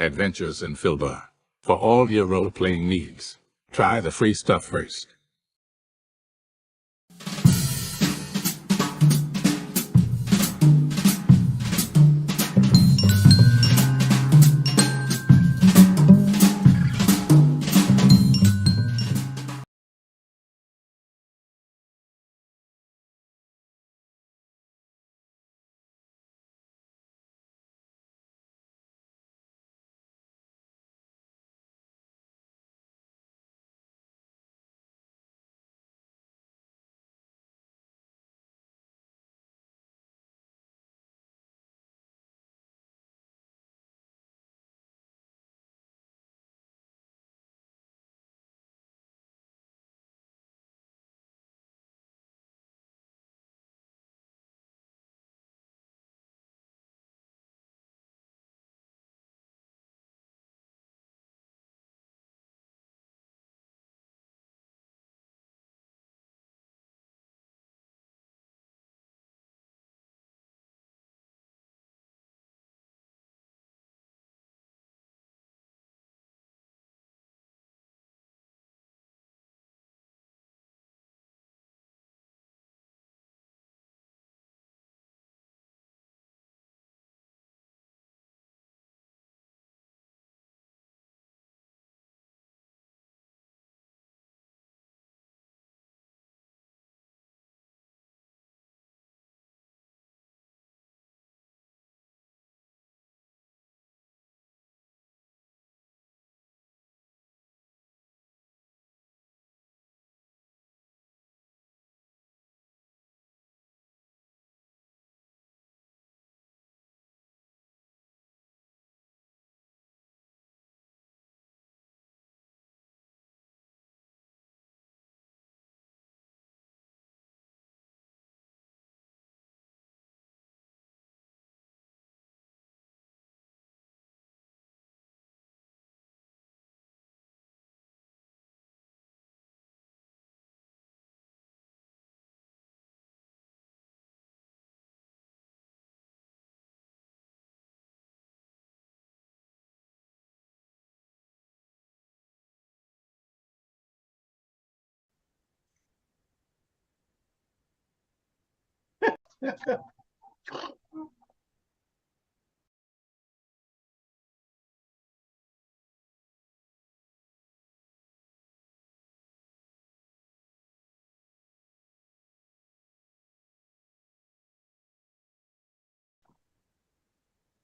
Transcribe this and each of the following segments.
Adventures in Filbar. For all your role-playing needs, try the free stuff first.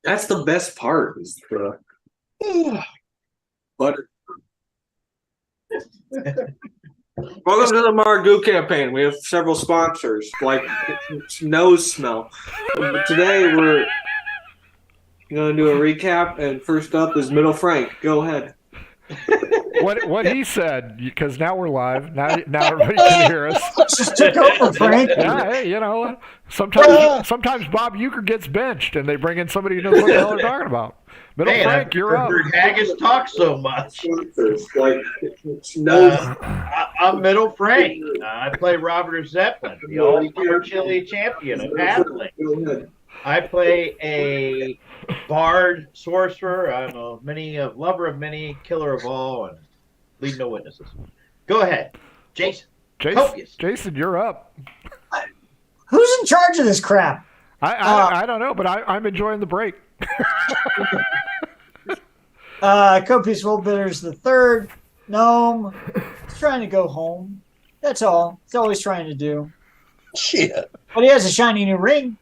That's the best part is the butter. Welcome to the Margou campaign. We have several sponsors, like Nose Smell. Today we're going to do a recap, and first up is Middle Frank. Go ahead. What he said, because now we're live. Now everybody can hear us. Just took over, Frank. Yeah, hey, sometimes Bob Euchre gets benched, and they bring in somebody who knows what the hell they're talking about. Middle Frank, you're up. I've heard Haggis talk so much. I'm Middle Frank. I play Robert Zeppelin, the all-star Chile champion of Halfling. I play a bard sorcerer. I'm a lover of many, killer of all, and lead no witnesses. Go ahead, Jason. Jason, you're up. Who's in charge of this crap? I don't know, but I'm enjoying the break. Copious Woolbitters the third gnome. He's trying to go home. That's all. He's always trying to do. Shit. But he has a shiny new ring.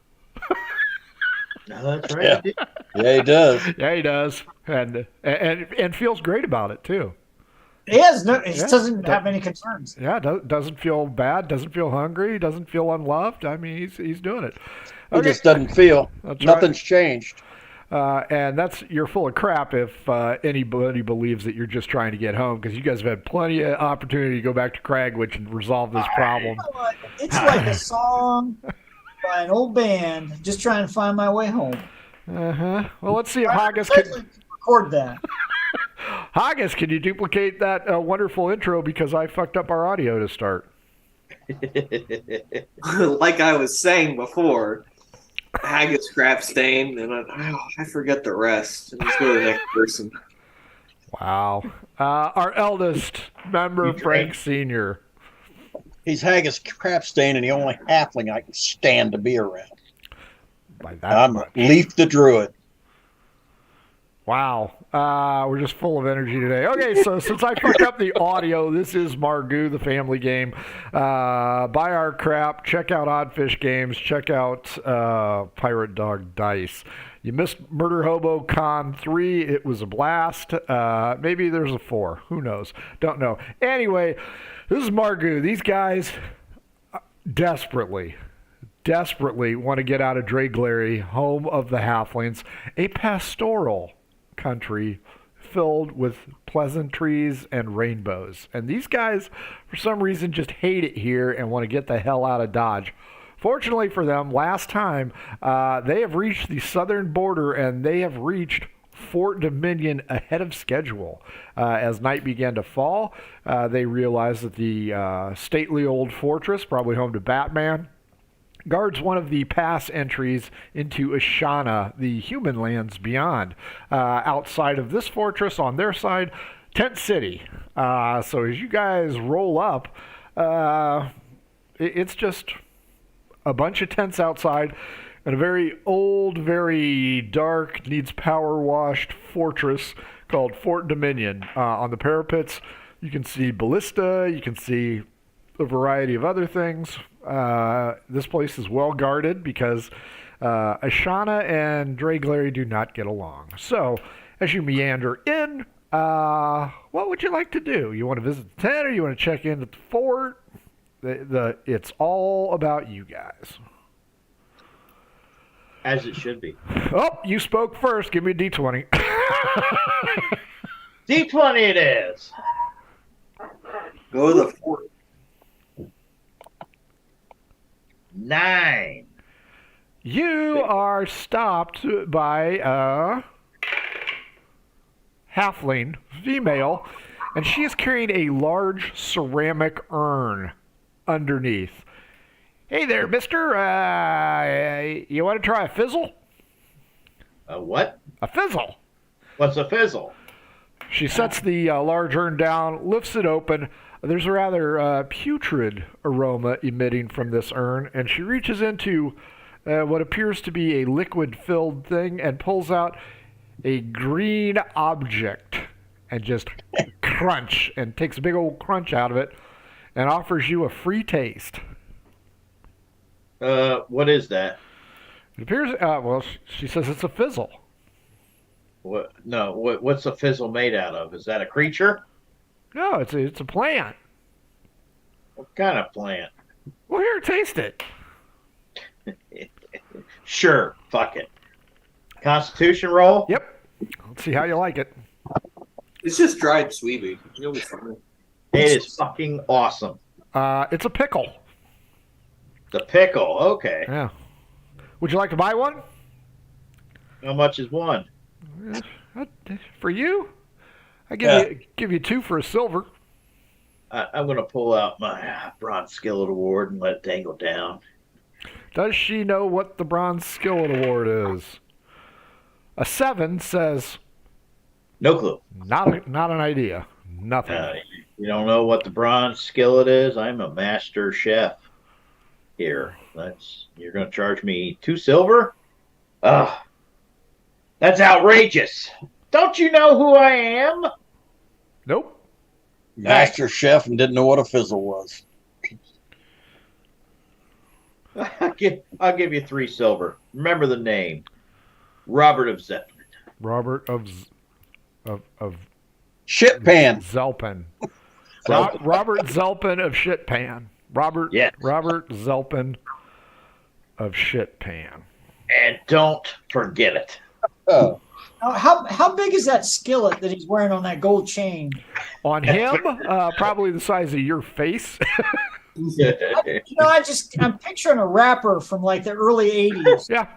No, that's right. Yeah, he does. Yeah, he does, and feels great about it too. He doesn't have any concerns. Yeah, doesn't feel bad, doesn't feel hungry, doesn't feel unloved. I mean, he's doing it. He just doesn't feel. Nothing's changed. And you're full of crap if anybody believes that you're just trying to get home, because you guys have had plenty of opportunity to go back to Cragwitch and resolve this problem. You know what? It's like a song by an old band, just trying to find my way home. Well, let's see if Haggis can record that. Haggis, can you duplicate that wonderful intro, because I fucked up our audio to start? Like I was saying before, haggis crap stain, and I forget the rest. And just go to the next person. Wow. Our eldest member, You Frank drink? Sr. He's haggis crap stain, and the only halfling I can stand to be around. By that I'm much. Leaf the Druid. Wow. We're just full of energy today. Okay, so since I fucked up the audio, this is Margou, the family game. Buy our crap. Check out Oddfish Games. Check out Pirate Dog Dice. You missed Murder Hobo Con 3. It was a blast. Maybe there's a 4. Who knows? Don't know. Anyway, this is Margou. These guys desperately want to get out of Dragglary, home of the halflings, a pastoral country filled with pleasantries and rainbows. And these guys, for some reason, just hate it here and want to get the hell out of Dodge. Fortunately for them, last time, they have reached the southern border and they have reached Fort Dominion ahead of schedule. As night began to fall, they realized that the stately old fortress, probably home to Batman, guards one of the pass entries into Ashana, the human lands beyond. Outside of this fortress, on their side, Tent City. So as you guys roll up, it's just a bunch of tents outside and a very old, very dark, needs power washed fortress called Fort Dominion. On the parapets, you can see ballista, you can see a variety of other things. This place is well guarded because Ashana and Dragglary do not get along. So, as you meander in, what would you like to do? You want to visit the tent, or you want to check in at the fort? It's all about you guys. As it should be. Oh, you spoke first. Give me a D20. D20 it is. Go to the fort. 9. You are stopped by a halfling female, and she is carrying a large ceramic urn underneath. Hey there, mister. You want to try a fizzle? A what? A fizzle. What's a fizzle? She sets the large urn down, lifts it open. There's a rather putrid aroma emitting from this urn, and she reaches into what appears to be a liquid-filled thing and pulls out a green object and just crunch, and takes a big old crunch out of it and offers you a free taste. What is that? It appears, well, she says it's a fizzle. What? No. What's a fizzle made out of? Is that a creature? No, it's a plant. What kind of plant? Well, here, taste it. Sure. Fuck it. Constitution roll? Yep. Let's see how you like it. It's just dried sweetie. You'll be fine. It is fucking awesome. It's a pickle. The pickle. Okay. Yeah. Would you like to buy one? How much is one? For you? I give you 2 for a silver. I'm going to pull out my bronze skillet award and let it dangle down. Does she know what the bronze skillet award is? A 7 says No clue. not an idea. Nothing. You don't know what the bronze skillet is? I'm a master chef here. You're going to charge me 2 silver? Ugh. That's outrageous. Don't you know who I am? Nope. Master chef and didn't know what a fizzle was. I'll give you 3 silver. Remember the name. Robert of Zeppelin. Robert of Shitpan. Zelpin. Robert Zelpin of Shitpan. Yes. Robert Zelpin of Shitpan. And don't forget it. Oh, How big is that skillet that he's wearing on that gold chain? On him, probably the size of your face. I'm picturing a rapper from like the early '80s. Yeah.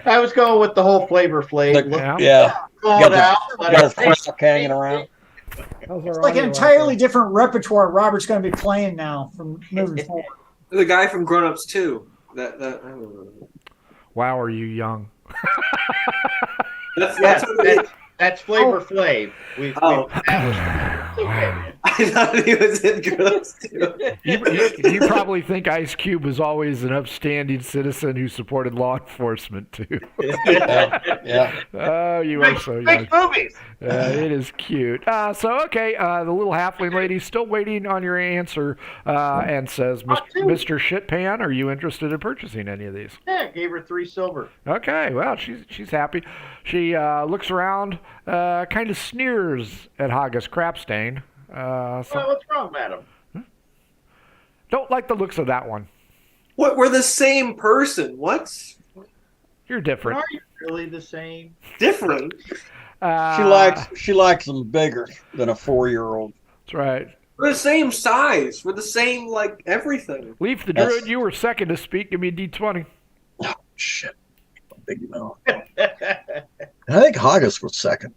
I was going with the whole flavor flavor. Yeah. Called out, but got a frock hanging around. It's like an entirely different repertoire Robert's going to be playing now from moving forward. The guy from Grown Ups 2. Wow, are you young? That's Flavor Flav. We've established. I thought he was in girls too. You probably think Ice Cube was always an upstanding citizen who supported law enforcement too. Yeah. Oh, you are so young. Make movies. It is cute. The little halfling lady still waiting on your answer and says, Mr. Shitpan, are you interested in purchasing any of these? Yeah, gave her 3 silver. Okay, well, she's happy. She looks around, kind of sneers at Haggis Crapstain. Well, what's wrong, madam? Don't like the looks of that one. What? We're the same person. What's You're different. Are you really the same? different? She likes them bigger than a 4-year-old. That's right. We're the same size. We're the same, like, everything. Leaf the Druid, you were second to speak. Give me a D20. Oh, shit. Big mouth. I think Haggis was second.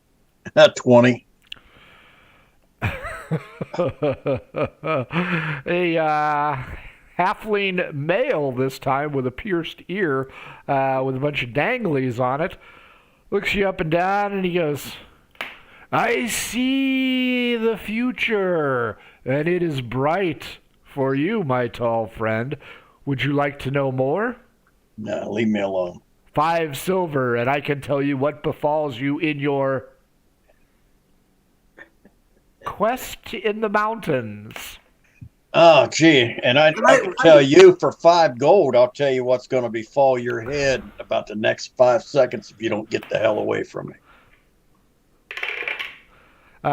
At 20. A halfling male this time with a pierced ear with a bunch of danglies on it looks you up and down and he goes, I see the future and it is bright for you, my tall friend. Would you like to know more? No, leave me alone. 5 silver and I can tell you what befalls you in your quest in the mountains. Oh, gee. And I can tell you for 5 gold, I'll tell you what's going to befall your head about the next 5 seconds if you don't get the hell away from me.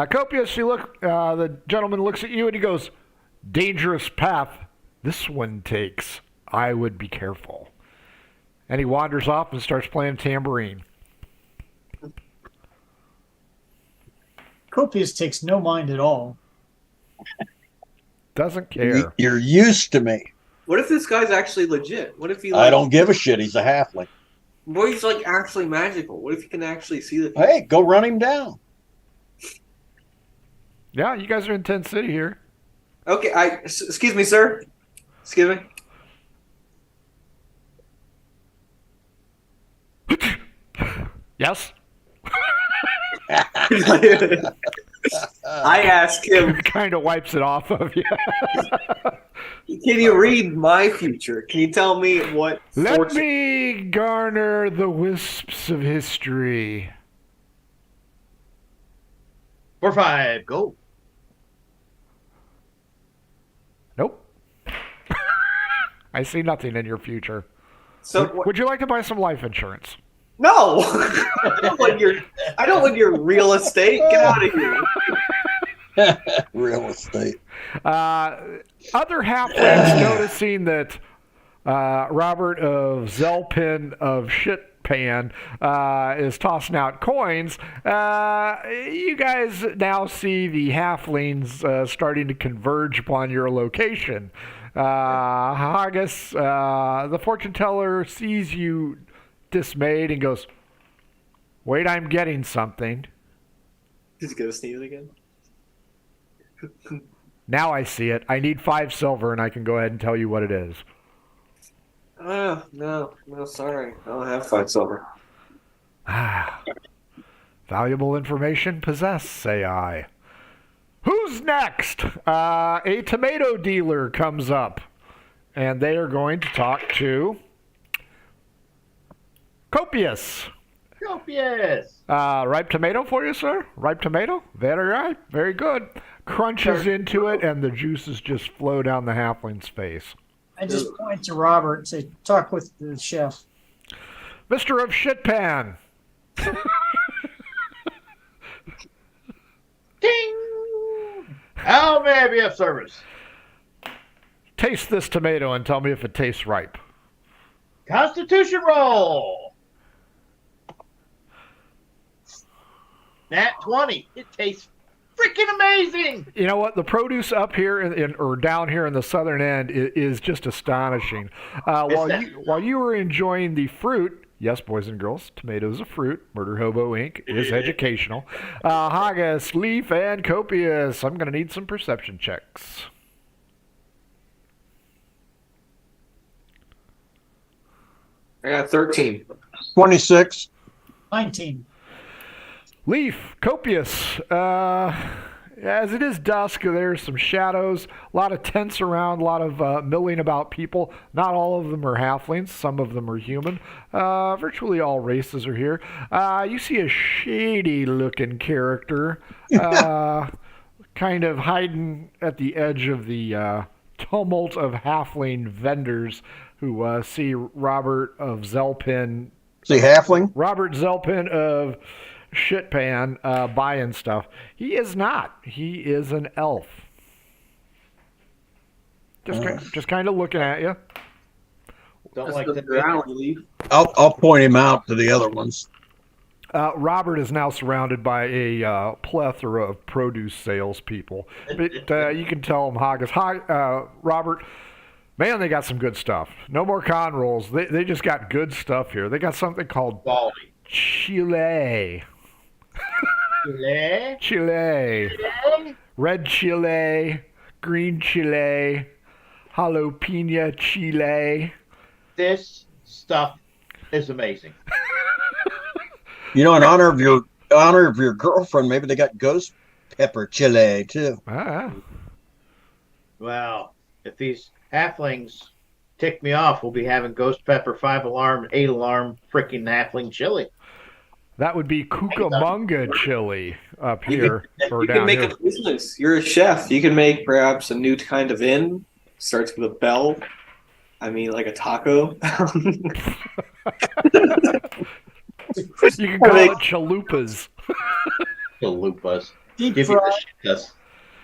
Copious, the gentleman looks at you and he goes, dangerous path this one takes. I would be careful. And he wanders off and starts playing tambourine. Copious takes no mind at all. Doesn't care. You're used to me. What if this guy's actually legit? What if he? I don't give a shit. He's a halfling. What if he's like actually magical? What if he can actually see the? Hey, go run him down. Yeah, you guys are in Tent City here. Okay, excuse me, sir. Excuse me. Yes? I asked him. Kind of wipes it off of you. Can you read my future? Can you tell me what? Let me garner the wisps of history. For 5 gold. Nope. I see nothing in your future. So would you like to buy some life insurance? No. I don't want your real estate. Get out of here. Real estate. Other halflings noticing that Robert of Zelpin of Shitpan is tossing out coins. You guys now see the halflings starting to converge upon your location. Haggis, the fortune teller, sees you dismayed and goes, wait, I'm getting something. He's gonna sneeze again. Now I see it. I need 5 silver and I can go ahead and tell you what it is. No, sorry. I don't have 5 silver. Valuable information possessed, say I. Who's next? A tomato dealer comes up and they are going to talk to Copious. Copious. Ripe tomato for you, sir? Ripe tomato? Very right. Very good. Crunches into it, and the juices just flow down the halfling's face. I just point to Robert and say, talk with the chef. Mr. of Shitpan. Ding! How may I be of service? Taste this tomato and tell me if it tastes ripe. Constitution roll. Nat 20. It tastes freaking amazing. You know what? The produce up here or down here in the southern end is just astonishing. While you were enjoying the fruit, yes, boys and girls, tomatoes a fruit. Murder Hobo Inc. is educational. Haggis, Leaf, and Copious. I'm going to need some perception checks. I got 13. 26. 19. Leaf, copious. As it is dusk, there's some shadows, a lot of tents around, a lot of milling about people. Not all of them are halflings, some of them are human. Virtually all races are here. You see a shady-looking character, kind of hiding at the edge of the tumult of halfling vendors who see Robert of Zelpin. See halfling? Robert Zelpin of Shitpan buying stuff. He is not. He is an elf. Just kind of looking at you. Don't That's like the the ground, Leaf. I'll point him out to the other ones. Robert is now surrounded by a plethora of produce salespeople. But you can tell them Robert, man, they got some good stuff. No more con rolls. They just got good stuff here. They got something called quality. Chile. Chile? Chile. Red chile, green chile, jalapeno chile. This stuff is amazing. You know, in honor of your girlfriend, maybe they got ghost pepper chile too. Well, if these halflings tick me off, we'll be having ghost pepper 5-alarm, 8-alarm freaking halfling chili. That would be Cucamonga chili up here or You can down make here. a business. You're a chef. You can make perhaps a new kind of inn. Starts with a bell. I mean, like a taco. You can call it chalupas. Chalupas. Deep Give you fried. the shitas.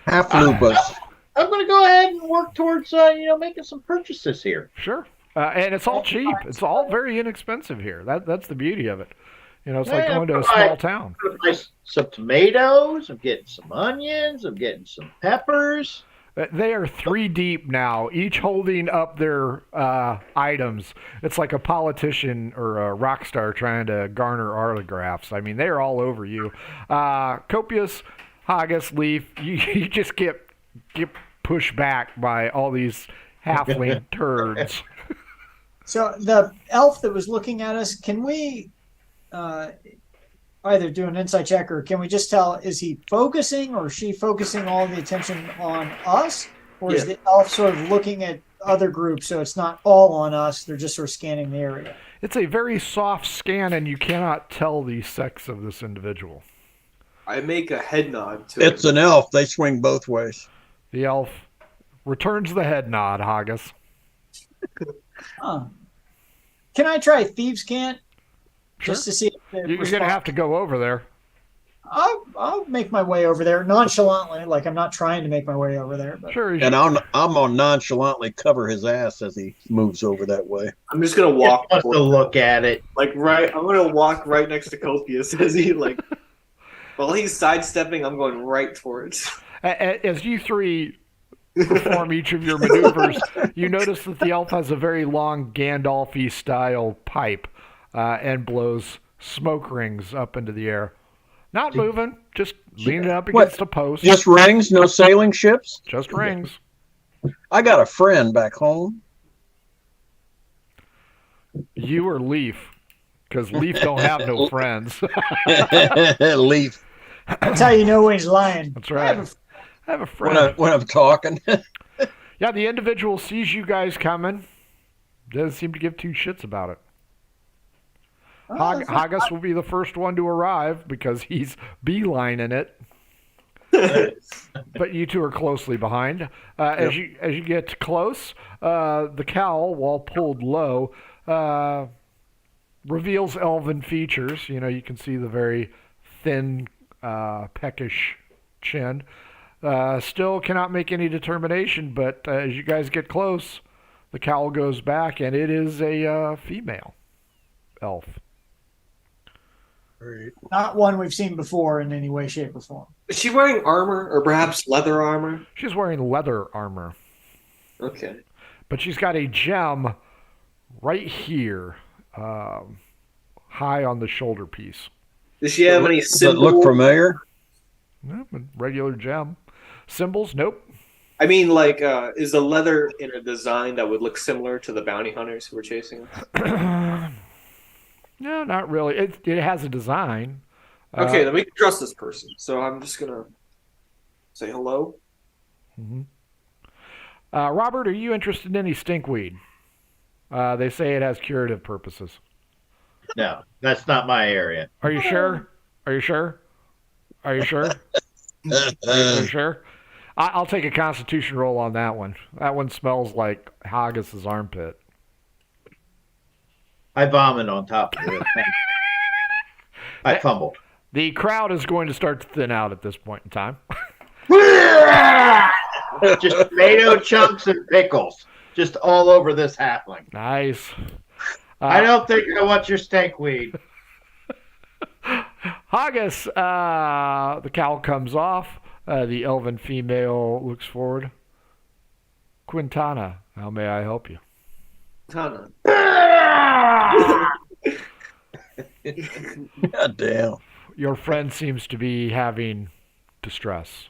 Half lupus. I'm going to go ahead and work towards, making some purchases here. Sure. And it's all cheap. It's all very inexpensive here. That's the beauty of it. You know, it's like Yeah, going to a right. small town. I'm gonna buy some tomatoes. I'm getting some onions. I'm getting some peppers. They are 3 deep now, each holding up their items. It's like a politician or a rock star trying to garner autographs. I mean, they're all over you. Copious, Haggis, Leaf, you just get pushed back by all these halfling turds. So the elf that was looking at us, can we either do an insight check or can we just tell, is he focusing or is she focusing all the attention on us? Or is Yeah. the elf sort of looking at other groups so it's not all on us, they're just sort of scanning the area? It's a very soft scan, and you cannot tell the sex of this individual. I make a head nod to It's it. an elf. They swing both ways. The elf returns the head nod, Haggis. Huh. Can I try thieves' cant? Sure. Just to see if they You're going to respond? have to go over there. I'll make my way over there nonchalantly, like I'm not trying to make my way over there. But Sure. And I'm on nonchalantly cover his ass as he moves over that way. I'm just gonna Just walk. wants to look at it. I'm gonna walk right next to Copious as he while he's sidestepping, I'm going right towards. As you three perform each of your maneuvers, you notice that the elf has a very long Gandalf-y style pipe and blows smoke rings up into the air. Not moving, just leaning up against a post. Just rings, no sailing ships. Just rings. I got a friend back home. You or Leaf, because Leaf don't have no friends. Leaf. that's how you know when he's lying. That's right. I have a friend. When I'm talking. Yeah, the individual sees you guys coming. Doesn't seem to give 2 shits about it. Haggis will be the first one to arrive because he's beelining it. But you two are closely behind. As you get close, the cowl, while pulled low, reveals elven features. You know, you can see the very thin, peckish chin. Still cannot make any determination, but as you guys get close, the cowl goes back, and it is a female elf. Not one we've seen before in any way, shape, or form. Is she wearing armor or perhaps leather armor? She's wearing leather armor, Okay. but she's got a gem right here, high on the shoulder piece. Does she have any Does it look symbol? familiar? Yeah, a regular gem. Symbols? Nope. I mean, like, is the leather in a design that would look similar to the bounty hunters who were chasing us? No, not really. It has a design. Okay, then we can trust this person. So I'm just gonna say hello. Mhm. Robert, are you interested in any stinkweed? They say it has curative purposes. No, that's not my area. Are you sure? Are you sure? Are you sure? Are you sure? I'll take a constitution roll on that one. That one smells like Haggis's armpit. I vomit on top of it. I fumbled. The crowd is going to start to thin out at this point in time. Just tomato chunks and pickles. Just all over this halfling. Nice. I don't think I want your stinkweed. Haggis, the cowl comes off. The elven female looks forward. Quintana, how may I help you? Tana. God damn. Your friend seems to be having distress.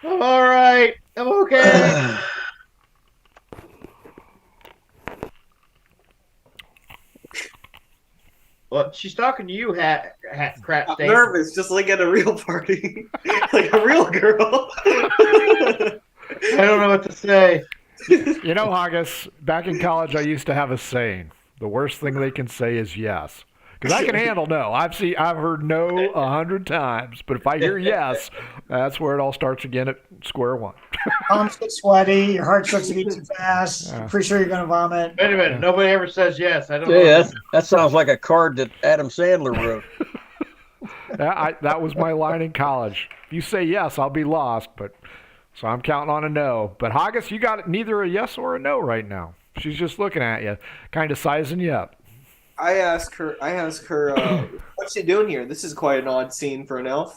I'm all right. I'm okay. Well, she's talking to you, crap I'm stain. nervous, just like at a real party, like a real girl. I don't know what to say. You know, Haggis, back in college, I used to have a saying: the worst thing they can say is yes. Because I can handle no. I've heard no 100 times, but if I hear yes, that's where it all starts again at square one. Palms get sweaty. Your heart starts to beat too fast. Yeah. Pretty sure you're going to vomit. Wait a minute. Nobody ever says yes. I don't know. Yeah, that sounds like a card that Adam Sandler wrote. That was my line in college. If you say yes, I'll be lost. So I'm counting on a no. But Haggis, you got neither a yes or a no right now. She's just looking at you, kind of sizing you up. I ask her, what's she doing here? This is quite an odd scene for an elf.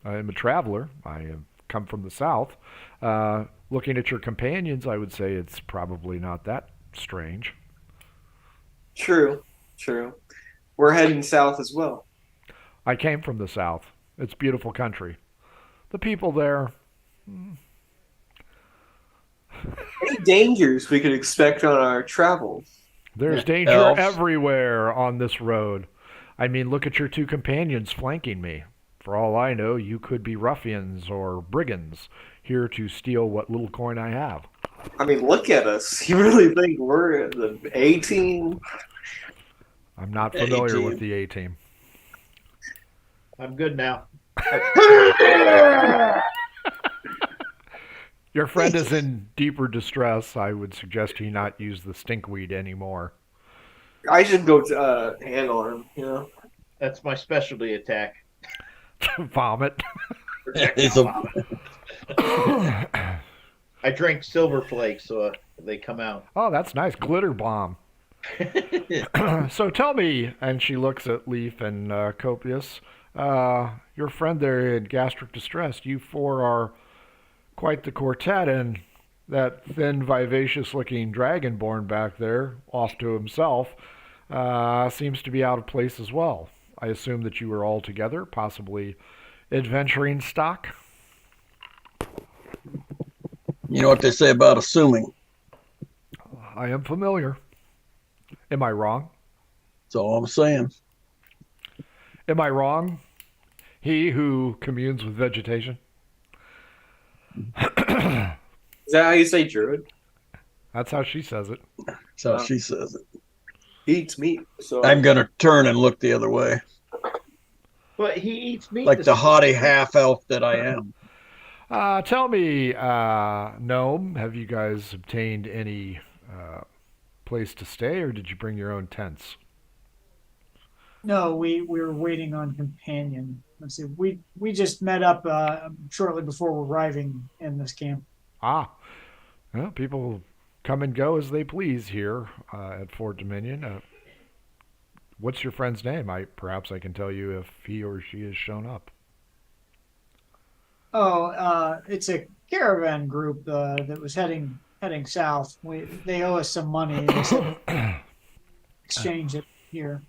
I am a traveler. I have come from the south. Looking at your companions, I would say it's probably not that strange. True. We're heading south as well. I came from the south. It's beautiful country. The people there. Any dangers we could expect on our travels? There's danger Elves. everywhere on this road. I mean, look at your two companions flanking me. For all I know, you could be ruffians or brigands here to steal what little coin I have. I mean, look at us. You really think we're the A-team? I'm not familiar A-team. with the A-team. I'm good now. Your friend is in deeper distress. I would suggest he not use the stinkweed anymore. I should go handle him, you know? That's my specialty attack. Vomit. It's a, I drink silver flakes so they come out. Oh, that's nice. Glitter bomb. So tell me, and she looks at Leaf and Copious, your friend there in gastric distress, you four are quite the quartet, and that thin, vivacious-looking dragonborn back there, off to himself, seems to be out of place as well. I assume that you were all together, possibly adventuring stock? you know what they say about assuming. I am familiar. Am I wrong? That's all I'm saying. Am I wrong? He who communes with vegetation? Is that how you say druid? That's how she says it. That's how she says it. He eats meat, so I'm going to turn and look the other way, But he eats meat. like the haughty half-elf that I am. Tell me, Gnome, have you guys obtained any place to stay, or did you bring your own tents? No, we were waiting on companion. Let's see. We just met up shortly before arriving in this camp. Well, people come and go as they please here at Fort Dominion. What's your friend's name? Perhaps I can tell you if he or she has shown up. Oh, it's a caravan group that was heading south. They owe us some money. And they said exchange it here.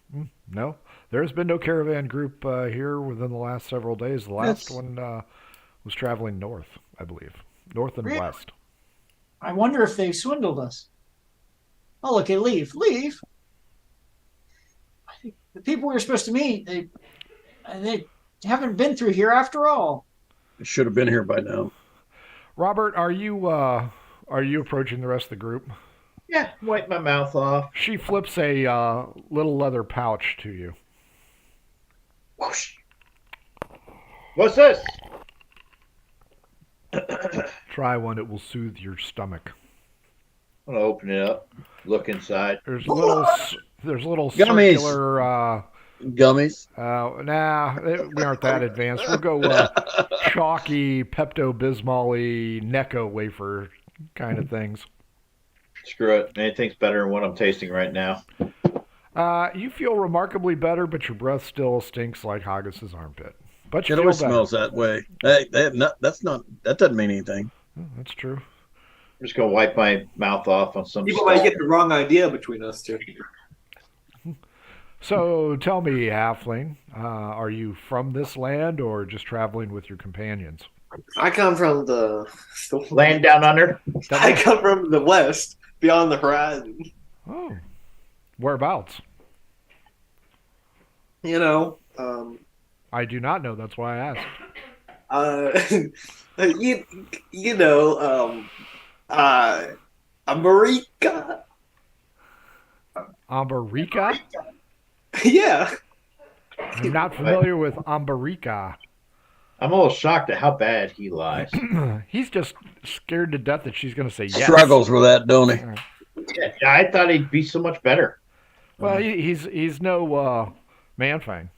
No, there's been no caravan group here within the last several days. The last one was traveling north, I believe. north and Really? west. I wonder if they swindled us. Oh, look, leave. The people we were supposed to meet, they haven't been through here after all. I should have been here by now. Robert, are you approaching the rest of the group? Yeah, wipe my mouth off. She flips a little leather pouch to you. Whoosh. What's this? Try one; it will soothe your stomach. I'm gonna open it up, look inside. There's little Gummies. circular. Gummies. Nah, we aren't that advanced. We'll go chalky, Pepto-Bismol-y, Necco wafer kind of things. Screw it. Anything's better than what I'm tasting right now. You feel remarkably better, but your breath still stinks like Haggis's armpit. But you It feel always better. smells that way. Hey, that doesn't mean anything. Oh, that's true. I'm just gonna wipe my mouth off on some People stuff. might get the wrong idea between us two. So tell me, Halfling, are you from this land or just traveling with your companions? I come from the Land down under. I come from the west, beyond the horizon. Oh, whereabouts? You know, I do not know. That's why I asked. you know, America. Ambarica? Yeah. I'm not familiar with Ambarica. I'm a little shocked at how bad he lies. He's just scared to death that she's going to say yes. Struggles with that, don't he? Yeah, I thought he'd be so much better. Well, he's no Manfang.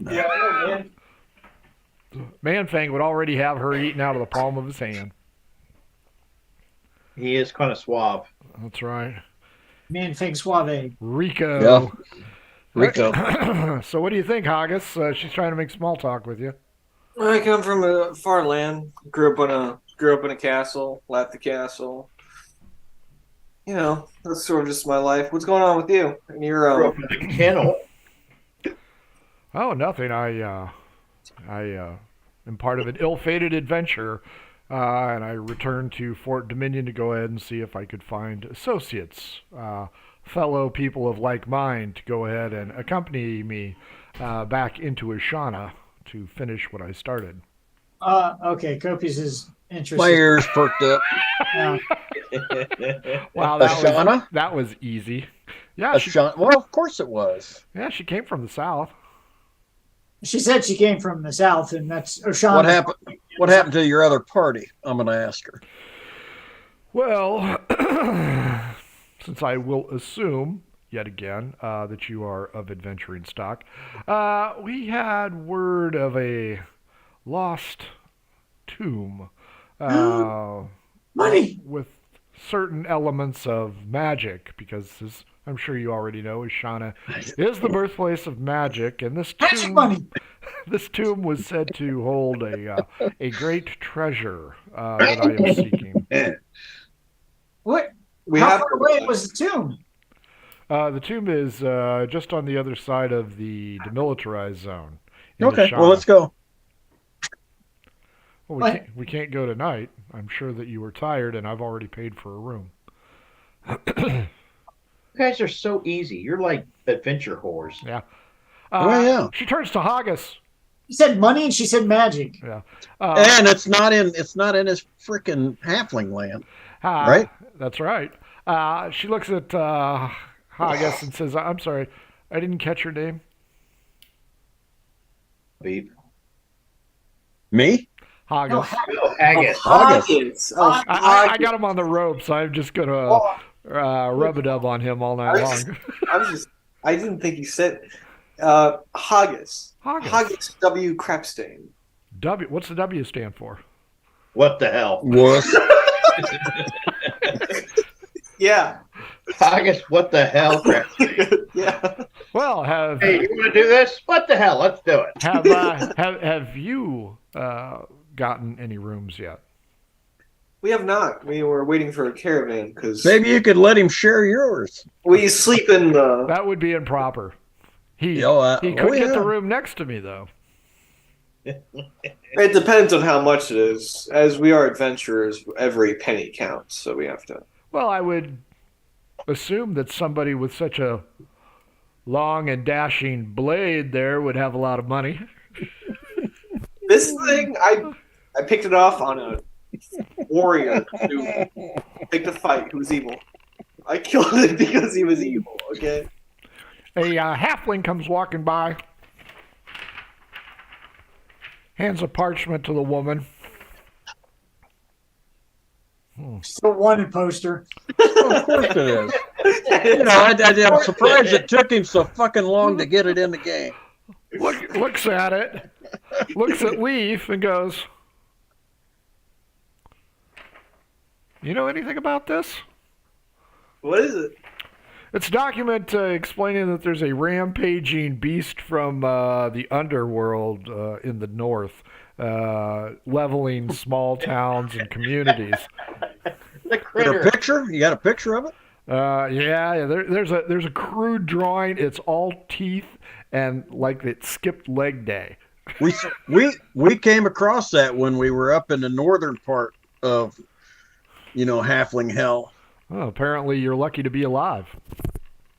Yeah, I know, man. Manfang would already have her eaten out of the palm of his hand. He is kind of suave. That's right. Man, Fig Suave. Rico. Yeah. Rico. So what do you think, Haggis? She's trying to make small talk with you. I come from a far land. Grew up in a castle. Left the castle. You know, that's sort of just my life. What's going on with you? And your Grew up in a kennel. Oh, nothing. I am part of an ill-fated adventure, and I returned to Fort Dominion to go ahead and see if I could find associates, fellow people of like mind, to go ahead and accompany me back into Ashana to finish what I started. Okay, Copies is interested. My ears perked up. Yeah. Wow, Ashana? that was easy. Yeah, Well, of course it was. she came from the south. She said she came from the south, and that's Oshana. What happened? What happened to your other party? I'm going to ask her. Well, since I will assume, yet again, that you are of adventuring stock, we had word of a lost tomb Money. with certain elements of magic, because as I'm sure you already know, Ashana is the birthplace of magic, and this Magic tomb, money. this tomb was said to hold a great treasure that I am seeking. What? We How have far away was the tomb? The tomb is just on the other side of the demilitarized zone. in Okay, Ashana. well, let's go. Well, we can't go tonight. I'm sure that you were tired, and I've already paid for a room. You guys are so easy. You're like adventure whores. Yeah. Oh, yeah. She turns to Haggis. He said money, and she said magic. Yeah. And it's not in his freaking halfling land. Right? That's right. She looks at Haggis and says, "I'm sorry, I didn't catch your name." Beep. Me? Haggis. Oh, haggis. Haggis. Oh, I got him on the rope, so I'm just gonna rub-a-dub on him all night long. I didn't think he said Haggis. Haggis. Haggis W. Crapstain. W. What's the W stand for? What the hell? Wuss. Yeah. Haggis, what the hell? Yeah. Well, Hey, you want to do this? What the hell? Let's do it. have you gotten any rooms yet? We have not. We were waiting for a caravan because Maybe you could let him share yours. we sleep in the. That would be improper. He Oh, could oh, get yeah. the room next to me though. It depends on how much it is. As we are adventurers, every penny counts, so we have to. Well, I would assume that somebody with such a long and dashing blade there would have a lot of money. This thing, I picked it off on a warrior who picked a fight who was evil. I killed it because he was evil, okay? A halfling comes walking by, hands a parchment to the woman. Still wanted poster. Of course it is. I'm surprised it took him so fucking long to get it in the game. Looks at it, looks at Leaf, and goes, "You know anything about this?" What is it? It's a document explaining that there's a rampaging beast from the underworld in the north, leveling small towns and communities. The critter. A picture? You got a picture of it? Yeah. There's a crude drawing. It's all teeth and like it skipped leg day. We came across that when we were up in the northern part of, halfling hell. Well, apparently you're lucky to be alive.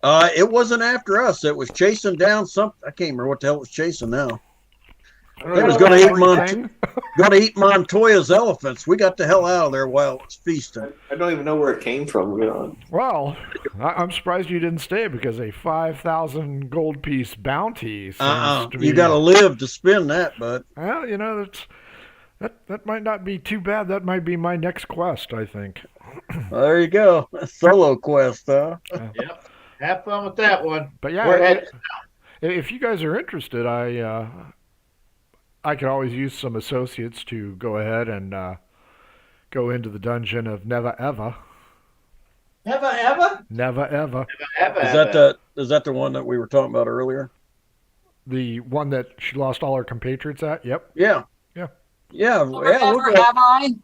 It wasn't after us. It was chasing down something. I can't remember what the hell it was chasing now. It was going to eat Montoya's elephants. We got the hell out of there while it was feasting. I don't even know where it came from. Well, I'm surprised you didn't stay because a 5,000 gold piece bounty seems to be... You got to live to spend that, bud. Well, that might not be too bad. That might be my next quest, I think. There you go. A solo quest, huh? Yep. Have fun with that one. But yeah, We're heading if you guys are interested, I could always use some associates to go ahead and go into the dungeon of Never Ever. Never ever? Never Ever. Is that the one that we were talking about earlier? The one that she lost all her compatriots at? Yep. Yeah. Yeah. Yeah. Ever have I?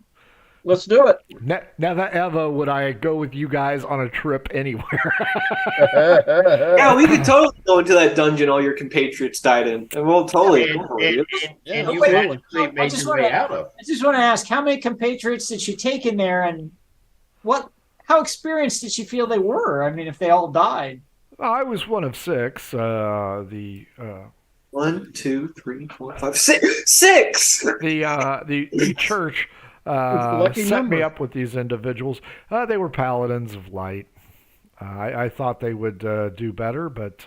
Let's do it. Never ever would I go with you guys on a trip anywhere. Yeah, we could totally go into that dungeon all your compatriots died in. And we'll totally go for it. and you Wait, actually made your way out of. I just want to ask, how many compatriots did she take in there, and how experienced did she feel they were? I mean, if they all died. I was one of 6. 1, 2, 3, 4, 5, 6. 6! The church set me up with these individuals. They were paladins of light. I thought they would do better, but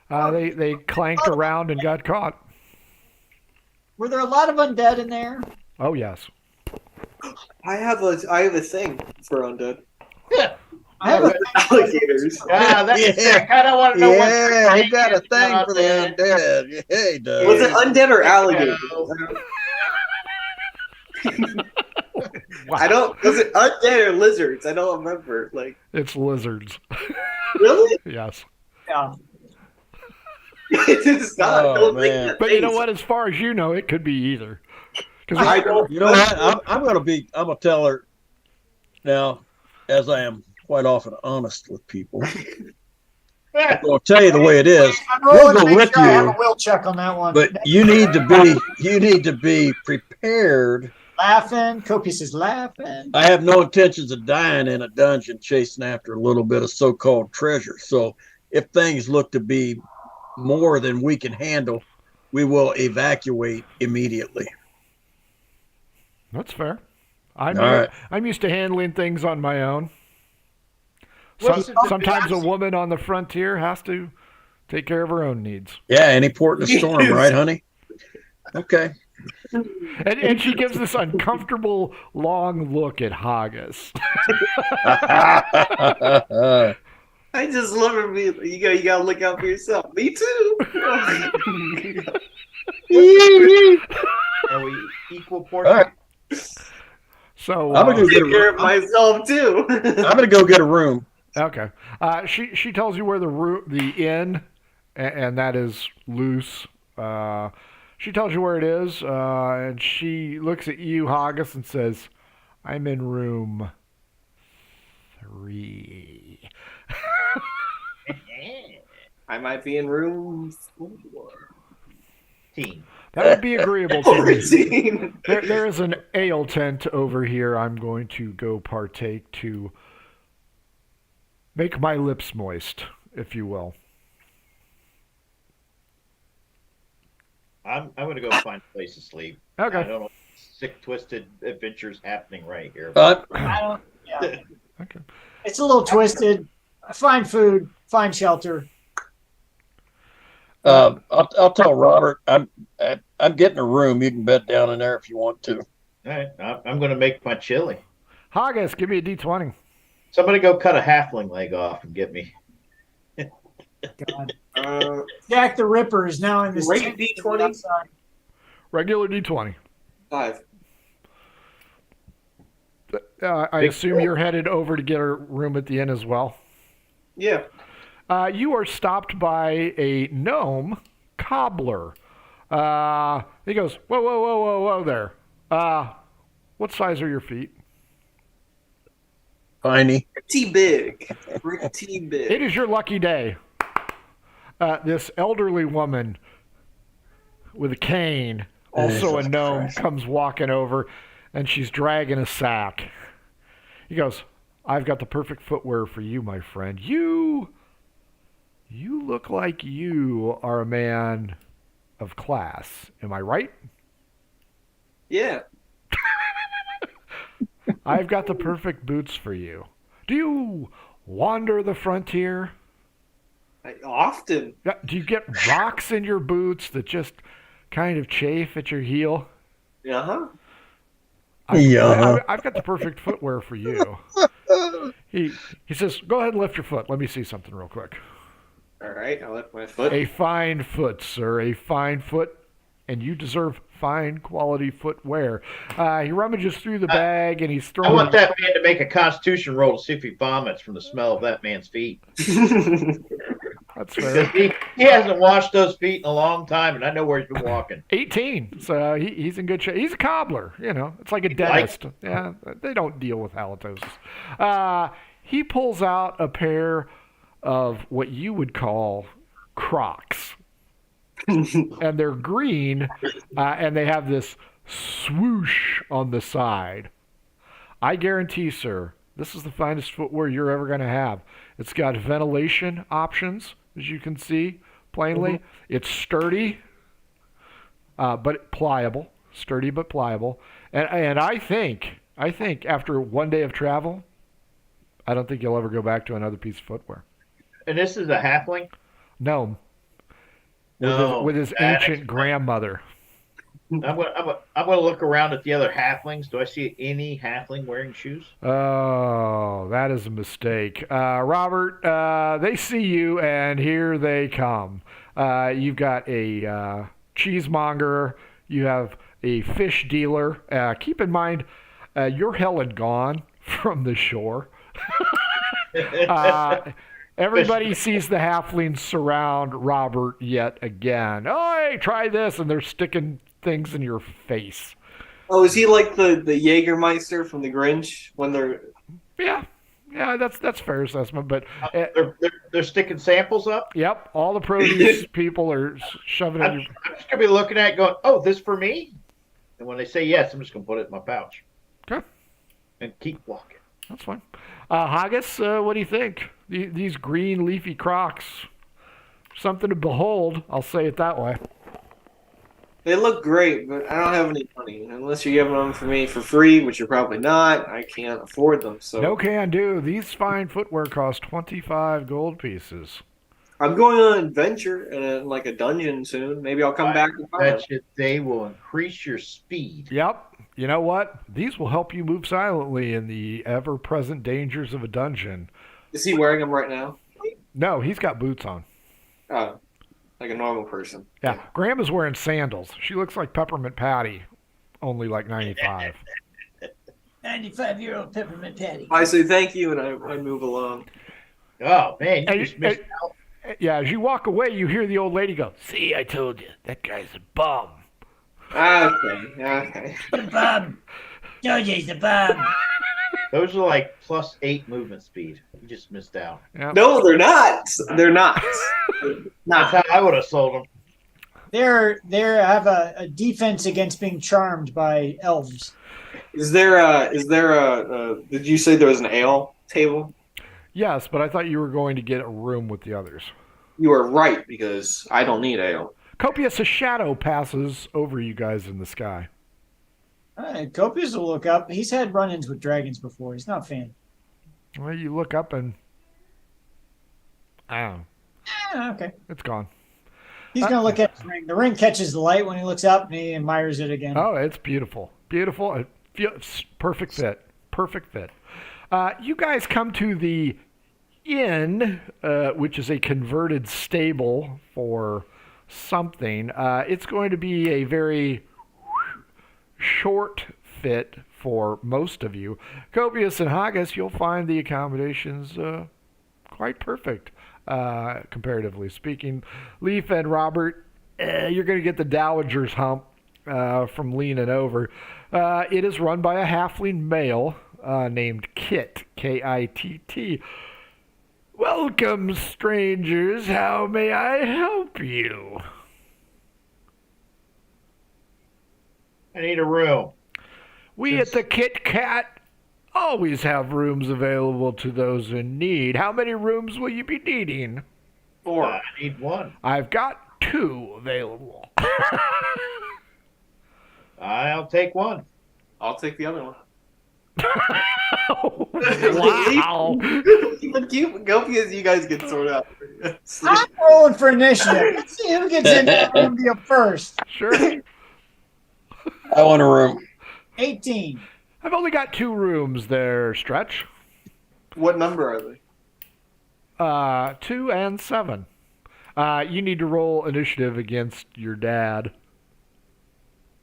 they clanked around and got caught. Were there a lot of undead in there? Oh yes. I have a thing for undead. I have Alligators. I kind of want to know Yeah, he got a thing for the undead. Yeah, he does. Was it undead or alligators? Wow. I don't. Was it undead or lizards? I don't remember. It's lizards. Really? Yes. Yeah. It's not. Oh, Don't think man. that But you know thing. what? As far as you know, it could be either. I don't. You know what? I'm gonna tell her now, as I am quite often honest with people. I'll tell you the way it is. I'm We'll rolling go to make with sure I have a you, will check on that one. but you need to be prepared. Laughing. Copious is laughing. I have no intentions of dying in a dungeon chasing after a little bit of so-called treasure. So if things look to be more than we can handle, we will evacuate immediately. That's fair. All right. I'm used to handling things on my own. Sometimes a woman on the frontier has to take care of her own needs. Yeah, any port in a storm, right, honey? Okay. And she gives this uncomfortable long look at Haggis. I just love her. You gotta look out for yourself. Me too. Are we equal portion? All right. So I'm gonna go Take care of myself too. I'm gonna go get a room. okay. She tells you where the inn, and that is loose. She tells you where it is, and she looks at you, Haggis, and says, "I'm in room 3." I might be in room 4. That would be agreeable to me. 14. There is an ale tent over here. I'm going to go partake to make my lips moist, if you will. I'm going to go find a place to sleep. Okay. I don't know. Sick, twisted adventures happening right here. I don't. Yeah, Okay. it's a little twisted. Find food, find shelter. I'll tell Robert. I'm getting a room. You can bed down in there if you want to. All right. I'm going to make my chili. Haggis, give me a D20. Somebody go cut a halfling leg off and get me. God. Uh, Jack the Ripper is now in this Rate tent D20. outside. Regular D20. 5. I assume you're headed over to get a room at the inn as well. Yeah. You are stopped by a gnome cobbler. He goes, whoa, whoa, whoa, whoa, whoa there. What size are your feet? Tiny. Pretty big. Pretty big. It is your lucky day. This elderly woman with a cane, also a Jesus gnome, Christ. comes walking over, and she's dragging a sack. He goes, I've got the perfect footwear for you, my friend. You look like you are a man of class. Am I right? Yeah. I've got the perfect boots for you. Do you wander the frontier? Often. Yeah, do you get rocks in your boots that just kind of chafe at your heel? Uh-huh. I've got the perfect footwear for you. He says, go ahead and lift your foot. Let me see something real quick. All right. I'll lift my foot. A fine foot, sir. A fine foot. And you deserve fine quality footwear. He rummages through the bag and he's I throwing... want that man to make a constitution roll to see if he vomits from the smell of that man's feet. That's Because fair. he hasn't washed those feet in a long time, and I know where he's been walking. 18. So he's in good shape. He's a cobbler, you know. It's like a dentist. Yeah, they don't deal with halitosis. He pulls out a pair of what you would call Crocs. And they're green, and they have this swoosh on the side. I guarantee, sir, this is the finest footwear you're ever going to have. It's got ventilation options, as you can see plainly. Mm-hmm. It's sturdy, but pliable. Sturdy but pliable. And I think after one day of travel, I don't think you'll ever go back to another piece of footwear. And this is a halfling? No. No, with his ancient grandmother. I'm gonna look around at the other halflings. Do I see any halfling wearing shoes? Oh, that is a mistake. Robert, they see you, and here they come. You've got a cheesemonger. You have a fish dealer. Keep in mind, you're hell and gone from the shore. Everybody sees the halflings surround Robert yet again. Oh, hey, try this, and they're sticking things in your face. Oh, is he like the Jägermeister from the Grinch when they're... Yeah, that's fair assessment. But they're sticking samples up. Yep, all the produce people are shoving it. I'm just gonna be looking at it going, oh, this for me? And when they say yes, I'm just gonna put it in my pouch. Okay, and keep walking. That's fine. Haggis, what do you think? These green leafy Crocs, something to behold. I'll say it that way. They look great, but I don't have any money. Unless you're giving them for me for free, which you're probably not. I can't afford them. So no can do. These fine footwear cost 25 gold pieces. I'm going on an adventure in like a dungeon soon. Maybe I'll come back and find them. Bet you they will increase your speed. Yep. You know what? These will help you move silently in the ever-present dangers of a dungeon. Is he wearing them right now? No, he's got boots on. Oh, like a normal person. Yeah. Grandma's wearing sandals. She looks like Peppermint Patty, only like 95. 95-year-old Peppermint Patty. I say thank you, and I move along. Oh, man, you just missed out. Yeah, as you walk away, you hear the old lady go, "See, I told you, that guy's a bum." Okay. The bum. Georgie's the bum. Those are like +8 movement speed. You just missed out. Yep. No, they're not. They're not. That's how I would have sold them. They have a defense against being charmed by elves. Is there a did you say there was an ale table? Yes, but I thought you were going to get a room with the others. You are right, because I don't need ale. Copious, a shadow passes over you guys in the sky. Copious will look up. He's had run-ins with dragons before. He's not a fan. Well, you look up and... Okay. It's gone. He's going to look at the ring. The ring catches the light when he looks up, and he admires it again. Oh, it's beautiful. Beautiful. It feels perfect fit. Perfect fit. You guys come to the inn, which is a converted stable for something. It's going to be a very short fit for most of you. Copious and Haggis, you'll find the accommodations quite perfect, comparatively speaking. Leaf and Robert, you're going to get the dowager's hump from leaning over. It is run by a halfling male named Kit, K-I-T-T. Welcome, strangers. How may I help you? I need a room. We at the Kit Kat always have rooms available to those in need. How many rooms will you be needing? 4. I need one. I've got 2 available. I'll take one. I'll take the other one. Wow. Go because you guys get sorted out. I'm rolling for initiative. Let's see who gets in the room first. Sure. I want a room. 18. I've only got 2 rooms there, Stretch. What number are they? 2 and 7. You need to roll initiative against your dad.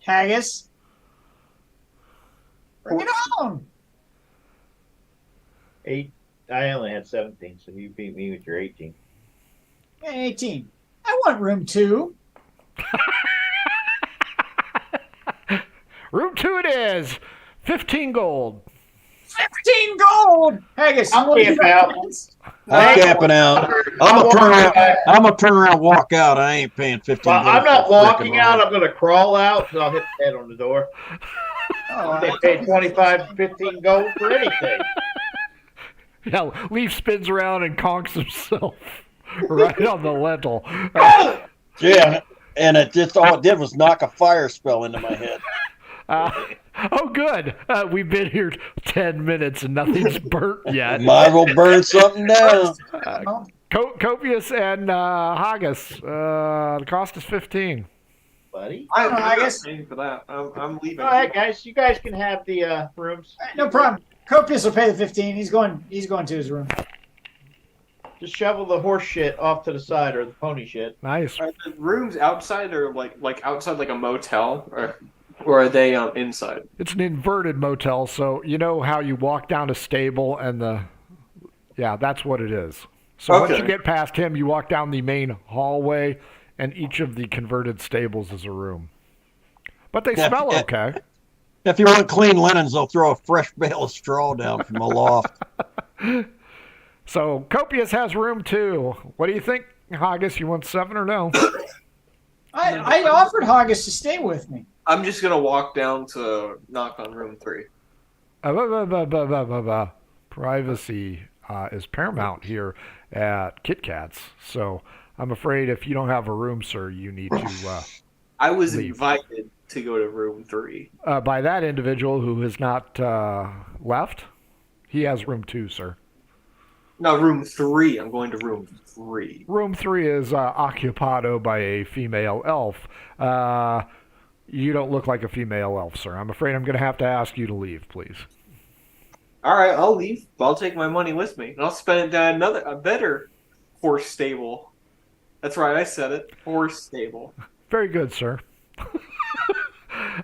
Haggis. Bring it on. 8. I only had 17, so you beat me with your 18. Yeah, 18. I want room 2. Room 2 it is. 15 gold. 15 gold. Haggis. I'll camp out. I'm camping out. I'm gonna turn around and walk out. I ain't paying 15. Well, I'm not for a walking freaking out. room. I'm going to crawl out, so I'll hit the head on the door. Oh, They pay 25 to 15 gold for anything. Yeah, Leaf spins around and conks himself right on the lintel. Yeah, and all it did was knock a fire spell into my head. Oh, good. We've been here 10 minutes and nothing's burnt yet. Might as well burn something down. Copious and Haggis, the cost is 15. Buddy. I'm I not guess- paying for that. I'm leaving. All right, guys. You guys can have the rooms. no problem. Copious will pay the 15. He's going to his room. Just shovel the horse shit off to the side, or the pony shit. Nice. Are the rooms outside or like outside like a motel or are they inside? It's an inverted motel, so you know how you walk down a stable and yeah, that's what it is. So once Okay. you get past him, you walk down the main hallway, and each of the converted stables is a room. But they Yeah, smell yeah. okay. If you want clean linens, they'll throw a fresh bale of straw down from the loft. So Copious has room 2. What do you think, Haggis? You want 7 or no? I offered Haggis to stay with me. I'm just gonna walk down to knock on room 3. Privacy is paramount here at Kit Kats. So I'm afraid if you don't have a room, sir, you need to I was leave. invited to go to room 3. By that individual who has not left. He has room 2, sir. No, room 3. I'm going to room 3. Room 3 is occupado by a female elf. You don't look like a female elf, sir. I'm afraid I'm going to have to ask you to leave, please. All right, I'll leave. But I'll take my money with me, and I'll spend it down a better horse stable. That's right, I said it. Horse stable. Very good, sir.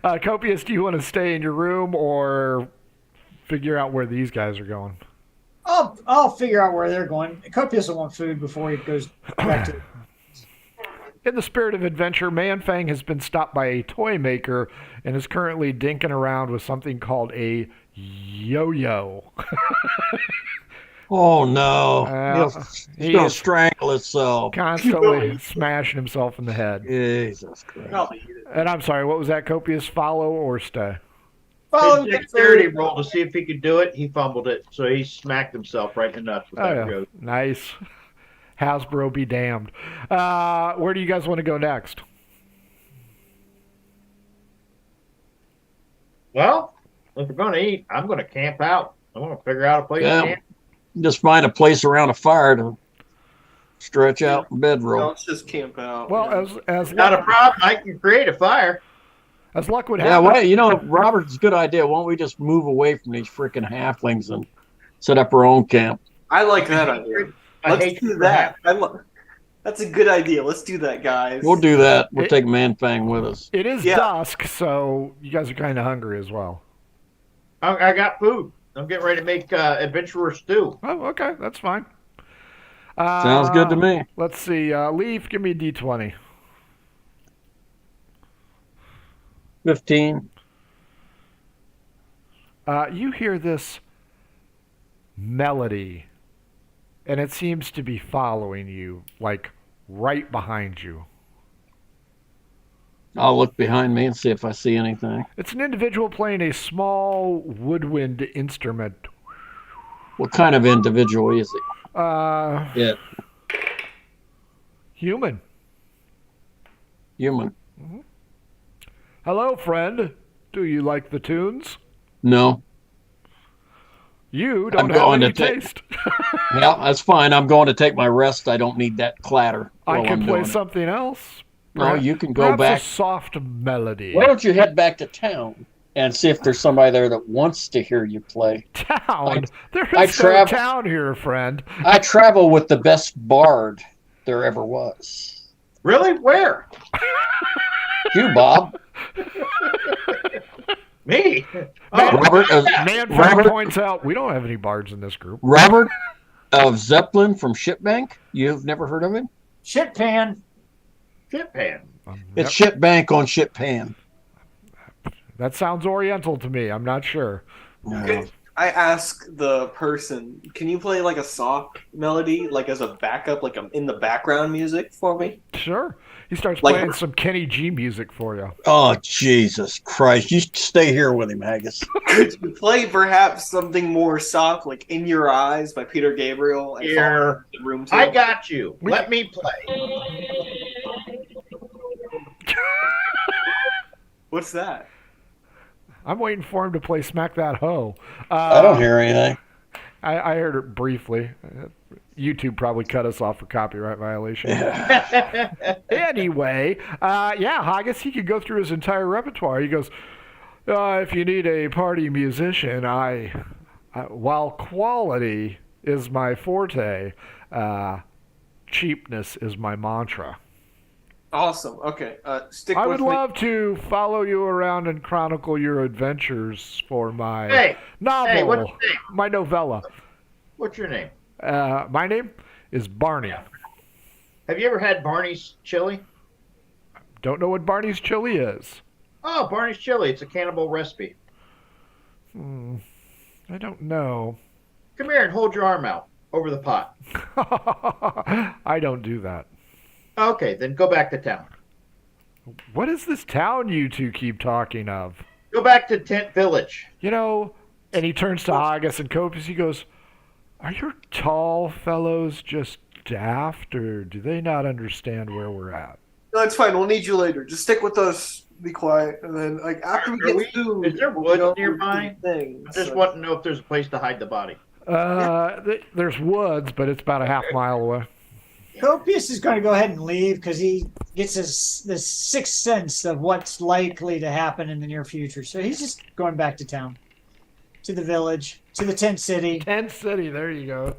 Copious, do you want to stay in your room or figure out where these guys are going? I'll figure out where they're going. Copious will want food before he goes back to. In the spirit of adventure, Manfang has been stopped by a toy maker and is currently dinking around with something called a yo-yo. Oh no! He's He gonna is strangle himself. constantly smashing himself in the head. Jesus Christ! Probably eat it. And I'm sorry, what was that? Copious follow or stay? Follow His the dexterity third. roll to see if he could do it. He fumbled it, so he smacked himself right in the nuts with Oh that yeah, joke. nice. Hasbro be damned. Where do you guys want to go next? Well, if we're going to eat, I'm going to camp out. I want to figure out a place Yeah. to camp. Just find a place around a fire to stretch out and No, bedroll. let's just camp out. Well, yeah. as Not a luck, problem. I can create a fire. as luck would Yeah, have well, it, Robert's a good idea. Why don't we just move away from these freaking halflings and set up our own camp? I like that idea. I Let's hate do that. That's a good idea. Let's do that, guys. We'll do that. We'll take Manfang with us. it is Yeah. dusk, so you guys are kind of hungry as well. I got food. I'm getting ready to make adventurer stew. Oh, okay, that's fine. Sounds good to me. Let's see. Leaf, give me a D20. 15. You hear this melody, and it seems to be following you, like right behind you. I'll look behind me and see if I see anything. It's an individual playing a small woodwind instrument. What kind of individual is it? Yeah, Human. human. Hello, friend. Do you like the tunes? No. You I'm don't have going any to take- taste. Yeah, that's fine. I'm going to take my rest. I don't need that clatter. I while can I'm play doing it. something else. No, you can go Perhaps back. a soft melody. Why don't you head back to town and see if there's somebody there that wants to hear you play? Town. There's I no travel- town here, friend. I travel with the best bard there ever was. Really? Where? You, Bob. Me? Man- Oh, Robert of, Manfred Robert, points out we don't have any bards in this group. Robert of Zeppelin from Shipbank. You've never heard of him? Shit pan. shit pan. It's Shipbank on Shippan. That sounds oriental to me. I'm not sure. I ask the person, can you play like a soft melody, like as a backup, like in the background music for me? Sure. He starts Like- playing some Kenny G music for you. Oh, Jesus Christ. You stay here with him, Haggis. Could you play perhaps something more soft, like "In Your Eyes" by Peter Gabriel? And Here. the room I got you. We- Let me play. What's that? I'm waiting for him to play Smack That Hoe. I don't hear anything. I heard it briefly. YouTube probably cut us off for copyright violation. Anyway, Haggis, he could go through his entire repertoire. He goes, if you need a party musician, while quality is my forte, cheapness is my mantra. Awesome. Okay. Stick I with would me. love to follow you around and chronicle your adventures for my Hey, novel, hey, what's your name? my novella. What's your name? My name is Barney. Have you ever had Barney's chili? Don't know what Barney's chili is. Oh, Barney's chili. It's a cannibal recipe. I don't know. Come here and hold your arm out over the pot. I don't do that. Okay, then go back to town. What is this town you two keep talking of? Go back to Tent Village. You know, and he turns to Haggis and Copious. He goes, are your tall fellows just daft, or do they not understand where we're at? No, it's fine. We'll need you later. Just stick with us. Be quiet, and then like after we get food, Is there we'll woods go nearby? do things. I just want to know if there's a place to hide the body. There's woods, but it's about a half mile away. Copious is going to go ahead and leave because he gets this sixth sense of what's likely to happen in the near future. So he's just going back to town, to the village, to the tent city. Tent city, there you go.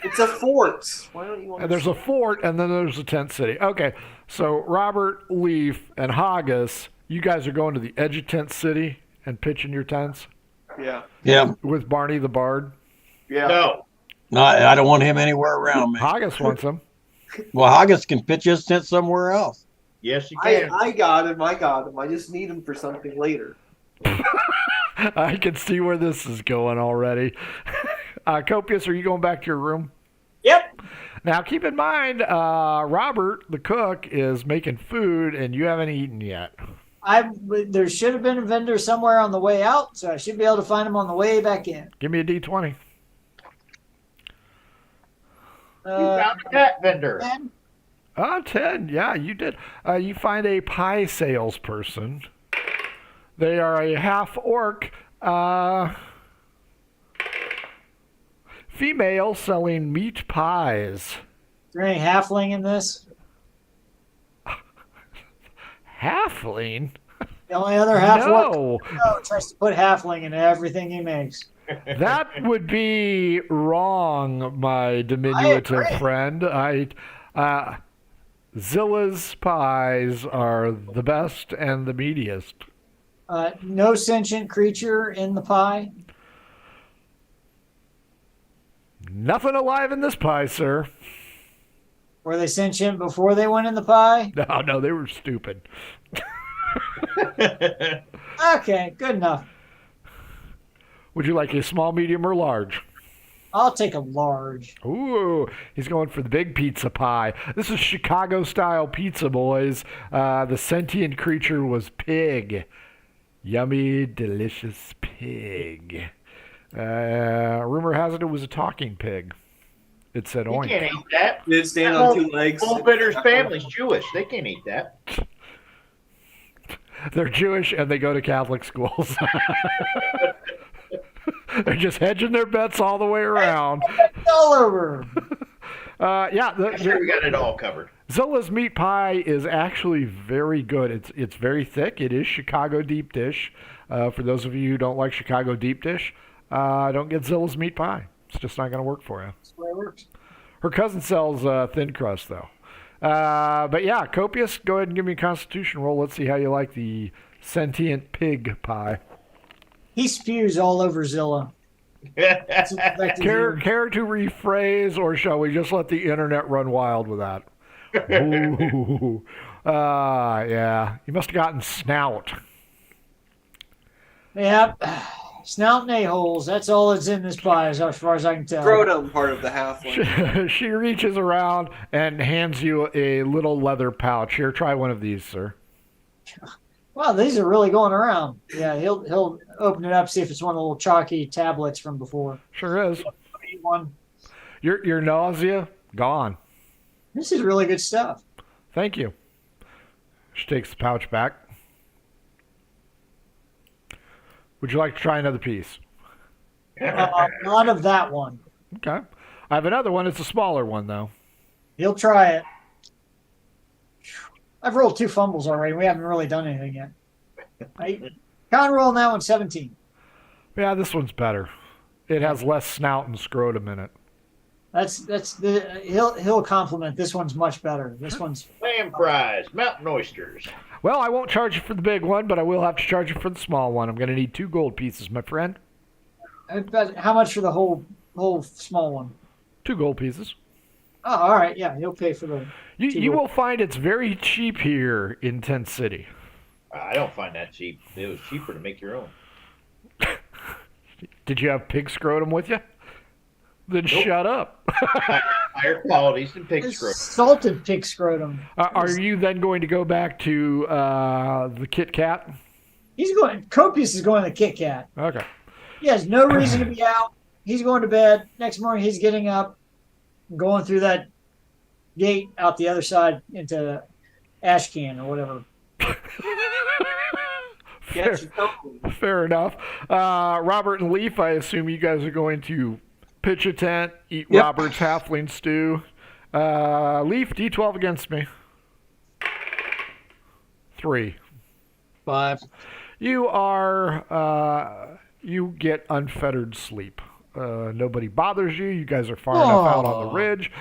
It's a fort. Why don't you want? And there's a fort, and then there's a tent city. Okay, so Robert, Leaf, and Haggis, you guys are going to the edge of tent city and pitching your tents Yeah. Yeah. with Barney the Bard. Yeah. No. I don't want him anywhere around me. Haggis wants him. Well, Haggis can pitch his tent somewhere else. Yes, you can. I got him. I got him. I just need him for something later. I can see where this is going already. Copious, are you going back to your room? Yep. Now, keep in mind, Robert, the cook, is making food, and you haven't eaten yet. There should have been a vendor somewhere on the way out, so I should be able to find him on the way back in. Give me a D20. You found a cat vendor. 10. Yeah, you did. You find a pie salesperson. They are a half-orc female selling meat pies. Is there any halfling in this? Halfling? The only other half-orc No. tries to put halfling in everything he makes. That would be wrong, my diminutive agree. friend. Zilla's pies are the best and the meatiest. No sentient creature in the pie. Nothing alive in this pie, sir. Were they sentient before they went in the pie? No, they were stupid. Okay, good enough. Would you like a small, medium, or large? I'll take a large. Ooh, he's going for the big pizza pie. This is Chicago-style pizza, boys. The sentient creature was pig. Yummy, delicious pig. Rumor has it was a talking pig. It said You oink. can't eat that. Did it stand on two legs? Bullbitter's family's Jewish. They can't eat that. They're Jewish and they go to Catholic schools. They're just hedging their bets all the way around. All over. Yeah, I'm sure we got it all covered. Zilla's meat pie is actually very good. It's very thick. It is Chicago deep dish. For those of you who don't like Chicago deep dish, don't get Zilla's meat pie. It's just not going to work for you. That's the way it works. Her cousin sells thin crust, though. But yeah, Copious, go ahead and give me a constitution roll. Let's see how you like the sentient pig pie. He spews all over Zilla. Care to rephrase, or shall we just let the internet run wild with that? Ooh. Yeah. You must have gotten snout. Yep. Snout and a-holes. That's all that's in this pie, as far as I can tell. Scrotum part of the halfling. She reaches around and hands you a little leather pouch. Here, try one of these, sir. Wow, these are really going around. Yeah, he'll open it up, see if it's one of the little chalky tablets from before. Sure is. Eat one. Your nausea, gone. This is really good stuff. Thank you. She takes the pouch back. Would you like to try another piece? Not of that one. Okay. I have another one. It's a smaller one, though. He'll try it. I've rolled 2 fumbles already. We haven't really done anything yet. Con roll on that one, 17. Yeah, this one's better. It has less snout and scrotum in it. He'll compliment. This one's much better. This one's Lamb fries, mountain oysters. Well, I won't charge you for the big one, but I will have to charge you for the small one. I'm going to need 2 gold pieces, my friend. how much for the whole small one? 2 gold pieces. Oh, all right. Yeah, he'll pay for the. You will find it's very cheap here in Tent City. I don't find that cheap. It was cheaper to make your own. Did you have pig scrotum with you? Then shut up. Higher qualities than pig scrotum. Salted pig scrotum. Are you then going to go back to the Kit Kat? He's going. Copious is going to Kit Kat. Okay. He has no reason to be out. He's going to bed. Next morning, he's getting up, going through that gate out the other side into Ashcan or whatever. Fair enough. Robert and Leaf, I assume you guys are going to pitch a tent, eat Robert's halfling stew. Leaf, D12 against me. 3. 5. You are, you get unfettered sleep. Nobody bothers you. You guys are far enough out on the ridge.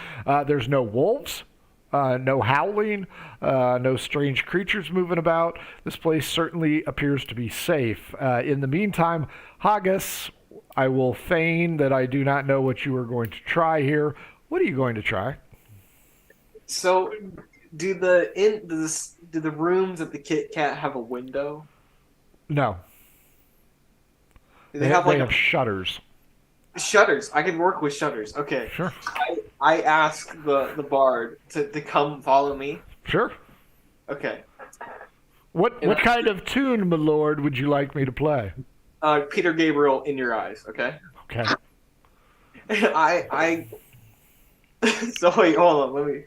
There's no wolves, no howling, no strange creatures moving about. This place certainly appears to be safe. In the meantime, Haggis, I will feign that I do not know what you are going to try here. What are you going to try? So, do the rooms at the Kit Kat have a window? No. Do they have like shutters. Shutters. I can work with shutters. Okay. Sure. I ask the bard to come follow me. Sure. Okay. What kind of tune, my lord, would you like me to play? Peter Gabriel, In Your Eyes. Okay. Okay. I. So wait, hold on. Let me.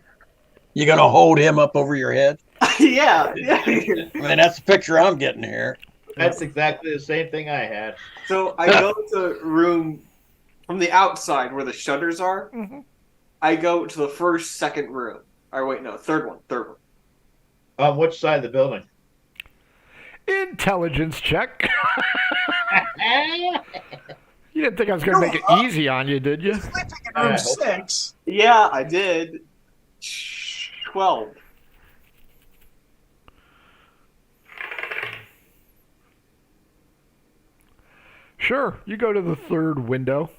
You gonna hold him up over your head? Yeah. I mean, that's the picture I'm getting here. That's exactly the same thing I had. So I go to room from the outside where the shutters are. Mm-hmm. I go to the first, second room. Or wait, no, third one. On which side of the building? Intelligence check. You didn't think I was going to make it easy on you, did you? Sleeping in room 6. Yeah, I did. 12. Sure. You go to the third window,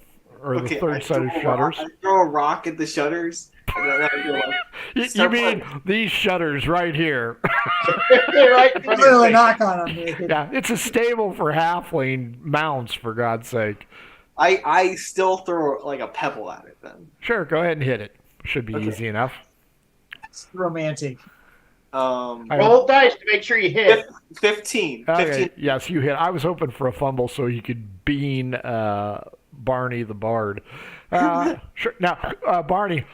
or the third set of shutters. I throw a rock at the shutters. And then I go like, You mean these shutters right here? Right in front of your Literally face. knock on them. Yeah, it's a stable for halfling mounts, for God's sake. I still throw like a pebble at it then. Sure, go ahead and hit it. Should be easy enough. It's romantic. Roll dice to make sure you hit. 15. Okay, 15. yes, you hit. I was hoping for a fumble so you could bean Barney the Bard. Sure. Now, Barney,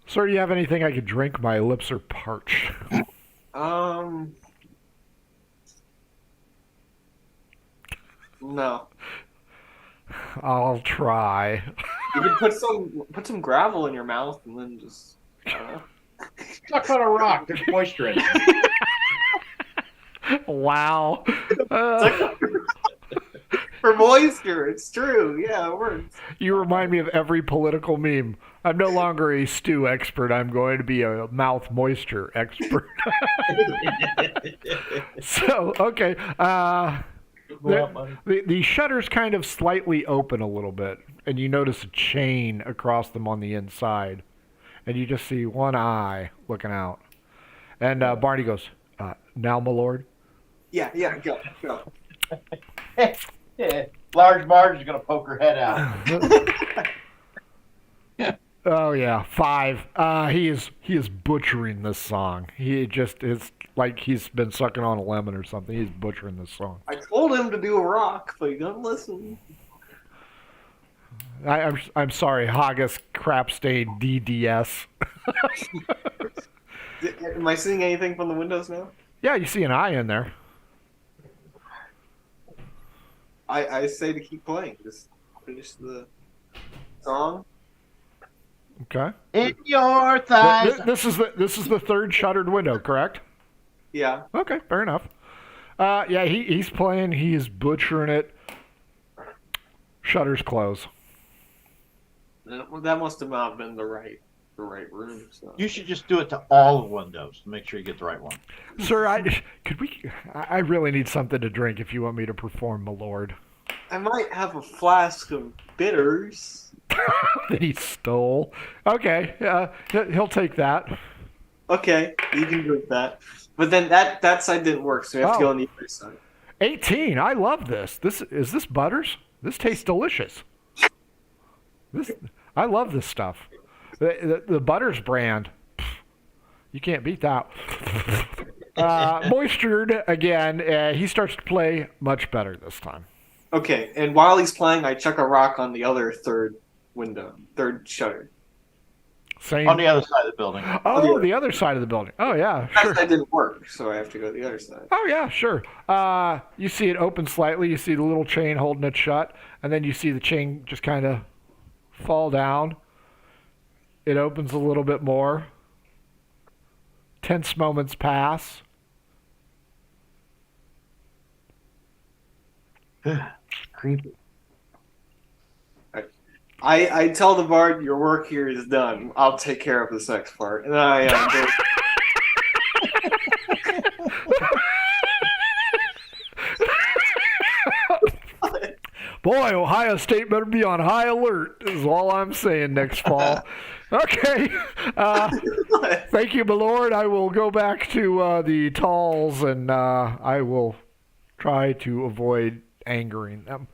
sir, do you have anything I could drink? My lips are parched. No. I'll try. You can put some gravel in your mouth and then just. I don't know. Suck on a rock. There's moisture in it. Wow. For moisture, it's true. Yeah, it works. You remind me of every political meme. I'm no longer a stew expert. I'm going to be a mouth moisture expert. So, okay. The shutters kind of slightly open a little bit, and you notice a chain across them on the inside. And you just see one eye looking out. And Barney goes, now, my lord? Yeah, go. Yeah. Large Marge is going to poke her head out. Oh, yeah, 5. He is butchering this song. He just is like he's been sucking on a lemon or something. He's butchering this song. I told him to do a rock, but he doesn't listen. I'm sorry, Haggis Crapstain DDS. Am I seeing anything from the windows now? Yeah, you see an eye in there. I say to keep playing. Just finish the song. Okay. In your thighs. This is the third shuttered window, correct? Yeah. Okay, fair enough. Yeah, he's playing. He is butchering it. Shutters close. That must have not been the right room. So. You should just do it to all the windows to make sure you get the right one. Sir, I really need something to drink if you want me to perform, my lord. I might have a flask of bitters. That he stole. Okay, he'll take that. Okay, you can drink that. But then that side didn't work, so we have to go on the other side. 18. I love this. Is this Butters? This tastes delicious. I love this stuff. The Butters brand. You can't beat that. Moistured again. He starts to play much better this time. Okay, and while he's playing, I chuck a rock on the other third shutter. Same. On the other side of the building. Oh, the other side of the building. Oh, yeah, sure. That didn't work, so I have to go to the other side. Oh, yeah, sure. You see it open slightly. You see the little chain holding it shut, and then you see the chain just kind of fall down. It opens a little bit more. Tense moments pass. Creepy. I tell the bard, your work here is done. I'll take care of the sex part. And I Boy, Ohio State better be on high alert, is all I'm saying next fall. Okay. Thank you, my lord. I will go back to the talls, and I will try to avoid angering them.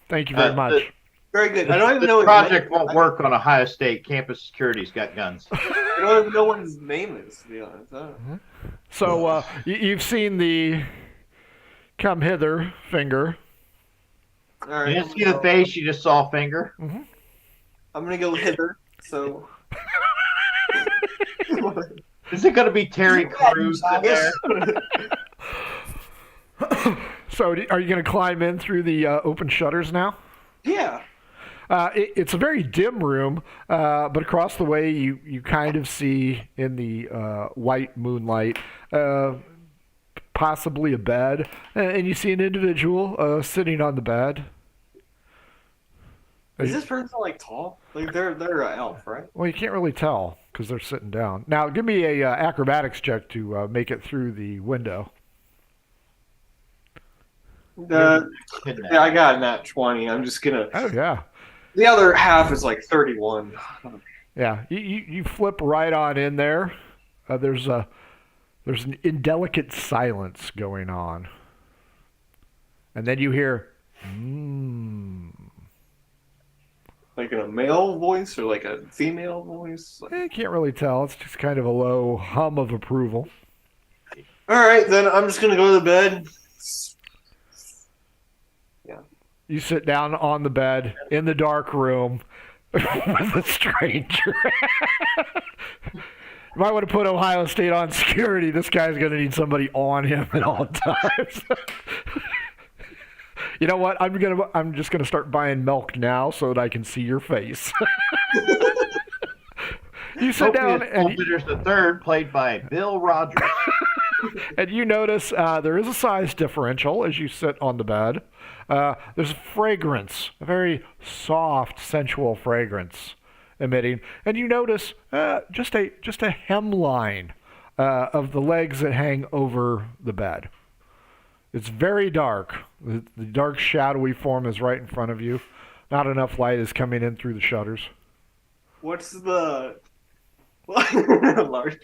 Thank you very much. Very good. I don't even know This what project won't work on Ohio State. Campus security's got guns. I don't even know what his name is, to be honest. So you've seen the come hither finger. All right. You didn't see the face, you just saw a finger. I'm gonna go hither. So. Is it going to be Terry Crews in there? So are you going to climb in through the open shutters now? Yeah. It's a very dim room, but across the way you kind of see in the white moonlight possibly a bed, and you see an individual sitting on the bed. Is this person like tall? Like they're an elf, right? Well, you can't really tell because they're sitting down. Now, give me a acrobatics check to make it through the window. Yeah, I got a nat 20. I'm just gonna. Oh yeah. The other half is like 31. Yeah, you flip right on in there. There's an indelicate silence going on, and then you hear, Like in a male voice or like a female voice? You can't really tell. It's just kind of a low hum of approval. All right, then I'm just gonna go to bed. Yeah. You sit down on the bed in the dark room with a stranger. You might want to put Ohio State on security. This guy's going to need somebody on him at all times. You know what? I'm just gonna start buying milk now so that I can see your face. You sit down and there's the third, played by Bill Rogers. And you notice there is a size differential as you sit on the bed. There's a fragrance, a very soft, sensual fragrance emitting, and you notice just a hemline of the legs that hang over the bed. It's very dark. The dark, shadowy form is right in front of you. Not enough light is coming in through the shutters. What's the large?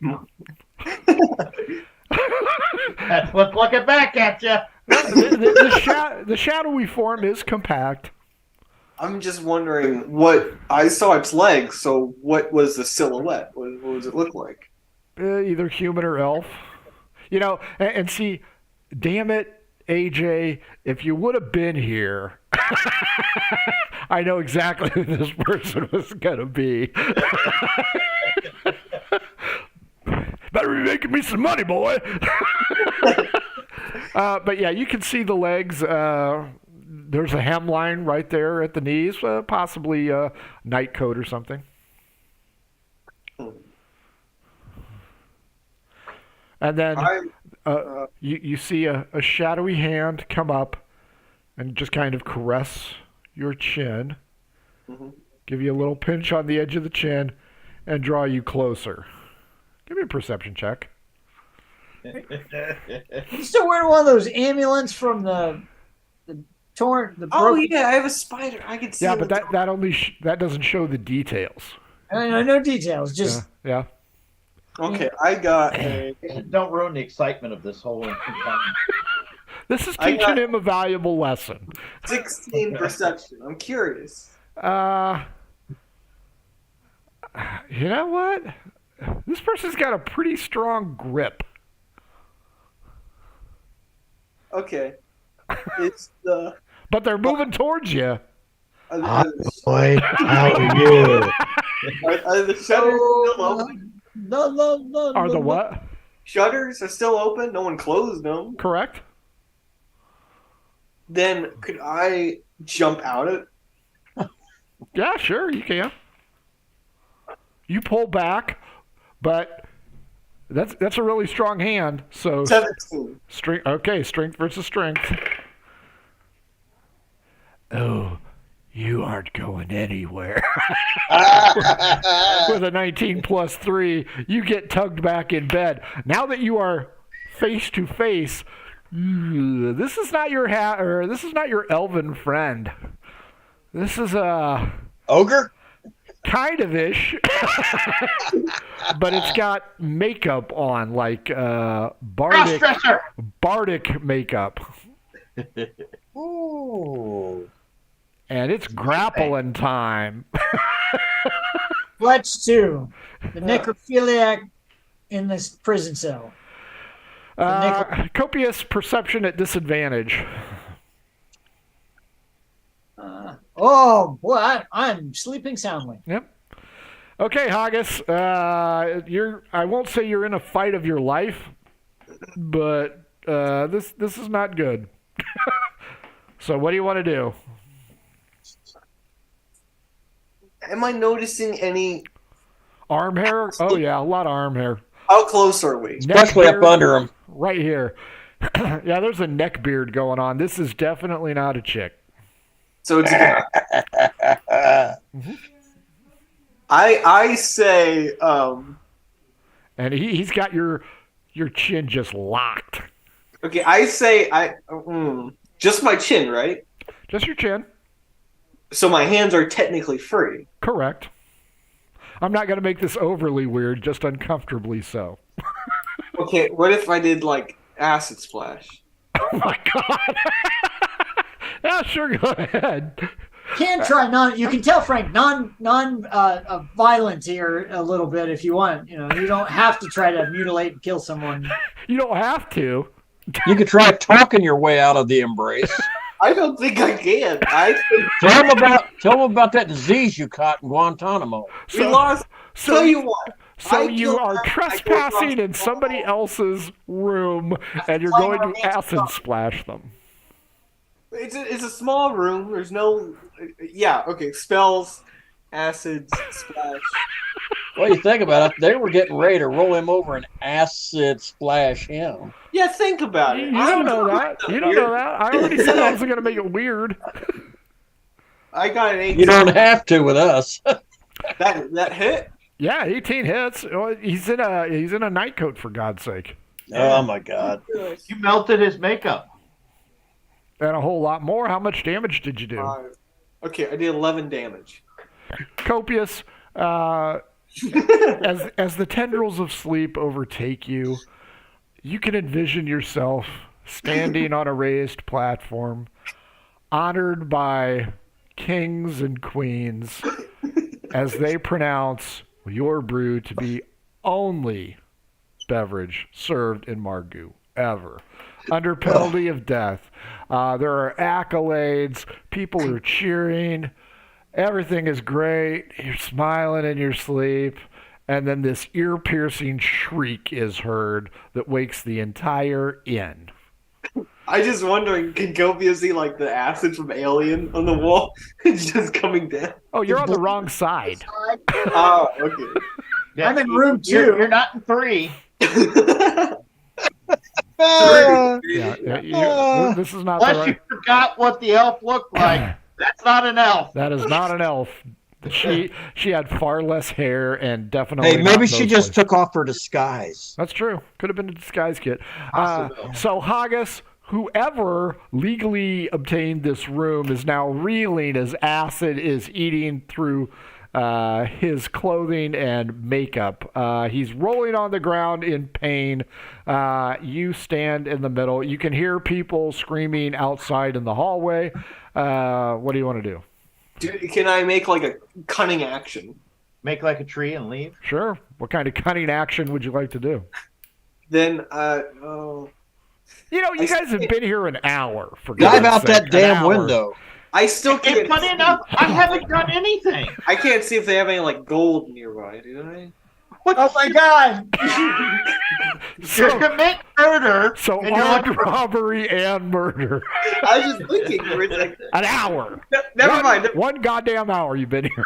That's what's looking back at you. The shadowy form is compact. I'm just wondering what I saw its legs. So what was the silhouette? What does it look like? Either human or elf. You know, and see, damn it, AJ, if you would have been here, I know exactly who this person was going to be. Better be making me some money, boy. But yeah, you can see the legs. There's a hemline right there at the knees, possibly a night coat or something. And then you see a shadowy hand come up and just kind of caress your chin, give you a little pinch on the edge of the chin, and draw you closer. Give me a perception check. You still wearing one of those amulets from the broken... Oh yeah, I have a spider. I can see. Yeah, but that only that doesn't show the details. I know details. Just yeah. Okay, I got a. Don't ruin the excitement of this whole thing. This is teaching him a valuable lesson. 16 perception. I'm curious. You know what? This person's got a pretty strong grip. Okay. It's the. But they're moving towards you. Boy, how are you? Are the shutters still open? No. Are the what? Shutters are still open. No one closed them. Correct. Then could I jump out it? Yeah, sure, you can. You pull back, but that's a really strong hand. So 17. Strength versus strength. Oh, you aren't going anywhere. With a 19 plus 3, you get tugged back in bed. Now that you are face to face, this is not your this is not your elven friend. This is a ogre, kind of ish, but it's got makeup on, like bardic makeup. Oh. And it's grappling time. Fletch 2, the necrophiliac in this prison cell. Copious perception at disadvantage. Oh boy, I'm sleeping soundly. Yep. Okay, Haggis. I won't say you're in a fight of your life, but this is not good. So what do you want to do? Am I noticing any Arm hair? Oh yeah, a lot of arm hair. How close are we? Especially up under him. Right here. Yeah, there's a neck beard going on. This is definitely not a chick. So it's a guy. I say And he's got your chin just locked. okay, I say just my chin, right? Just your chin. So my hands are technically free. Correct. I'm not going to make this overly weird, just uncomfortably so. Okay, what if I did like acid splash? Oh my god. Yeah, sure, go ahead. Can try you can tell Frank violent here a little bit if you want. You know, you don't have to try to mutilate and kill someone. You don't have to. You could try talking your way out of the embrace. I don't think I can. I think Tell them about that disease you caught in Guantanamo. we lost. So Tell you what. So I you killed are her, I trespassing killed in her. somebody else's room, and you're going to acid splash them. It's a small room. There's no. Yeah. Okay. Spells, acids, splash. Well, you think about it, they were getting ready to roll him over and acid splash him. Yeah. Think about it. You don't know that. You don't know that. I already said I wasn't going to make it weird. I got an 18. You don't have to with us. That hit. Yeah, 18 hits. He's in a nightcoat, for God's sake. Oh my God! You melted his makeup. And a whole lot more. How much damage did you do? Okay, I did 11 damage. Copious. As the tendrils of sleep overtake you, you can envision yourself standing on a raised platform, honored by kings and queens, as they pronounce your brew to be only beverage served in Margou ever, under penalty of death. There are accolades. People are cheering. Everything is great. You're smiling in your sleep. And then this ear-piercing shriek is heard that wakes the entire inn. I just wondering, can Gopia see like the acid from Alien on the wall? It's just coming down. Oh, you're on the wrong side. Oh, okay. Yeah, I'm in room 2. You're not in 3. This is not Unless the right. you forgot what the elf looked like. That's not an elf. That is not an elf. She had far less hair and definitely. Hey, not maybe those she just places. took off her disguise. That's true. Could have been a disguise kit. So Haggis, whoever legally obtained this room, is now reeling as acid is eating through his clothing and makeup. He's rolling on the ground in pain. You stand in the middle. You can hear people screaming outside in the hallway. What do you want to do? Can I make like a cunning action? Make like a tree and leave. Sure. What kind of cunning action would you like to do? Then, You guys have been here an hour. For Dive God's out sake. that An damn hour. window. I still It's can't. funny enough, I haven't done anything. I can't see if they have any like gold nearby, do I? Oh my God! You're committing murder. So and you're armed like, robbery and murder. I was just thinking. It's like, An hour. never mind. One goddamn hour you've been here.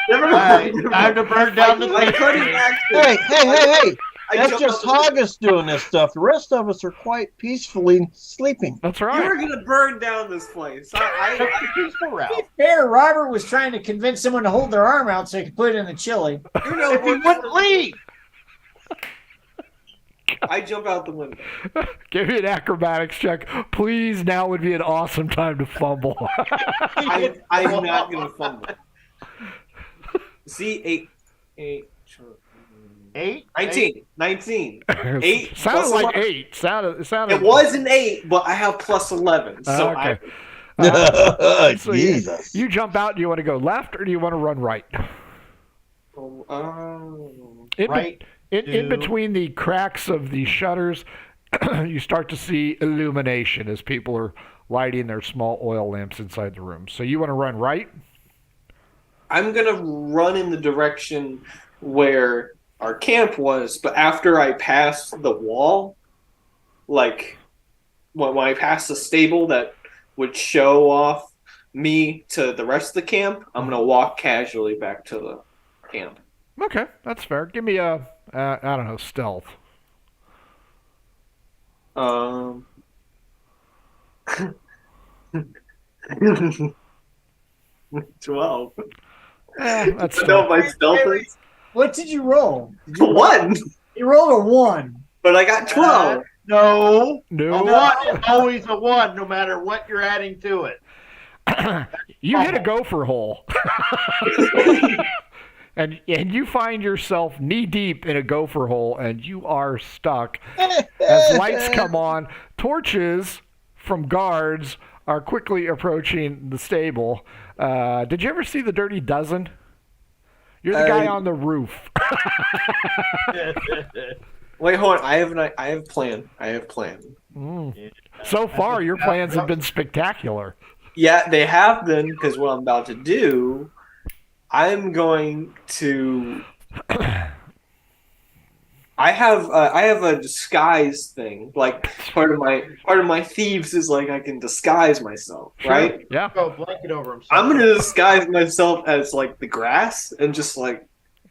Never all right, mind. time to burn down the My cunning place. action. Hey! I That's jumped just out the- Haggis doing this stuff. The rest of us are quite peacefully sleeping. That's You were right. gonna burn down this place. Peaceful route. Fair, Robert was trying to convince someone to hold their arm out so he could put it in the chili. You know, If he wouldn't leave. I jump out the window. Give me an acrobatics check. Please, now would be an awesome time to fumble. I'm not gonna fumble. See, 8, 19. 8 Sounded plus like 11. 8. Sounded. It was an 8, but I have plus 11. So Okay. So Jesus. you jump out. Do you want to go left or do you want to run right? Right. In between the cracks of the shutters, you start to see illumination as people are lighting their small oil lamps inside the room. So you want to run right? I'm gonna run in the direction where our camp was, but after I pass the wall, like when I pass the stable that would show off me to the rest of the camp, I'm gonna walk casually back to the camp. Okay, that's fair. Give me a, I don't know, stealth. 12. That's You still, know my stealth is? What did you roll? Did you roll? 1, You rolled a 1. but I got 12. No. No. A 1 is always a 1, no matter what you're adding to it. You hit a gopher hole. and you find yourself knee deep in a gopher hole and you are stuck. As lights come on, torches from guards are quickly approaching the stable. Did you ever see The Dirty Dozen? You're the guy on the roof. Wait, hold on. I have plan. I have plan. So far, your plans have been spectacular. Yeah, they have been, because what I'm about to do, I'm going to. I have a disguise thing. Like part of my thieves is like I can disguise myself, right? Yeah. Go blanket over him. I'm gonna disguise myself as like the grass and just like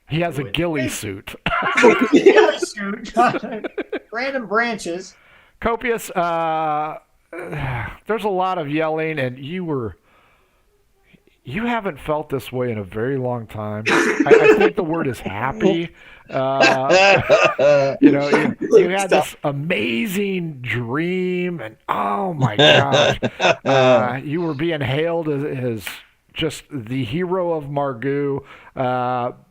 He has a ghillie suit. Shoot. Random branches. Copious, there's a lot of yelling, and you haven't felt this way in a very long time. I think the word is happy. You had this amazing dream, and oh my gosh, you were being hailed as just the hero of Margou,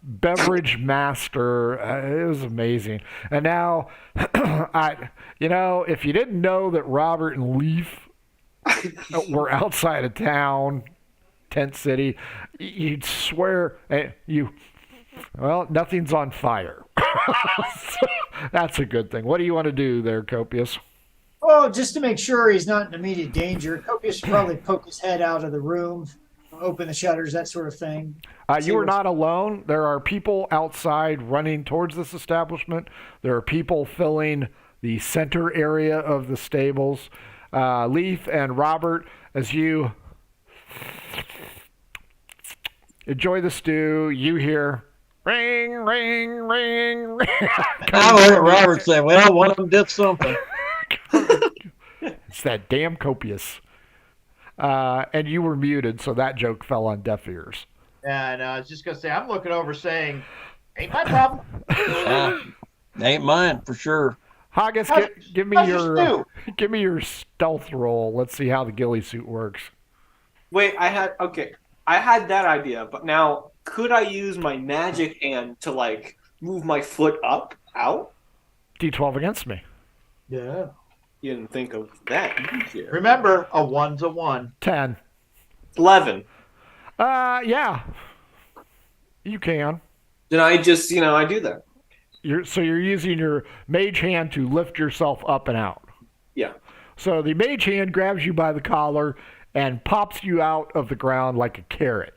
beverage master. It was amazing. And now, if you didn't know that Robert and Leaf were outside of town, Tent City, you'd swear nothing's on fire. So that's a good thing. What do you want to do there, Copious? Well, just to make sure he's not in immediate danger, Copious should probably poke his head out of the room, open the shutters, that sort of thing. You are not alone. There are people outside running towards this establishment. There are people filling the center area of the stables. Leaf and Robert, as you enjoy the stew, you hear ring, ring, ring, ring. I heard Robert say, well, one of them did something. It's that damn Copious. And you were muted, so that joke fell on deaf ears. And I was just going to say, I'm looking over saying, ain't my problem. Ain't mine, for sure. Haggis, give me your stealth roll. Let's see how the ghillie suit works. wait. I had that idea, but now could I use my magic hand to like move my foot out? D12 against me. Yeah. You didn't think of that, did you? Remember, a 1's a 1. 10. 11. Yeah. You can. Then I just, I do that. You're using your mage hand to lift yourself up and out. Yeah. So the mage hand grabs you by the collar and pops you out of the ground like a carrot.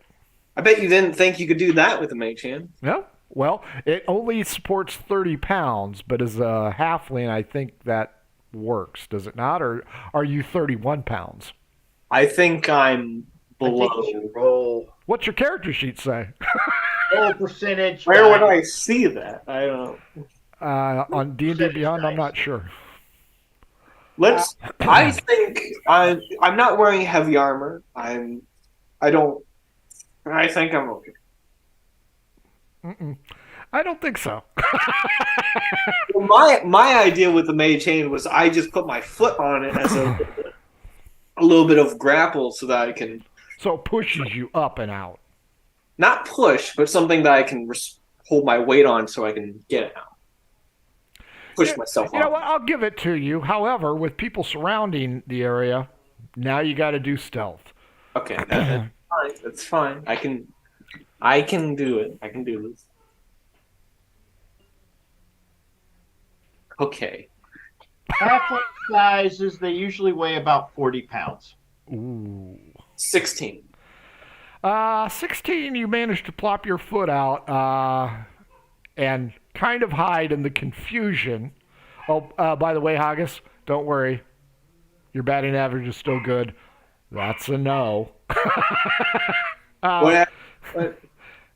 I bet you didn't think you could do that with a mage hand. No? Well, it only supports 30 pounds, but as a halfling, I think that works, does it not? Or are you 31 pounds? I think I'm below. I think you should roll What's your character sheet say? percentage. Where would I see that? I don't know. On D&D Beyond, I'm not sure. I think I'm not wearing heavy armor. I think I'm okay. I don't think so. Well, my idea with the mage hand was I just put my foot on it as a little bit of grapple so that I can So it pushes you up and out. not push, but something that I can hold my weight on so I can get it out. Push myself You know off. what? I'll give it to you. However, with people surrounding the area, now you got to do stealth. Okay, that's fine. That's fine. I can do it. I can do this. Okay. Halfling sizes, they usually weigh about 40 pounds. Ooh. 16. 16, you managed to plop your foot out and kind of hide in the confusion. Oh, by the way, Haggis, don't worry. Your batting average is still good. That's a no. What?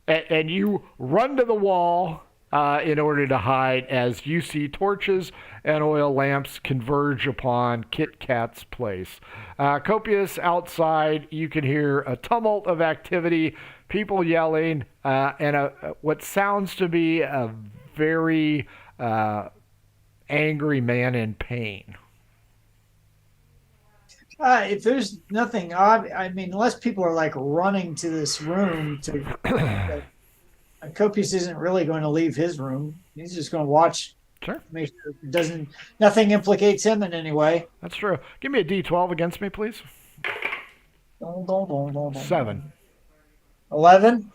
And you run to the wall in order to hide as you see torches and oil lamps converge upon Kit Kat's place. Copious outside, you can hear a tumult of activity, people yelling, and what sounds to be a very angry man in pain. If there's nothing odd, I mean, unless people are like running to this room to. Copius isn't really going to leave his room. He's just going to watch. Sure. Make sure nothing implicates him in any way. That's true. Give me a D12 against me, please. 7. 11.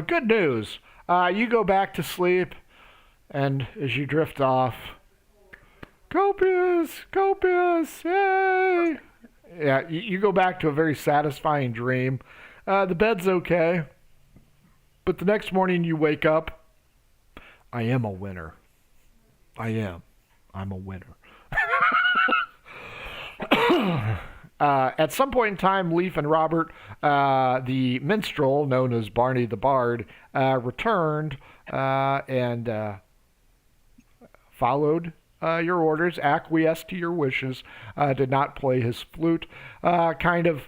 Good news. You go back to sleep, and as you drift off, Copius, hey! Yeah, you go back to a very satisfying dream. The bed's okay. But the next morning you wake up, I am a winner. I'm a winner. At some point in time, Leaf and Robert, the minstrel known as Barney the Bard, returned and followed your orders, acquiesced to your wishes, did not play his flute, kind of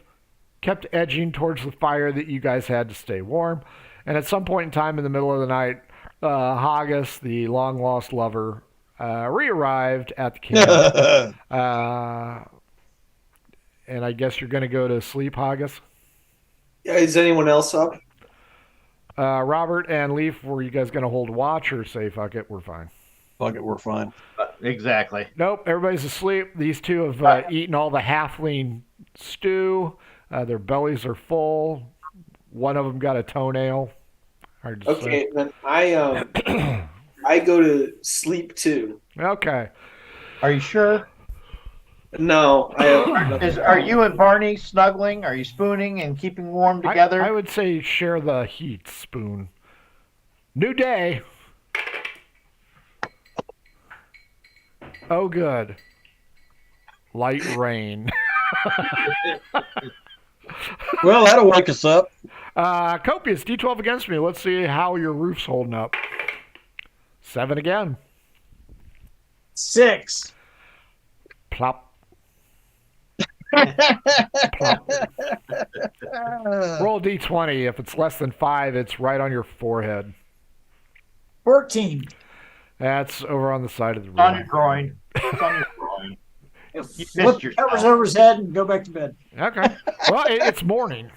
kept edging towards the fire that you guys had to stay warm. And at some point in time in the middle of the night, Haggis, the long-lost lover, re-arrived at the camp. And I guess you're going to go to sleep, Haggis? Yeah, is anyone else up? Robert and Leaf, were you guys going to hold watch or say, fuck it, we're fine? Fuck it, we're fine. Exactly. Nope, everybody's asleep. These two have eaten all the halfling stew. Their bellies are full. One of them got a toenail. Hard to say. Then I go to sleep too. Okay. Are you sure? No, Are you and Barney snuggling? Are you spooning and keeping warm together? I would say share the heat, Spoon. New day. Oh, good. Light rain. Well, that'll wake us up. Copious, D12 against me. Let's see how your roof's holding up. 7 again. 6. Plop. Plop. Roll D20. If it's less than 5, it's right on your forehead. 14. That's over on the side of the room. On your groin. It's on your groin. You Flip missed the covers yourself. over his head and go back to bed. Okay. Well, it's morning.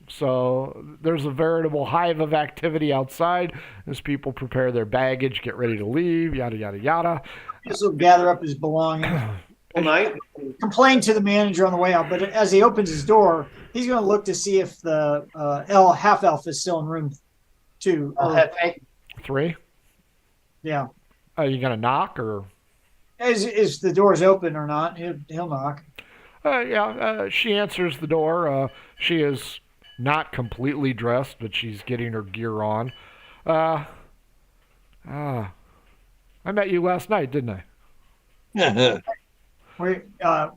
So there's a veritable hive of activity outside as people prepare their baggage, get ready to leave, yada, yada, yada. This will gather up his belongings. all night. Complain to the manager on the way out, but as he opens his door, he's going to look to see if the half elf is still in room 2. Or, 3. yeah. Are you going to knock or? Is the door's open or not? He'll knock. She answers the door. She is not completely dressed, but she's getting her gear on. I met you last night, didn't I?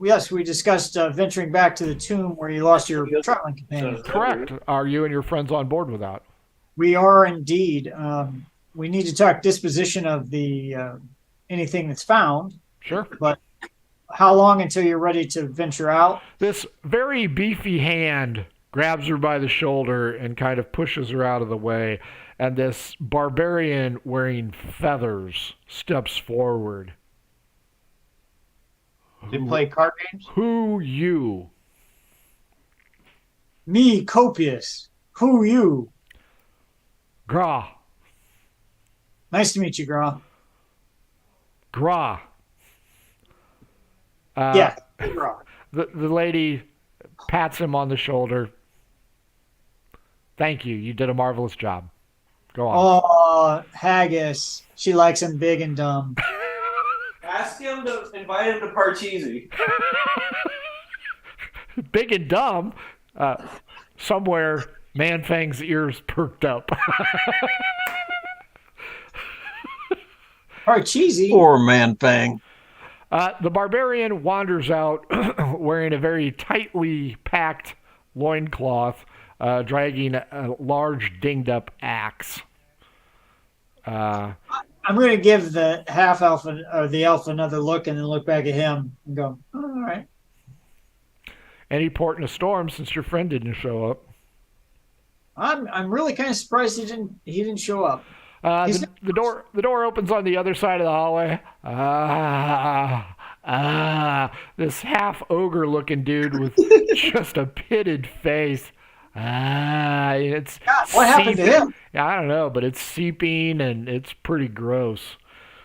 Yes, we discussed venturing back to the tomb where you lost your traveling companion. Correct. Are you and your friends on board with that? We are indeed. We need to talk disposition of the anything that's found. Sure. But how long until you're ready to venture out? This very beefy hand grabs her by the shoulder and kind of pushes her out of the way. And this barbarian wearing feathers steps forward. Do you play card games? Who you? Me, Copious. Who you? Gra. Nice to meet you, Gra. Gra. Yeah, Gra. The lady pats him on the shoulder. Thank you. You did a marvelous job. Go on. Oh, Haggis. She likes him big and dumb. Ask him to invite him to Parcheesi. Big and dumb. Somewhere, Man-Fang's ears perked up. Parcheesi? Poor man Fang. The barbarian wanders out wearing a very tightly packed loincloth, dragging a large dinged-up axe. I'm going to give the half elf or the elf another look and then look back at him and go, oh, all right. Any port in a storm since your friend didn't show up. I'm really kind of surprised he didn't show up. The door opens on the other side of the hallway. This half ogre looking dude with just a pitted face. It's God, what happened to him? Yeah, I don't know, but it's seeping and it's pretty gross.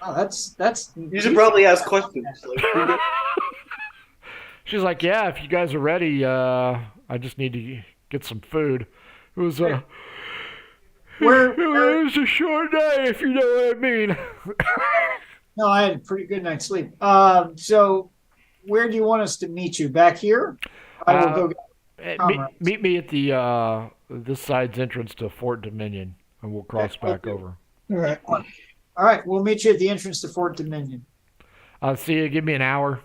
Oh, that's. You should probably ask questions. She's like, yeah, if you guys are ready, I just need to get some food. It was it was a short day, if you know what I mean. No, I had a pretty good night's sleep. So where do you want us to meet you? Back here? I will go get meet me at the this side's entrance to Fort Dominion, and we'll cross back over. All right. All right, we'll meet you at the entrance to Fort Dominion. I'll see you. Give me an hour,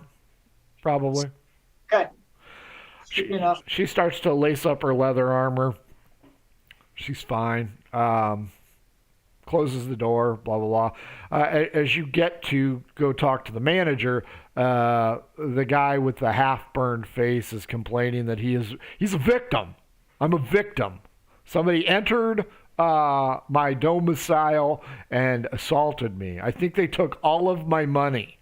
probably. Okay. Enough. She starts to lace up her leather armor. She's fine. Closes the door, blah, blah, blah. As you get to go talk to the manager, the guy with the half-burned face is complaining that he's a victim. I'm a victim. Somebody entered my domicile and assaulted me. I think they took all of my money.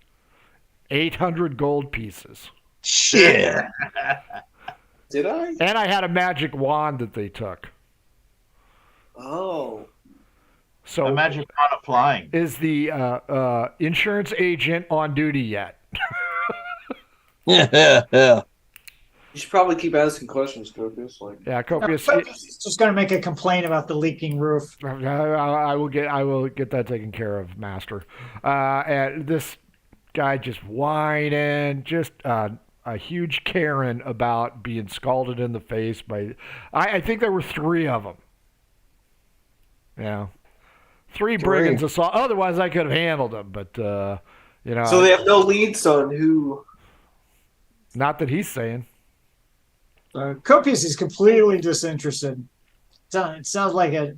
800 gold pieces. Shit. Did I? And I had a magic wand that they took. Oh. So imagine not applying. Is the insurance agent on duty yet? Yeah. You should probably keep asking questions, Copious. Yeah, Copious. He's just going to make a complaint about the leaking roof. I will get that taken care of, Master. And this guy just whining, just a huge Karen about being scalded in the face by. I think there were 3 of them. Yeah. 3 brigands assault. Otherwise, I could have handled them, but you know. So they have no leads on who. Not that he's saying. Copious is completely disinterested. It sounds like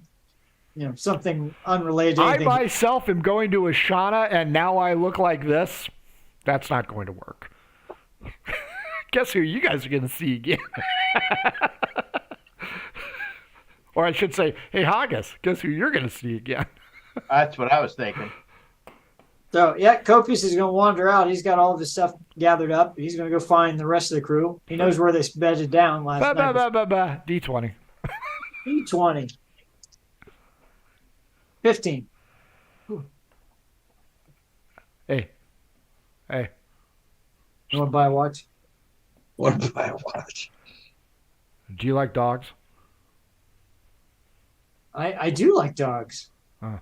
something unrelated. To I anything. myself am going to Ashana, and now I look like this. That's not going to work. Guess who you guys are going to see again? Or I should say, hey, Haggis, guess who you're going to see again? That's what I was thinking. So, yeah, Copious is going to wander out. He's got all of his stuff gathered up. He's going to go find the rest of the crew. He knows where they bedded down last night. D20. D20. 15. Hey. You want to buy a watch? Want to buy a watch? Do you like dogs? I do like dogs. Huh.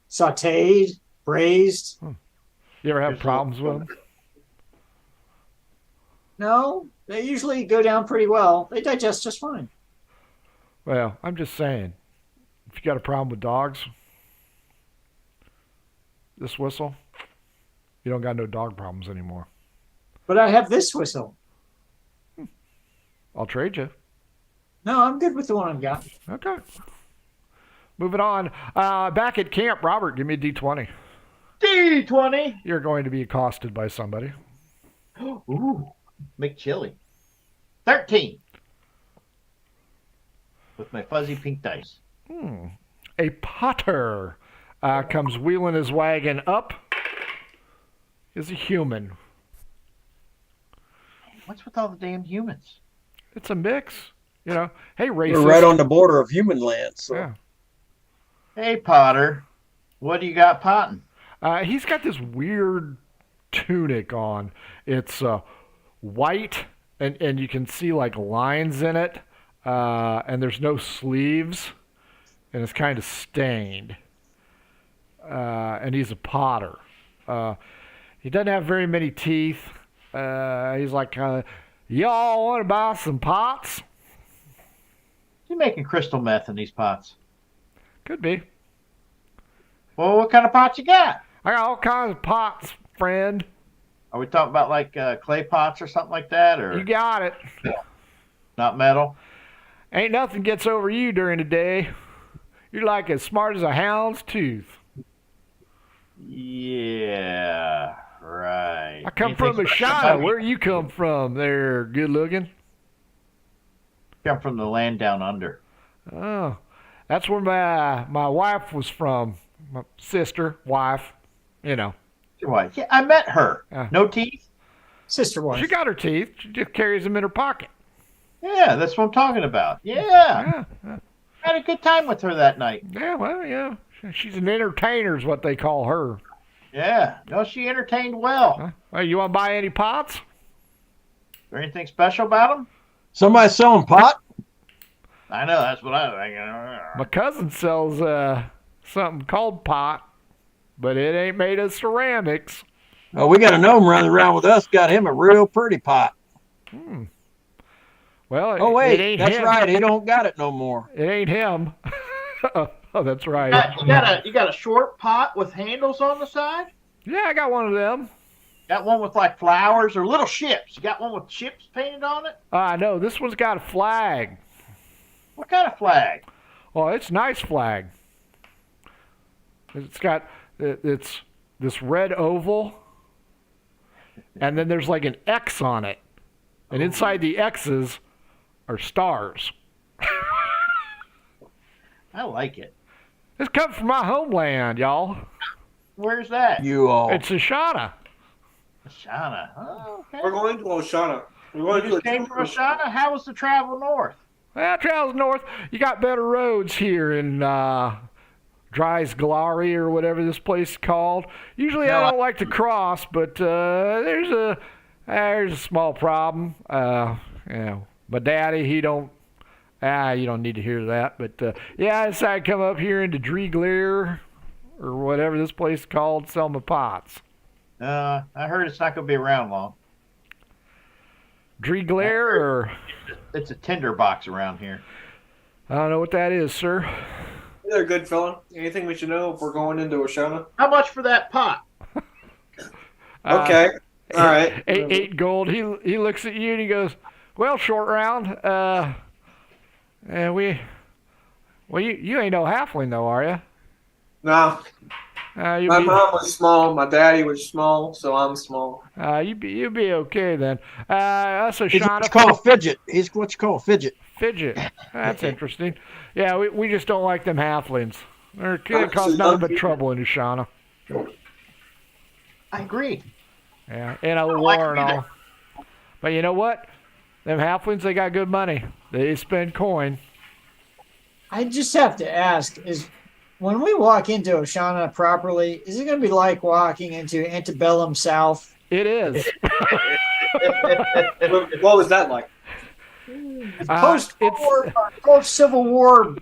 Sautéed, braised. You ever have problems with them? No, they usually go down pretty well. They digest just fine. Well, I'm just saying, if you got a problem with dogs, this whistle, you don't got no dog problems anymore. But I have this whistle. I'll trade you. No, I'm good with the one I've got. Okay. Moving on. Back at camp, Robert, give me a D20. D20. You're going to be accosted by somebody. Ooh, McChilly. 13. With my fuzzy pink dice. A Potter comes wheeling his wagon up. Is a human. What's with all the damn humans? It's a mix. You know, hey, racist. We're right on the border of human land. So. Yeah. Hey, Potter. What do you got potting? He's got this weird tunic on. It's white and you can see like lines in it, and there's no sleeves, and it's kind of stained. And he's a potter. He doesn't have very many teeth. He's like, y'all want to buy some pots? You making crystal meth in these pots? Could be. Well, what kind of pots you got? I got all kinds of pots, friend. Are we talking about like clay pots or something like that, or You got it. not metal? Ain't nothing gets over you during the day. You're like as smart as a hound's tooth. Yeah, right. I come Anything from special Ashana. about Where you come from? There, good looking. Come from the land down under. Oh, that's where my wife was from. My sister, wife, you know. Your wife? Yeah, I met her. No teeth? Sister wife. She got her teeth. She just carries them in her pocket. Yeah, that's what I'm talking about. Yeah. Yeah, I had a good time with her that night. yeah, well, yeah. She's an entertainer is what they call her. Yeah. No, she entertained well. Huh? Well, you want to buy any pots? Is there anything special about them? Somebody selling pot? I know, that's what I My think. cousin sells something called pot, but it ain't made of ceramics. Oh, we got a gnome running around with us. Got him a real pretty pot. Well, Oh it wait, ain't that's him. right. He don't got it no more. It ain't him. Oh, that's right. You got a short pot with handles on the side? Yeah, I got one of them. Got one with like flowers or little ships. You got one with ships painted on it? No, this one's got a flag. What kind of flag? Oh, it's a nice flag. It's this red oval, and then there's like an X on it, and inside the X's are stars. I like it. This comes from my homeland, y'all. Where's that? You all. It's Ashana. Ashana. Oh, okay. We're going to Oshana. We're going You to just came from Ashana? How was the travel north? Well, travels north. You got better roads here in Dries Glary or whatever this place is called. Usually I don't like to cross, but there's a small problem. My daddy, he don't. You don't need to hear that. But yeah, I decided to come up here into Dreegleer or whatever this place is called, sell my pots. I heard it's not going to be around long. Dreegleer or It's a tinderbox around here. I don't know what that is, sir. You're a good fella. Anything we should know if we're going into Oshana? How much for that pot? Okay. All right. Eight gold. He looks at you and he goes, "Well, short round. You ain't no halfling though, are you? No. My mom was small. My daddy was small, so I'm small. You be okay then. That's He's Ashana. what's called a fidget. He's what you call a fidget. Fidget. That's interesting. Yeah, we just don't like them halflings. They're gonna cause nothing but trouble in Ashana. I agree. Yeah, and a don't war like and them either. all. But you know what? Them halflings, they got good money. They spend coin. I just have to ask: is when we walk into Oshana properly, is it going to be like walking into antebellum South? It is. What was that like? Post-Civil War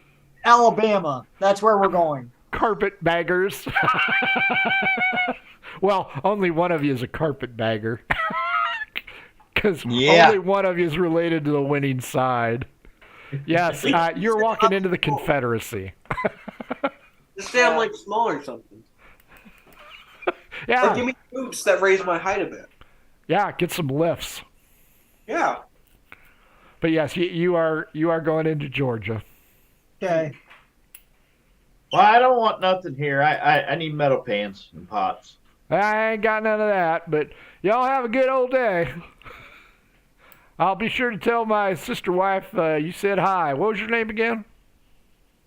Alabama. That's where we're going. Carpetbaggers. Well, only one of you is a carpetbagger. Because only one of you is related to the winning side. Yes, you're walking into the Confederacy. Just say I'm like small or something. Yeah. Or give me boots that raise my height a bit. Yeah, get some lifts. Yeah. But yes, you are going into Georgia. Okay. Well, I don't want nothing here. I need metal pans and pots. I ain't got none of that, but y'all have a good old day. I'll be sure to tell my sister wife you said hi. What was your name again?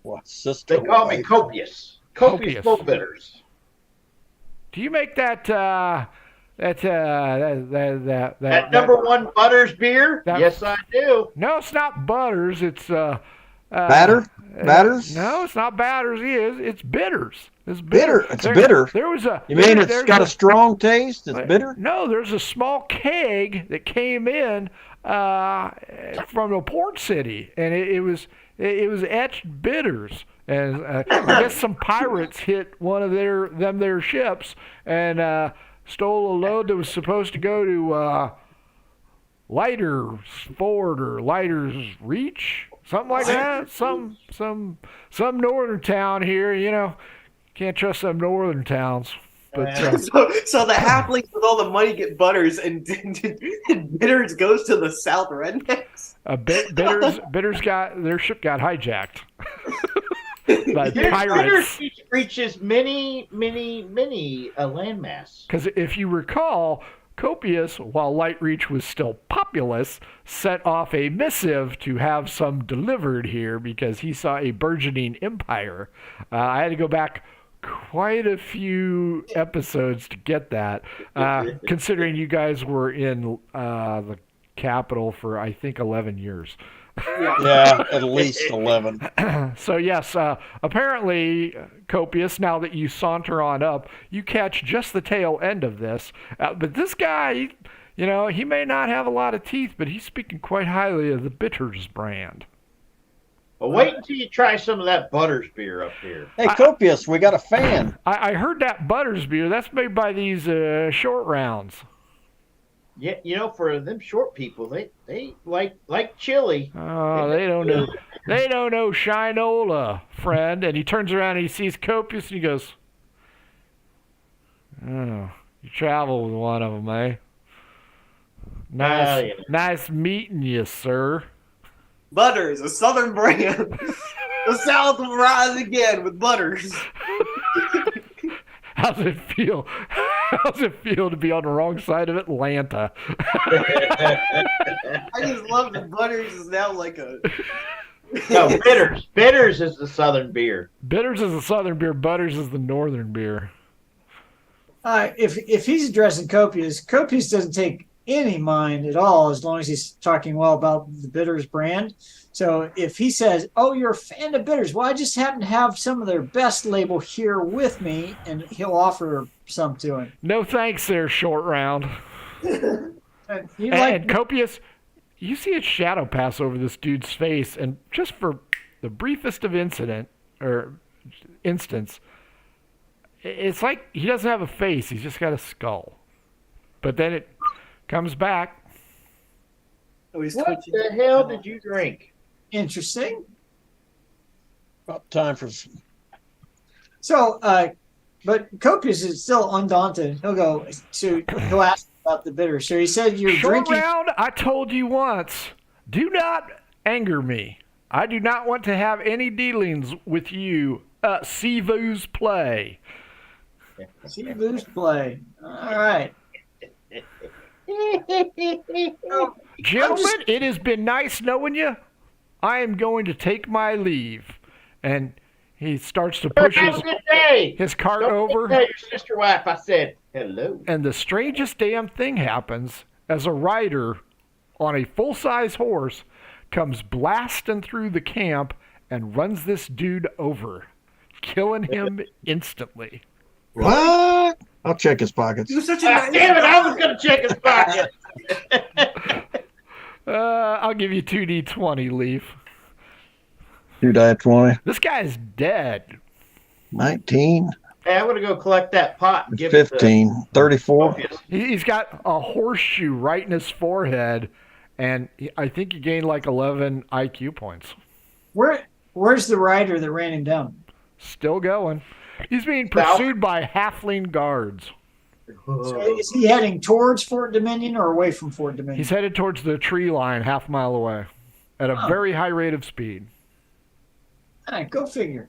What sister? They call me Copious. Copious Copious. Full Bitters. Do you make that That number one Butters beer? Yes, I do. No, it's not Butters. It's Batters? No, it's not Batters. It's Bitters. It's Bitter. It's bitter. There was a. You mean it's got a strong taste? It's bitter? No, there's a small keg that came in from a port city, and it was etched bitters. And I guess some pirates hit one of their ships and stole a load that was supposed to go to Lighters Ford or Lighters Reach, something like that. Some northern town here, you know. Can't trust some northern towns. But so the halflings with all the money get butters, and bitters goes to the South rednecks. Bitters got their ship got hijacked by Bitters pirates. reaches many landmass. Because if you recall, Copius, while Lightreach was still populous, set off a missive to have some delivered here because he saw a burgeoning empire. I had to go back quite a few episodes to get that, considering you guys were in the capital for, I think, 11 years. Yeah, at least 11. So, yes, apparently, Copius, now that you saunter on up, you catch just the tail end of this. But this guy, you know, he may not have a lot of teeth, but he's speaking quite highly of the Bitters brand. Well, wait until you try some of that Butters beer up here. Hey, Copius, we got a fan. I heard that Butters beer. That's made by these short rounds. Yeah, you know, for them short people, they like chili. Oh, they don't know. They don't know Shinola, friend. And he turns around and he sees Copius and he goes, "Oh, you travel with one of them, eh? Nice, nice meeting you, sir." Butters, a Southern brand. The South will rise again with Butters. How's it feel? How's it feel to be on the wrong side of Atlanta? I just love that Butters is now like a... No, Bitters. Bitters is the Southern beer. Bitters is the Southern beer. Butters is the Northern beer. If he's addressing Copius doesn't take any mind at all as long as he's talking well about the Bitters brand. So if he says, "Oh, you're a fan of Bitters," well, I just happen to have some of their best label here with me, and he'll offer some to him. No thanks there, short round. And Copius, you see a shadow pass over this dude's face, and just for the briefest of instance, it's like he doesn't have a face, he's just got a skull. But then it comes back. Oh, he's What twitching. the hell did you drink? interesting. About time for some. So, but Copius is still undaunted. He'll ask about the Bitters. So he said you're Short drinking. round, I told you once, do not anger me. I do not want to have any dealings with you. Sivu's play. See Boo's play. All right. Gentlemen, it has been nice knowing you. I am going to take my leave. And he starts to push Have a good day. his cart Don't over. tell your sister wife I said hello. And the strangest damn thing happens as a rider on a full-size horse comes blasting through the camp and runs this dude over, killing him instantly. What? I'll check his pockets. You're such a Ah, nice damn it! I was gonna check his pocket. I'll give you 2d20, Leaf. Dude, I had 20. This guy's dead. 19. Hey, I'm gonna go collect that pot and give it 15. 34. to He's got a horseshoe right in his forehead, and I think he gained like 11 IQ points. Where's the rider that ran him down? Still going. He's being pursued by halfling guards. So is he heading towards Fort Dominion or away from Fort Dominion? He's headed towards the tree line half a mile away at a very high rate of speed. All right, go figure.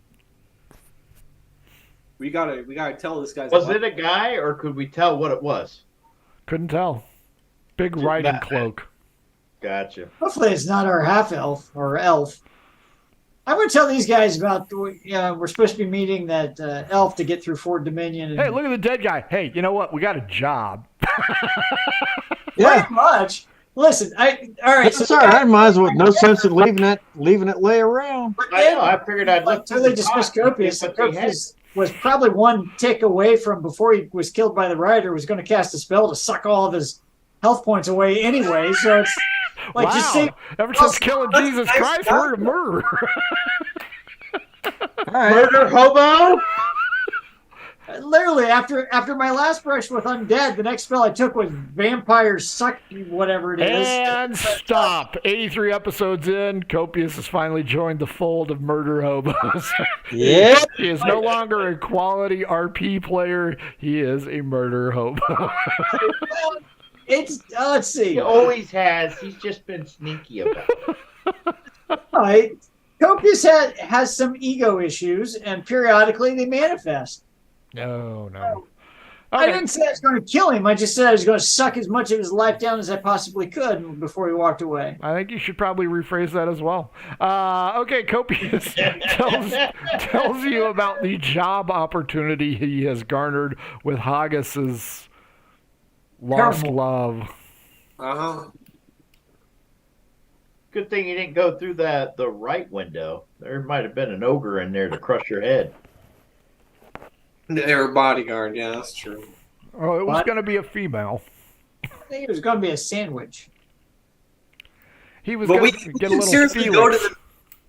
We gotta tell this guy's. Was it a guy, or could we tell what it was? Couldn't tell. Big riding cloak. Gotcha. Hopefully it's not our half elf or elf. I'm going to tell these guys about, we're supposed to be meeting that elf to get through Fort Dominion. And Hey, look at the dead guy. Hey, you know what? We got a job. pretty much. Listen, all right. It's all right. Might as well. No sense in leaving it lay around. I know. I figured I'd look. Until they dismissed Copius, Copius was probably one tick away from, before he was killed by the rider, was going to cast a spell to suck all of his health points away anyway. So Like, wow. just say, Ever since killing Jesus nice Christ, guy. we're a murderer. All right. Murder hobo? literally, after my last brush with undead, the next spell I took was vampire suck, whatever it is. And stop. 83 episodes in, Copius has finally joined the fold of murder hobos. Yep. He is no longer a quality RP player. He is a murder hobo. It's let's see. He always has. He's just been sneaky about it. All right. Copius has some ego issues, and periodically they manifest. No. I Okay. didn't say I was going to kill him. I just said I was going to suck as much of his life down as I possibly could before he walked away. I think you should probably rephrase that as well. Okay, Copius tells you about the job opportunity he has garnered with Haggis's lost Terrible. love. Uh-huh. Good thing you didn't go through the right window. There might have been an ogre in there to crush your head. Their bodyguard, yeah, that's true. Oh, it was What? going to be a female. I think it was going to be a sandwich. He was But going we to can get a little seriously go to Felix.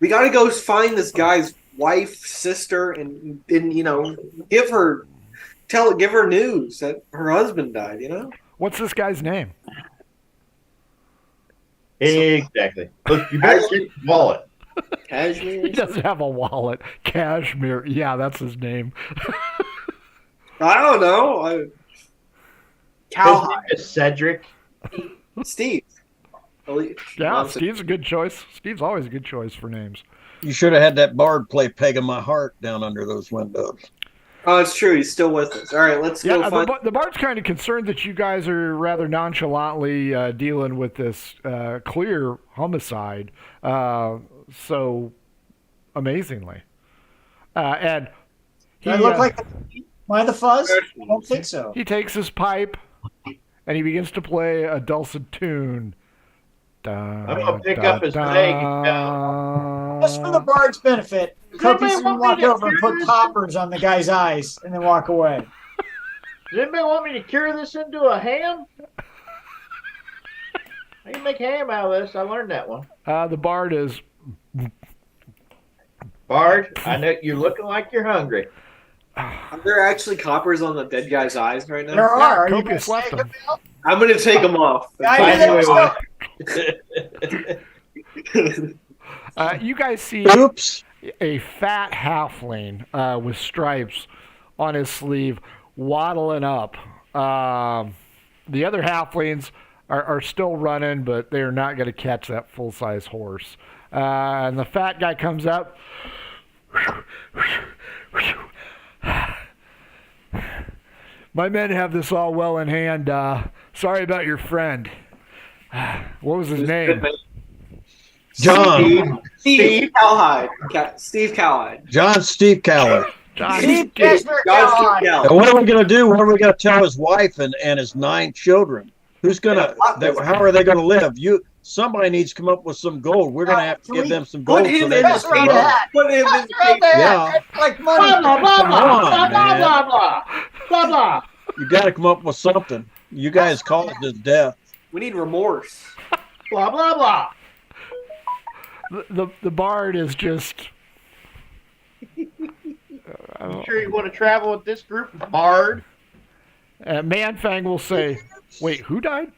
we gotta go find this guy's wife, sister, and give her news that her husband died, What's this guy's name? Exactly. Look, you better get your wallet. Cashmere. He doesn't have a wallet. Cashmere. Yeah, that's his name. I don't know. His Cowhide. name is Cedric. Steve. Yeah, Steve's a good choice. Steve's always a good choice for names. You should have had that bard play "Peg of My Heart" down under those windows. Oh, it's true. He's still with us. All right, let's go Yeah, find. the Bard's kind of concerned that you guys are rather nonchalantly dealing with this clear homicide. So amazingly, and Do I look like the fuzz? I don't think so. he takes his pipe and he begins to play a dulcet tune. I'm gonna pick up his leg. Just for the bard's benefit, Copius is going to walk over and put poppers on the guy's eyes and then walk away. Does anybody want me to cure this into a ham? I can make ham out of this. I learned that one. The Bard is. Bard, I know you're looking like you're hungry. Are there actually coppers on the dead guy's eyes right now? There are. Are you going Copius to left say them. I'm gonna take them off. I knew that was You guys see Oops. a fat halfling with stripes on his sleeve waddling up. The other halflings are still running, but they're not going to catch that full-size horse. And the fat guy comes up. My men have this all well in hand. Sorry about your friend. What was his name? John. Steve Cowhide. Steve Cowhide. John Steve Caller. Steve Cashmere John Steve Cowhide. And Cowhide. what are we going to do? What are we going to tell his wife and his 9 children? Who's going to? How are they going to live? Somebody needs to come up with some gold. We're going to have to give them some gold. Put him so in they That's the can right, survive. hat. Put him in That's the right there. Yeah. That's like Blah, money. blah, blah, Come blah, on, blah, blah, man. blah, blah, blah, blah. You got to come up with something. You guys caused his death. We need remorse. Blah, blah, blah. The Bard is just. You sure you want to travel with this group, Bard? Manfang will say, "Wait, who died?"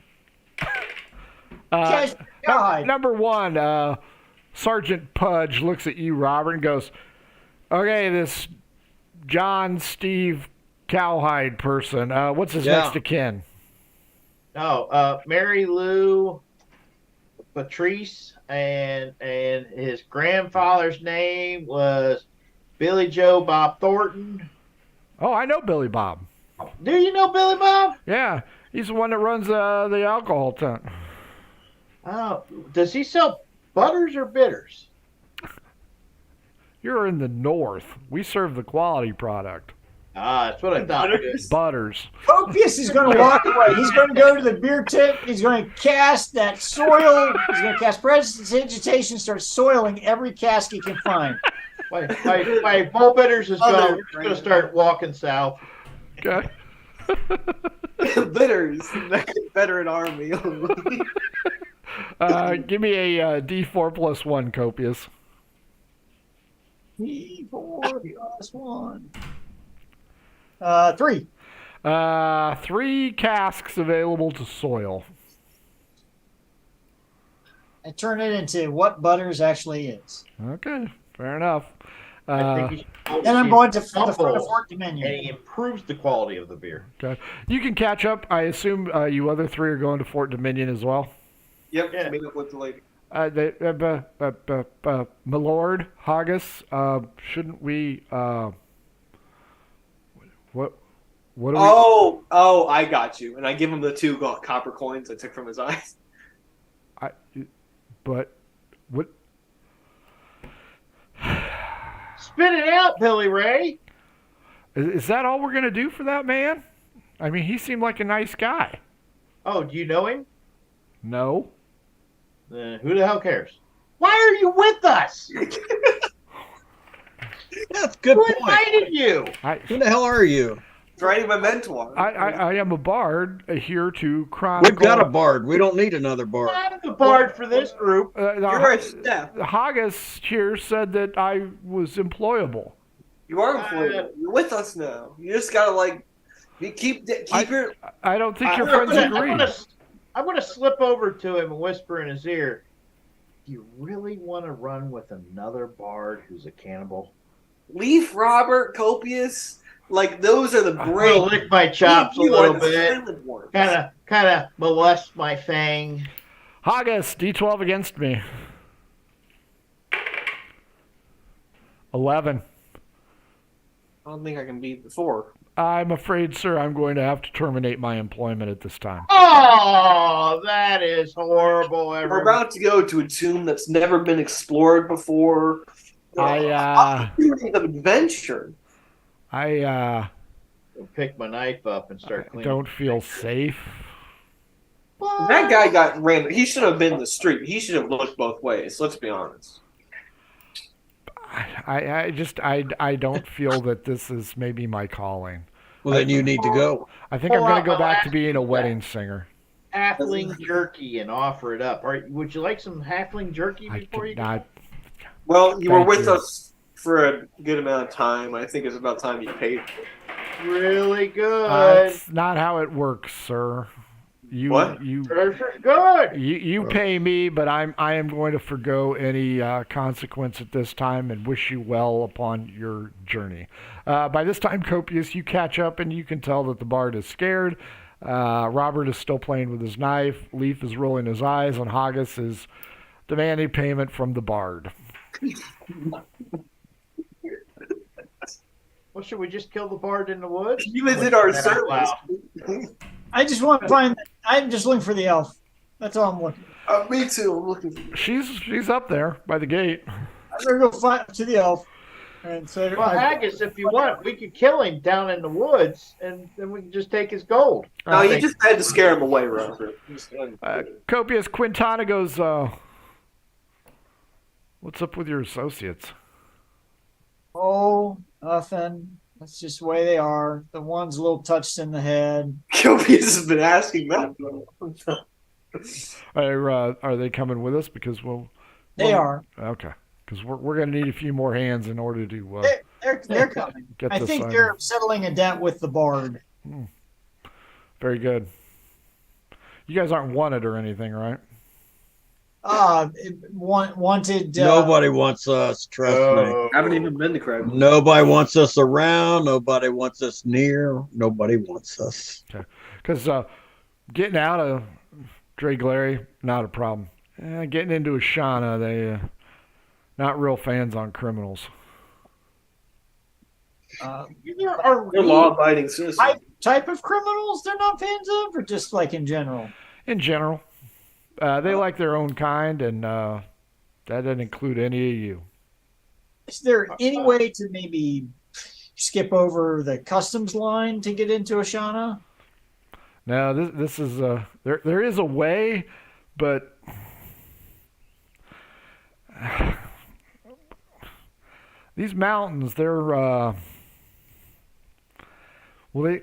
Cashmere Cowhide. Number one, Sergeant Pudge looks at you, Robert, and goes, "Okay, this John Steve Cowhide person. What's his Yeah. next of kin?" No, Mary Lou Patrice, and his grandfather's name was Billy Joe Bob Thornton. Oh, I know Billy Bob. Do you know Billy Bob? Yeah, he's the one that runs the alcohol tent. Oh, does he sell butters or bitters? You're in the north. We serve the quality product. Ah, that's what I thought. Butters. Copius is going to walk away. He's going to go to the beer tent. He's going to cast that soil. He's going to cast prestidigitation, start soiling every cask he can find. My Bull Bitters is going to start walking south. Okay. Bitters. Veteran army. Give me a D4 plus 1, Copious. 4 plus 1. 3. 3 casks available to soil. I turn it into what Butters actually is. Okay, fair enough. I think he should Then I'm going to the front of fumbles, Fort and Dominion. he improves the quality of the beer. Okay. You can catch up. I assume you other 3 are going to Fort Dominion as well. Yep, Yeah. meet up with the lady. My lord, Haggis, shouldn't we, what do we, Oh, I got you. And I give him the 2 copper coins I took from his eyes. but, what, Spit it out, Billy Ray. is that all we're going to do for that man? I mean, he seemed like a nice guy. Oh, do you know him? No. Who the hell cares? Why are you with us? That's a good Who point. invited you? Who the hell are you? It's writing my mentor. I am a bard here to chronicle. We've got a bard. We don't need another bard. I'm the bard for this group. You're a chef. Haggis here said that I was employable. You are employed. You're with us now. You just gotta keep your. I don't think your I'm friends agree. gonna slip over to him and whisper in his ear. Do you really want to run with another bard who's a cannibal? Leaf, Robert, Copious, those are the I'm great. gonna lick my chops a You little are the bit. silent ones. Kind of molest my fang. Haggis, D12 against me. 11. I don't think I can beat the 4. I'm afraid, sir, I'm going to have to terminate my employment at this time. Oh, that is horrible. We're Everyone. about to go to a tomb that's never been explored before. Opportunity of adventure. I Pick my knife up and start cleaning. don't feel safe. That guy got random. He should have been in the street. He should have looked both ways. Let's be honest. I don't feel that this is maybe my calling. Well, then you need to go. I think I'm going to go back to being a wedding singer. Halfling jerky and offer it up. Would you like some halfling jerky I before you could go? not. Well, you were Thank with you. us for a good amount of time. I think it's about time you paid. Really good. That's not how it works, sir. What? This is good. You pay me, but I am going to forgo any consequence at this time and wish you well upon your journey. By this time, Copious, you catch up and you can tell that the bard is scared. Robert is still playing with his knife. Leaf is rolling his eyes, and Haggis is demanding payment from the bard. Well, should we just kill the bard in the woods? You visit our Wow. service. I just want to find. I'm just looking for the elf. That's all I'm looking for. Me too. I'm looking for you. She's up there by the gate. I'm gonna go find to the elf. And so Well, Haggis, if you want, we could kill him down in the woods, and then we can just take his gold. No, you just had to scare him away, Robert. Copious, Quintana goes, what's up with your associates? oh, nothing. That's just the way they are. The one's a little touched in the head. Copious has been asking that. Are they coming with us? Because They are. Okay. Because we're going to need a few more hands in order to They're coming. get I this think item. they're settling a debt with the bard. Very good. You guys aren't wanted or anything, right? Wanted. Nobody wants us. Trust me. Haven't even been to Crab. Nobody wants us around. Nobody wants us near. Nobody wants us. Because getting out of Draglary, not a problem. Getting into Ashana, they not real fans on criminals. Neither are They're we. law-abiding citizens. Type of criminals they're not fans of, or just like in general? In general, they like their own kind, and that doesn't include any of you. Is there any way to maybe skip over the customs line to get into Ashana? No, this is there is a way, but these mountains, they're well,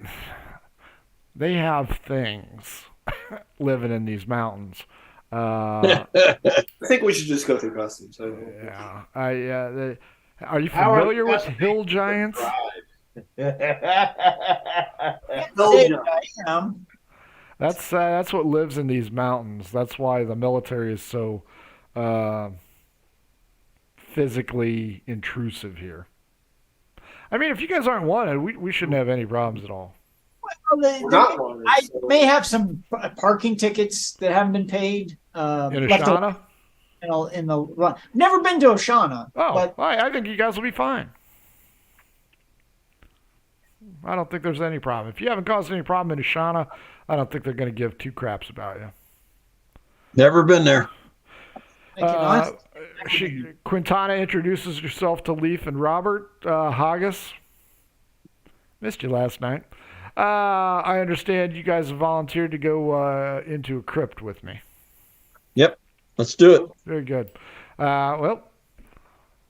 they have things living in these mountains. I think we should just go through customs. Yeah. Are you How are familiar the with customs hill giants? I am. That's what lives in these mountains. That's why the military is so physically intrusive here. I mean, if you guys aren't wanted, we shouldn't have any problems at all. Well, Not wanted, I so- may have some parking tickets that haven't been paid. In left over Ashana? in the run. Never been to Oshana, Oh, but I think you guys will be fine. I don't think there's any problem. If you haven't caused any problem in Ashana, I don't think they're going to give two craps about you. Never been there. Quintana introduces herself to Leaf and Robert. Haggis, missed you last night. I understand you guys have volunteered to go into a crypt with me. Yep. Let's do it. Very good. Well,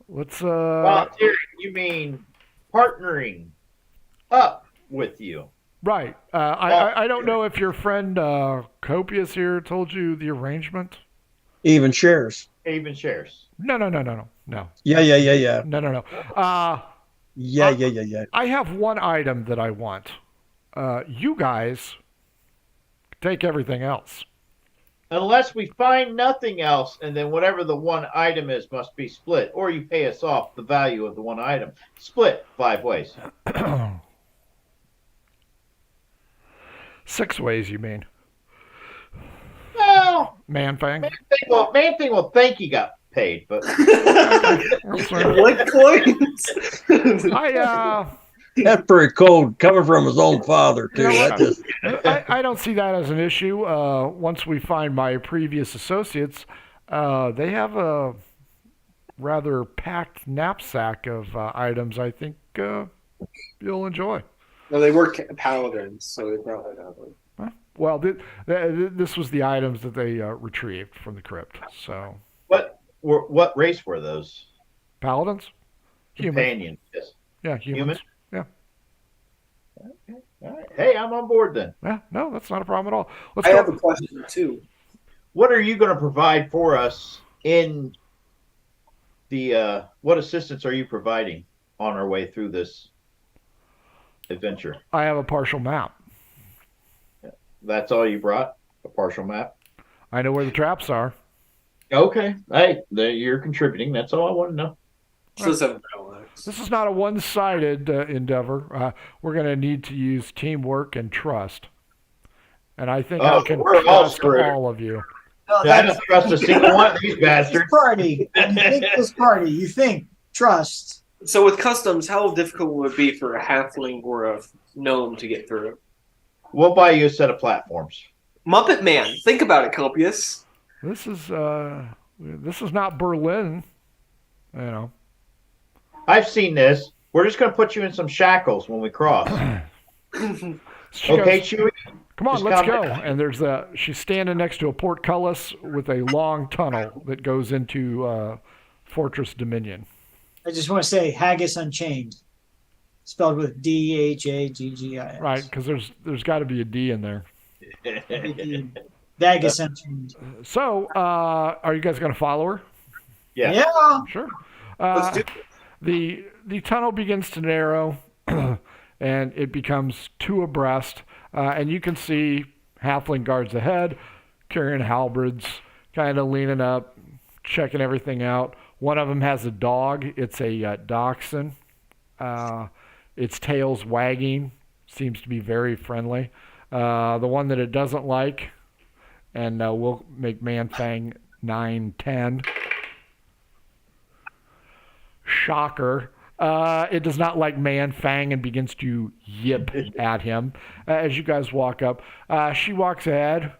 let's. Volunteering, you mean partnering up with you? Right. I don't know if your friend Copius here told you the arrangement. Even shares. Even shares. No. Yeah. No. Yeah. I have one item that I want. You guys take everything else. Unless we find nothing else, and then whatever the one item is must be split, or you pay us off the value of the one item. Split 5 ways. 6 ways, you mean? Well, Man-fang? man thing will think he got paid, but What coins? That's pretty cold coming from his own father, too. You know That just, I don't see that as an issue. Once we find my previous associates, they have a rather packed knapsack of items I think you'll enjoy. No, they were paladins, so they probably have them. Well, this was the items that they retrieved from the crypt. So, what race were those? paladins, humans. Companions. Yes. Yeah, humans. Yeah. All right. Hey, I'm on board then. Yeah. No, that's not a problem at all. Let's I go. have a question too. What are you going to provide for us in the? What assistance are you providing on our way through this adventure? I have a partial map. That's all you brought? A partial map? I know where the traps are. Okay. Hey, you're contributing. That's all I want to know. So 7 parallax. This is not a one-sided endeavor. We're going to need to use teamwork and trust. And I think I can we're all trust screwed. all of you. no, I that's don't trust a single one of these this bastards. party. When you think this party, you think trust. So with customs, how difficult would it be for a halfling or a gnome to get through? We'll buy you a set of platforms. Muppet Man, think about it, Copius. This is not Berlin, you know. I've seen this. We're just going to put you in some shackles when we cross. She Okay, goes, Chewie? come on, just let's come go. back. And she's standing next to a portcullis with a long tunnel that goes into Fortress Dominion. I just want to say Haggis Unchained, spelled with Dhaggis. Right, because there's got to be a D in there. Haggis Unchained. So, are you guys going to follow her? Yeah. Yeah. Sure. Let's do The tunnel begins to narrow, and it becomes 2 abreast, and you can see halfling guards ahead, carrying halberds, kind of leaning up, checking everything out. One of them has a dog. It's a dachshund. Its tail's wagging. Seems to be very friendly. The one that it doesn't like, and we'll make Manfang 910. Shocker. It does not like Manfang and begins to yip at him as you guys walk up. She walks ahead.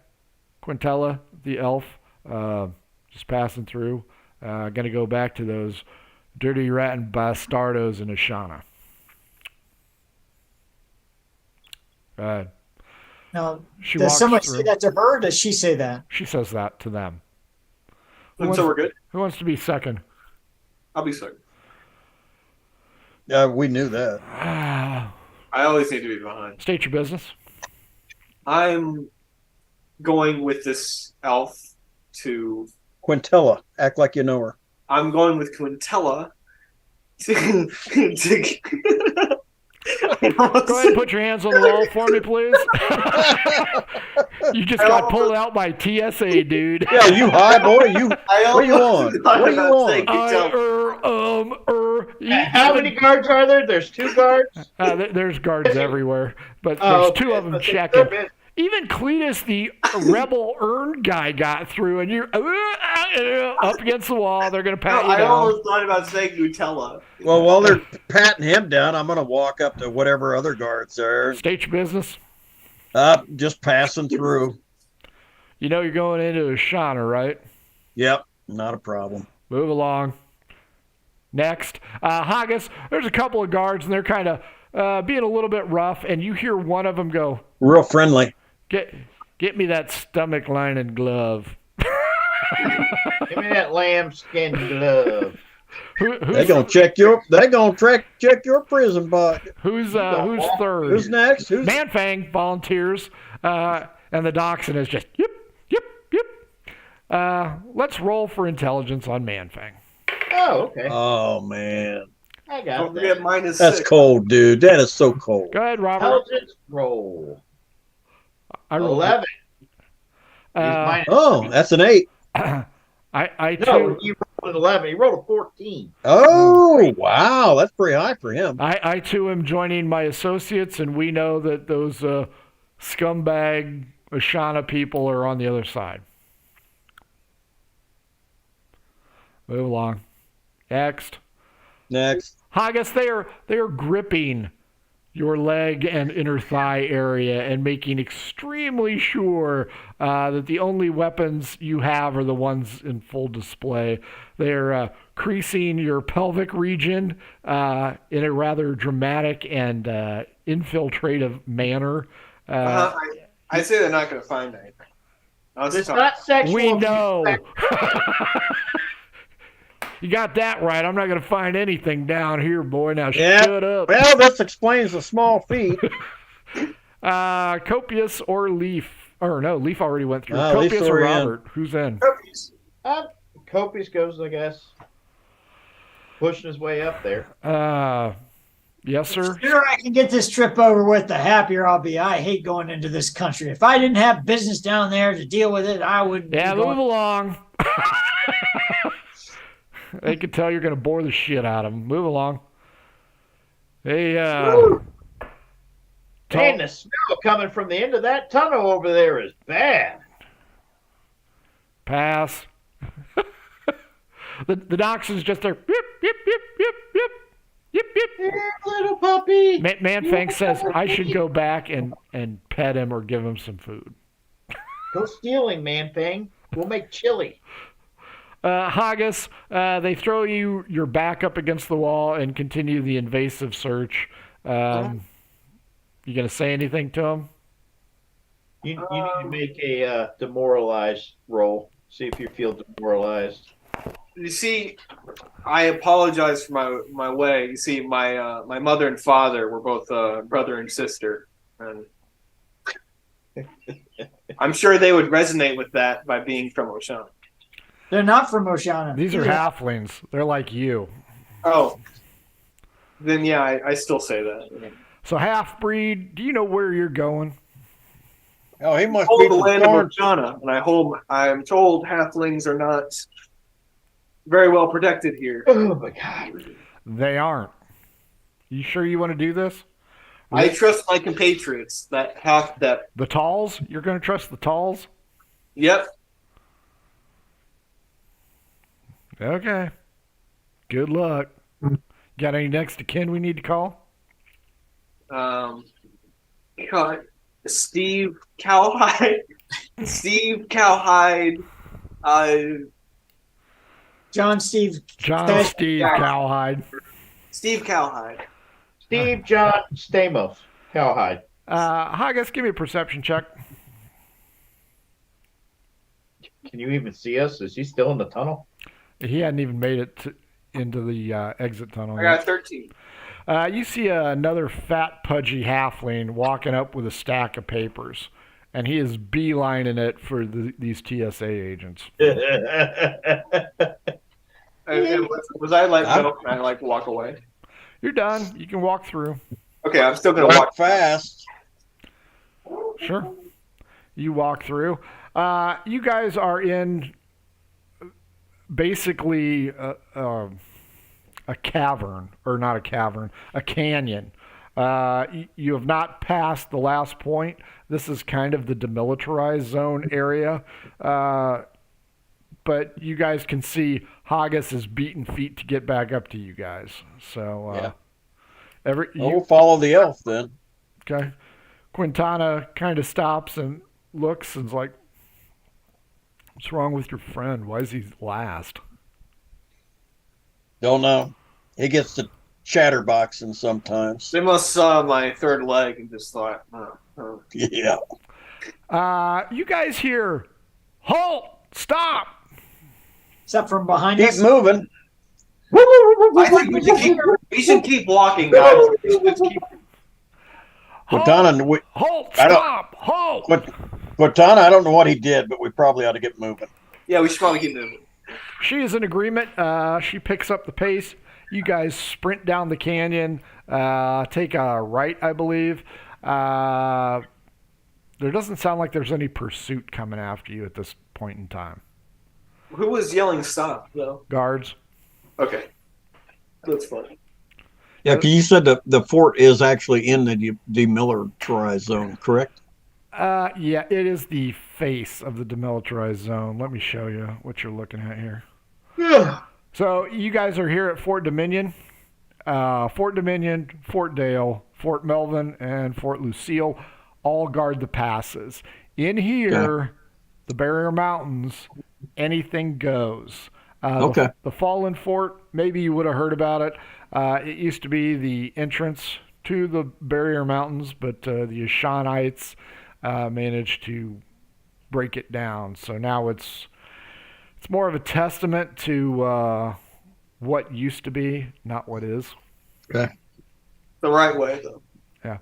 Quintella, the elf, just passing through. Gonna go back to those dirty rat and bastardos in Ashana. Now, She does walks someone through. say that to her? Or does she say that? She says that to them. So we're good. Who wants to be second? I'll be second. we knew that. I always need to be behind. State your business. I'm going with this elf to. Quintella, act like you know her. I'm going with Quintella. To Go ahead and put your hands on the wall for me, please. You just got pulled out by TSA, dude. Yeah, you high boy. You what are you on? What are you on? How many guards are there? There's 2 guards. There's guards everywhere, but Oh, there's 2 of them okay. checking. Even Cletus, the rebel earn guy, got through, and you're up against the wall. They're going to pat you I down. almost thought about saying Nutella. Well, while they're patting him down, I'm going to walk up to whatever other guards there. State your business. Just passing through. You know you're going into Ashana, right? Yep, not a problem. Move along. Next. Haggis, there's a couple of guards, and they're kind of being a little bit rough, and you hear one of them go, Real friendly. Get me that stomach lining glove. Give me that lambskin glove. They're gonna check your prison bucket. Who's third? Who's next? Manfang volunteers, and the dachshund is just yip. Let's roll for intelligence on Manfang. Oh, okay. Oh man, I got Don't that. forget -6. that's cold, dude. That is so cold. Go ahead, Robert. Intelligence roll. I rolled 11. Oh, that's an 8. I No, too. you rolled an 11. He rolled a 14. Oh, wow, that's pretty high for him. I too am joining my associates, and we know that those scumbag Ashana people are on the other side. Move along. Next. Haggis, they are gripping your leg and inner thigh area and making extremely sure that the only weapons you have are the ones in full display. They're creasing your pelvic region in a rather dramatic and infiltrative manner. I say they're not going to find anything. It's not sexual. We know. You got that right. I'm not going to find anything down here, boy. Now shut up. Well, this explains the small feet. Copious or Leaf? Or no, Leaf already went through. Leaf's Copious or already in. Robert? Who's in? Copious goes, I guess. Pushing his way up there. Yes, sir. The sooner I can get this trip over with, the happier I'll be. I hate going into this country. If I didn't have business down there to deal with it, I wouldn't. Yeah, be move going. along. They can tell you're going to bore the shit out of them. Move along. Hey, Man, the smell coming from the end of that tunnel over there is bad. pass. The dachshund's just there. Yip, yip, yip, yip, yip. Yip, yip. Here, little puppy. Manfang says I should go back and pet him or give him some food. Go stealing, man thing. We'll make chili. Haggis, they throw your back up against the wall and continue the invasive search. You going to say anything to him? You need to make a demoralized roll. See if you feel demoralized. You see, I apologize for my way. You see, my mother and father were both brother and sister, and I'm sure they would resonate with that by being from Oshana. They're not from Oshana. These are halflings. They're like you. Oh, then yeah, I still say that. So half-breed, do you know where you're going? Oh, he must Hold be the from land of Thorn. Oshana, and I am told halflings are not very well protected here. Oh my god. They aren't. You sure you want to do this? I trust my compatriots that have that. The Talls? You're going to trust the Talls? Yep. Okay. Good luck. Got any next to kin we need to call? God, Steve Cowhide. Steve Cowhide. John Steve. John Steve Cowhide. Steve Cowhide. Steve John Stamos. Cowhide. Haggis, give me a perception check. Can you even see us? Is he still in the tunnel? He hadn't even made it into the exit tunnel I yet. got 13. You see another fat, pudgy halfling walking up with a stack of papers. and he is beelining it for these TSA agents. And was I let go? Can I like walk away? You're done. You can walk through. Okay, I'm still gonna Walk walk. fast. Sure. You walk through. You guys are in basically a cavern, or not a cavern, a canyon. You have not passed the last point. This is kind of the demilitarized zone area. But you guys can see Haggis is beating feet to get back up to you guys. So, We'll follow the elf then. okay. Quintana kind of stops and looks and's like, "What's wrong with your friend? Why is he last?" Don't know. He gets to chatterboxing sometimes. They must saw my third leg and just thought, Yeah. You guys hear, "Halt! Stop!" Except from behind Keep us. moving. I think we should keep walking, guys. We should just keep. Quintana, Halt! I don't- Stop! Halt! Quintana, I don't know what he did, but we probably ought to get moving. Yeah, we should probably keep moving. She is in agreement. She picks up the pace. You guys sprint down the canyon, take a right, I believe. There doesn't sound like there's any pursuit coming after you at this point in time. Who was yelling "stop"? Though. Guards. Okay, that's fine. Yeah, because you said the fort is actually in the demilitarized zone, correct? Yeah, it is the face of the demilitarized zone. Let me show you what you're looking at here. So you guys are here at Fort Dominion. Fort Dominion, Fort Dale, Fort Melvin, and Fort Lucille all guard the passes. In here, the Barrier Mountains, anything goes. Okay. The Fallen Fort, maybe you would have heard about it. It used to be the entrance to the Barrier Mountains, but the Ashanites managed to break it down. So now it's more of a testament to what used to be, not what is. Okay. The right way, though. Yeah.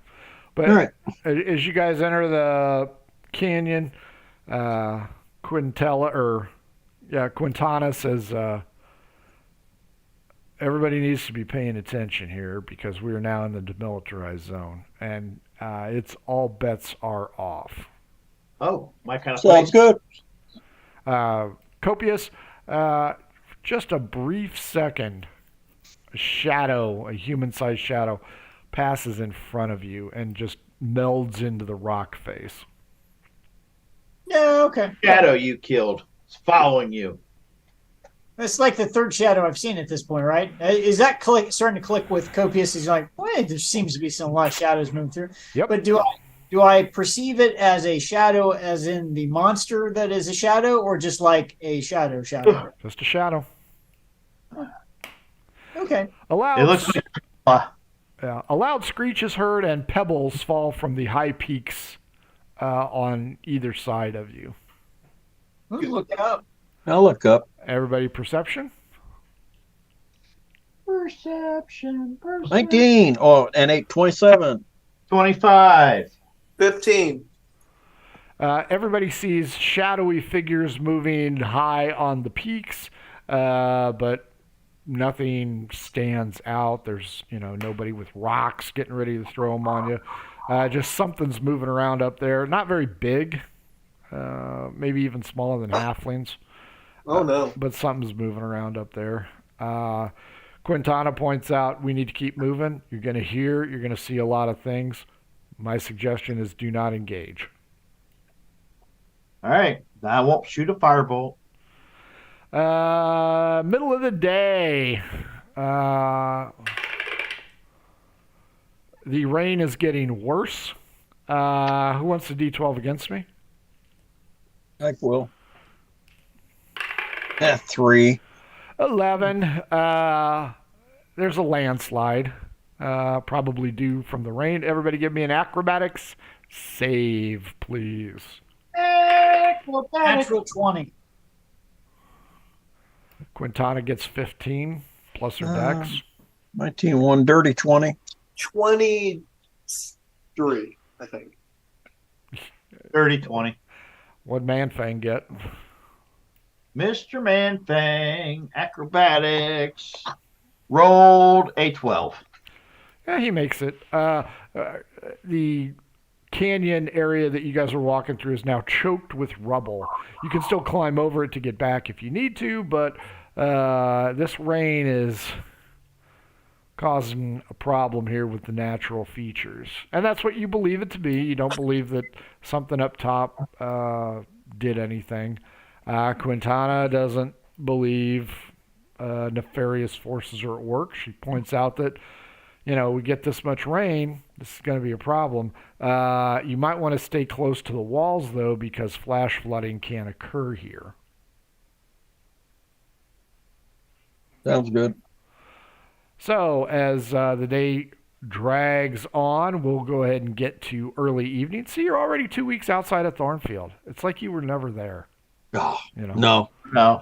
But All right. as you guys enter the canyon, Quintana says, everybody needs to be paying attention here because we are now in the demilitarized zone, and it's all bets are off. Oh, my kind of Sounds place. good. Copious, just a brief second, a human-sized shadow, passes in front of you and just melds into the rock face. Yeah, okay. Shadow you killed. It's following you. It's like the third shadow I've seen at this point, right? Is that starting to click with Copious? He's like, wait, there seems to be a lot of shadows moving through. Yep. But do I perceive it as a shadow, as in the monster that is a shadow, or just like a shadow? Just a shadow. Okay. It looks like A loud screech is heard, and pebbles fall from the high peaks on either side of you. Look up. I'll look up. Everybody, perception? perception. 19. Oh, and 827. 25. 15. Everybody sees shadowy figures moving high on the peaks, but nothing stands out. There's, nobody with rocks getting ready to throw them on you. Just something's moving around up there. Not very big, maybe even smaller than halflings. Oh, no. But something's moving around up there. Quintana points out we need to keep moving. You're going to see a lot of things. My suggestion is do not engage. All right. I won't shoot a firebolt. Middle of the day. The rain is getting worse. Who wants the D12 against me? I will. 3. 11. There's a landslide. Probably due from the rain. Everybody give me an acrobatics save, please. Natural 20. Quintana gets 15 plus her dex. 19, 1, dirty 20. 23, I think. 30-20. What'd Manfang get? Mr. Manfang, acrobatics, rolled a 12. Yeah, he makes it. The canyon area that you guys are walking through is now choked with rubble. You can still climb over it to get back if you need to, but this rain is causing a problem here with the natural features. And that's what you believe it to be. You don't believe that something up top did anything. Quintana doesn't believe nefarious forces are at work. She points out that, we get this much rain, this is going to be a problem. You might want to stay close to the walls, though, because flash flooding can occur here. Sounds good. So, as the day drags on, we'll go ahead and get to early evening. See, you're already 2 weeks outside of Thornfield. It's like you were never there. Oh, No,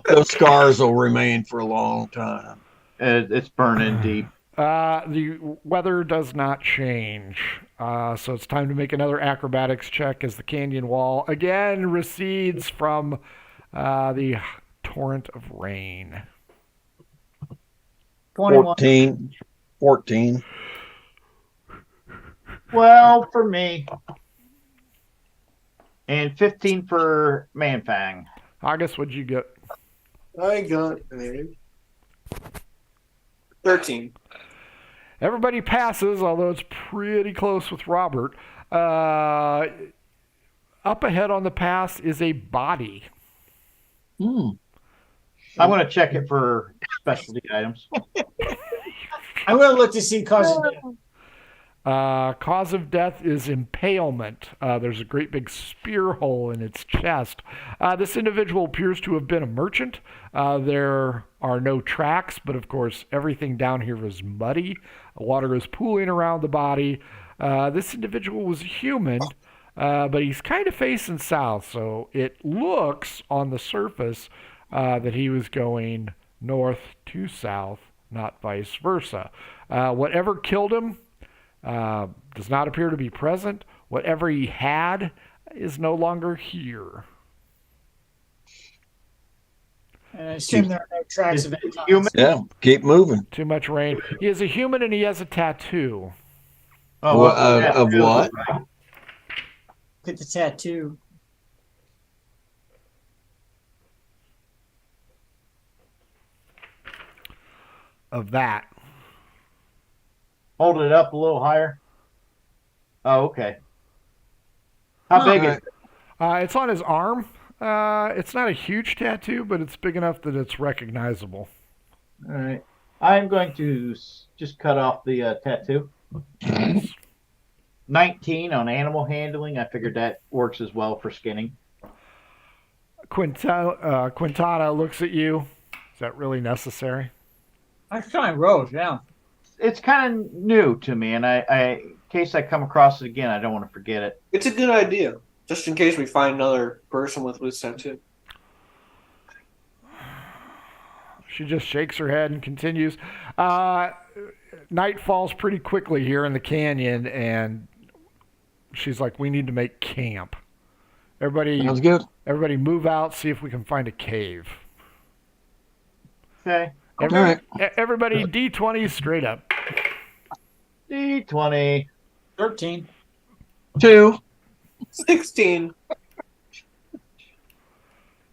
those scars will remain for a long time. it's burning deep. The weather does not change. So it's time to make another acrobatics check as the canyon wall again recedes from the torrent of rain. 21. 14. 12 for me. And 15 for Manfang. August, what'd you get? I got 13. Everybody passes, although it's pretty close with Robert. Up ahead on the pass is a body. I'm going to check it for specialty items. I'm going to look to see cause of death. Cause of death is impalement. There's a great big spear hole in its chest. This individual appears to have been a merchant. There are no tracks, but of course everything down here is muddy. Water is pooling around the body. This individual was human, but he's kind of facing south, so it looks on the surface that he was going north to south, not vice versa. Whatever killed him does not appear to be present. Whatever he had is no longer here. And I assume there are no tracks of any kind. Human? Yeah, keep moving. Too much rain. He is a human and he has a tattoo. Oh, Of what? Look at the tattoo. Of that. Hold it up a little higher. Oh, okay. How big is it? It's on his arm. It's not a huge tattoo, but it's big enough that it's recognizable. All right. I'm going to just cut off the tattoo. 19 on animal handling. I figured that works as well for skinning. Quintana looks at you. Is that really necessary? I kind of wrote, yeah. It's kind of new to me, and in case I come across it again, I don't want to forget it. It's a good idea, just in case we find another person with this tattoo. She just shakes her head and continues. Night falls pretty quickly here in the canyon, and she's like, we need to make camp. Sounds good. Everybody move out, see if we can find a cave. Okay. Everybody D20 straight up. D20. 13. 2. 16.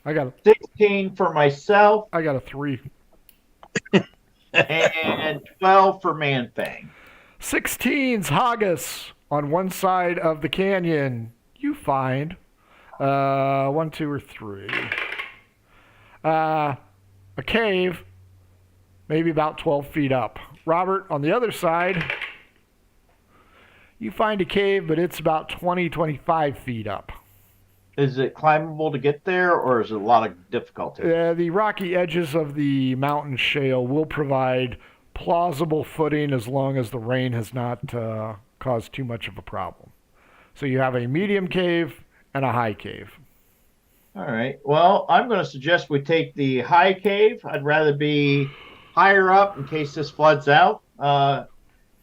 I got 16 for myself a 3. and 12 for Manfang. 16's Haggis on one side of the canyon. You find 1, 2, or 3. A cave, maybe about 12 feet up. Robert, on the other side, you find a cave, but it's about 20, 25 feet up. Is it climbable to get there, or is it a lot of difficulty? The rocky edges of the mountain shale will provide plausible footing as long as the rain has not caused too much of a problem. So you have a medium cave and a high cave. All right. Well, I'm going to suggest we take the high cave. I'd rather be higher up in case this floods out.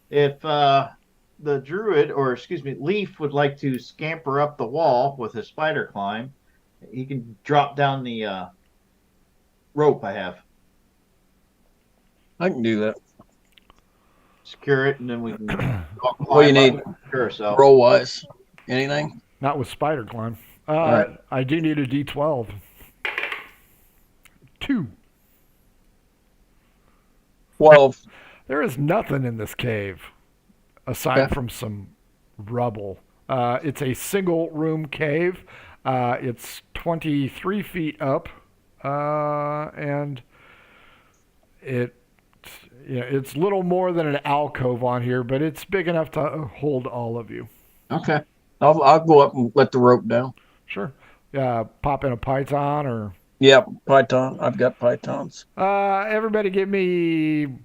If the druid, or excuse me, Leaf would like to scamper up the wall with his spider climb, he can drop down the rope I have, I can do that. secure it, and then we can. What do you need? Secure ourselves. Roll wise. Anything? Not with spider climb. right. I do need a D12. 2. 12. There is nothing in this cave aside Okay. from some rubble. It's a single room cave. It's 23 feet up, and it's little more than an alcove on here, but it's big enough to hold all of you. Okay. I'll go up and let the rope down. Sure. Pop in a python or. Yep, python. I've got pythons. Everybody give me,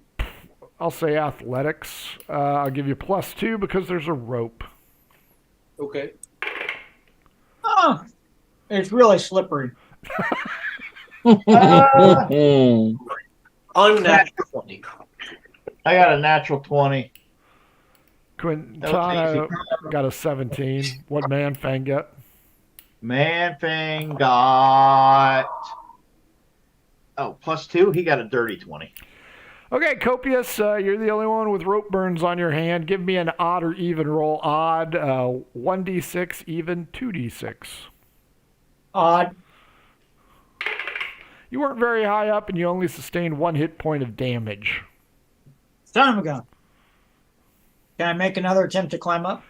I'll say athletics. I'll give you +2 because there's a rope. Okay. Oh, it's really slippery. Unnatural 20. I got a natural 20. Quintana got a 17. What Manfang get? Manfang got +2. He got a dirty 20. Okay, Copious, you're the only one with rope burns on your hand. Give me an odd or even roll. Odd, 1d6, even 2d6. Odd. You weren't very high up, and you only sustained 1 hit point of damage. Son of a gun. Can I make another attempt to climb up?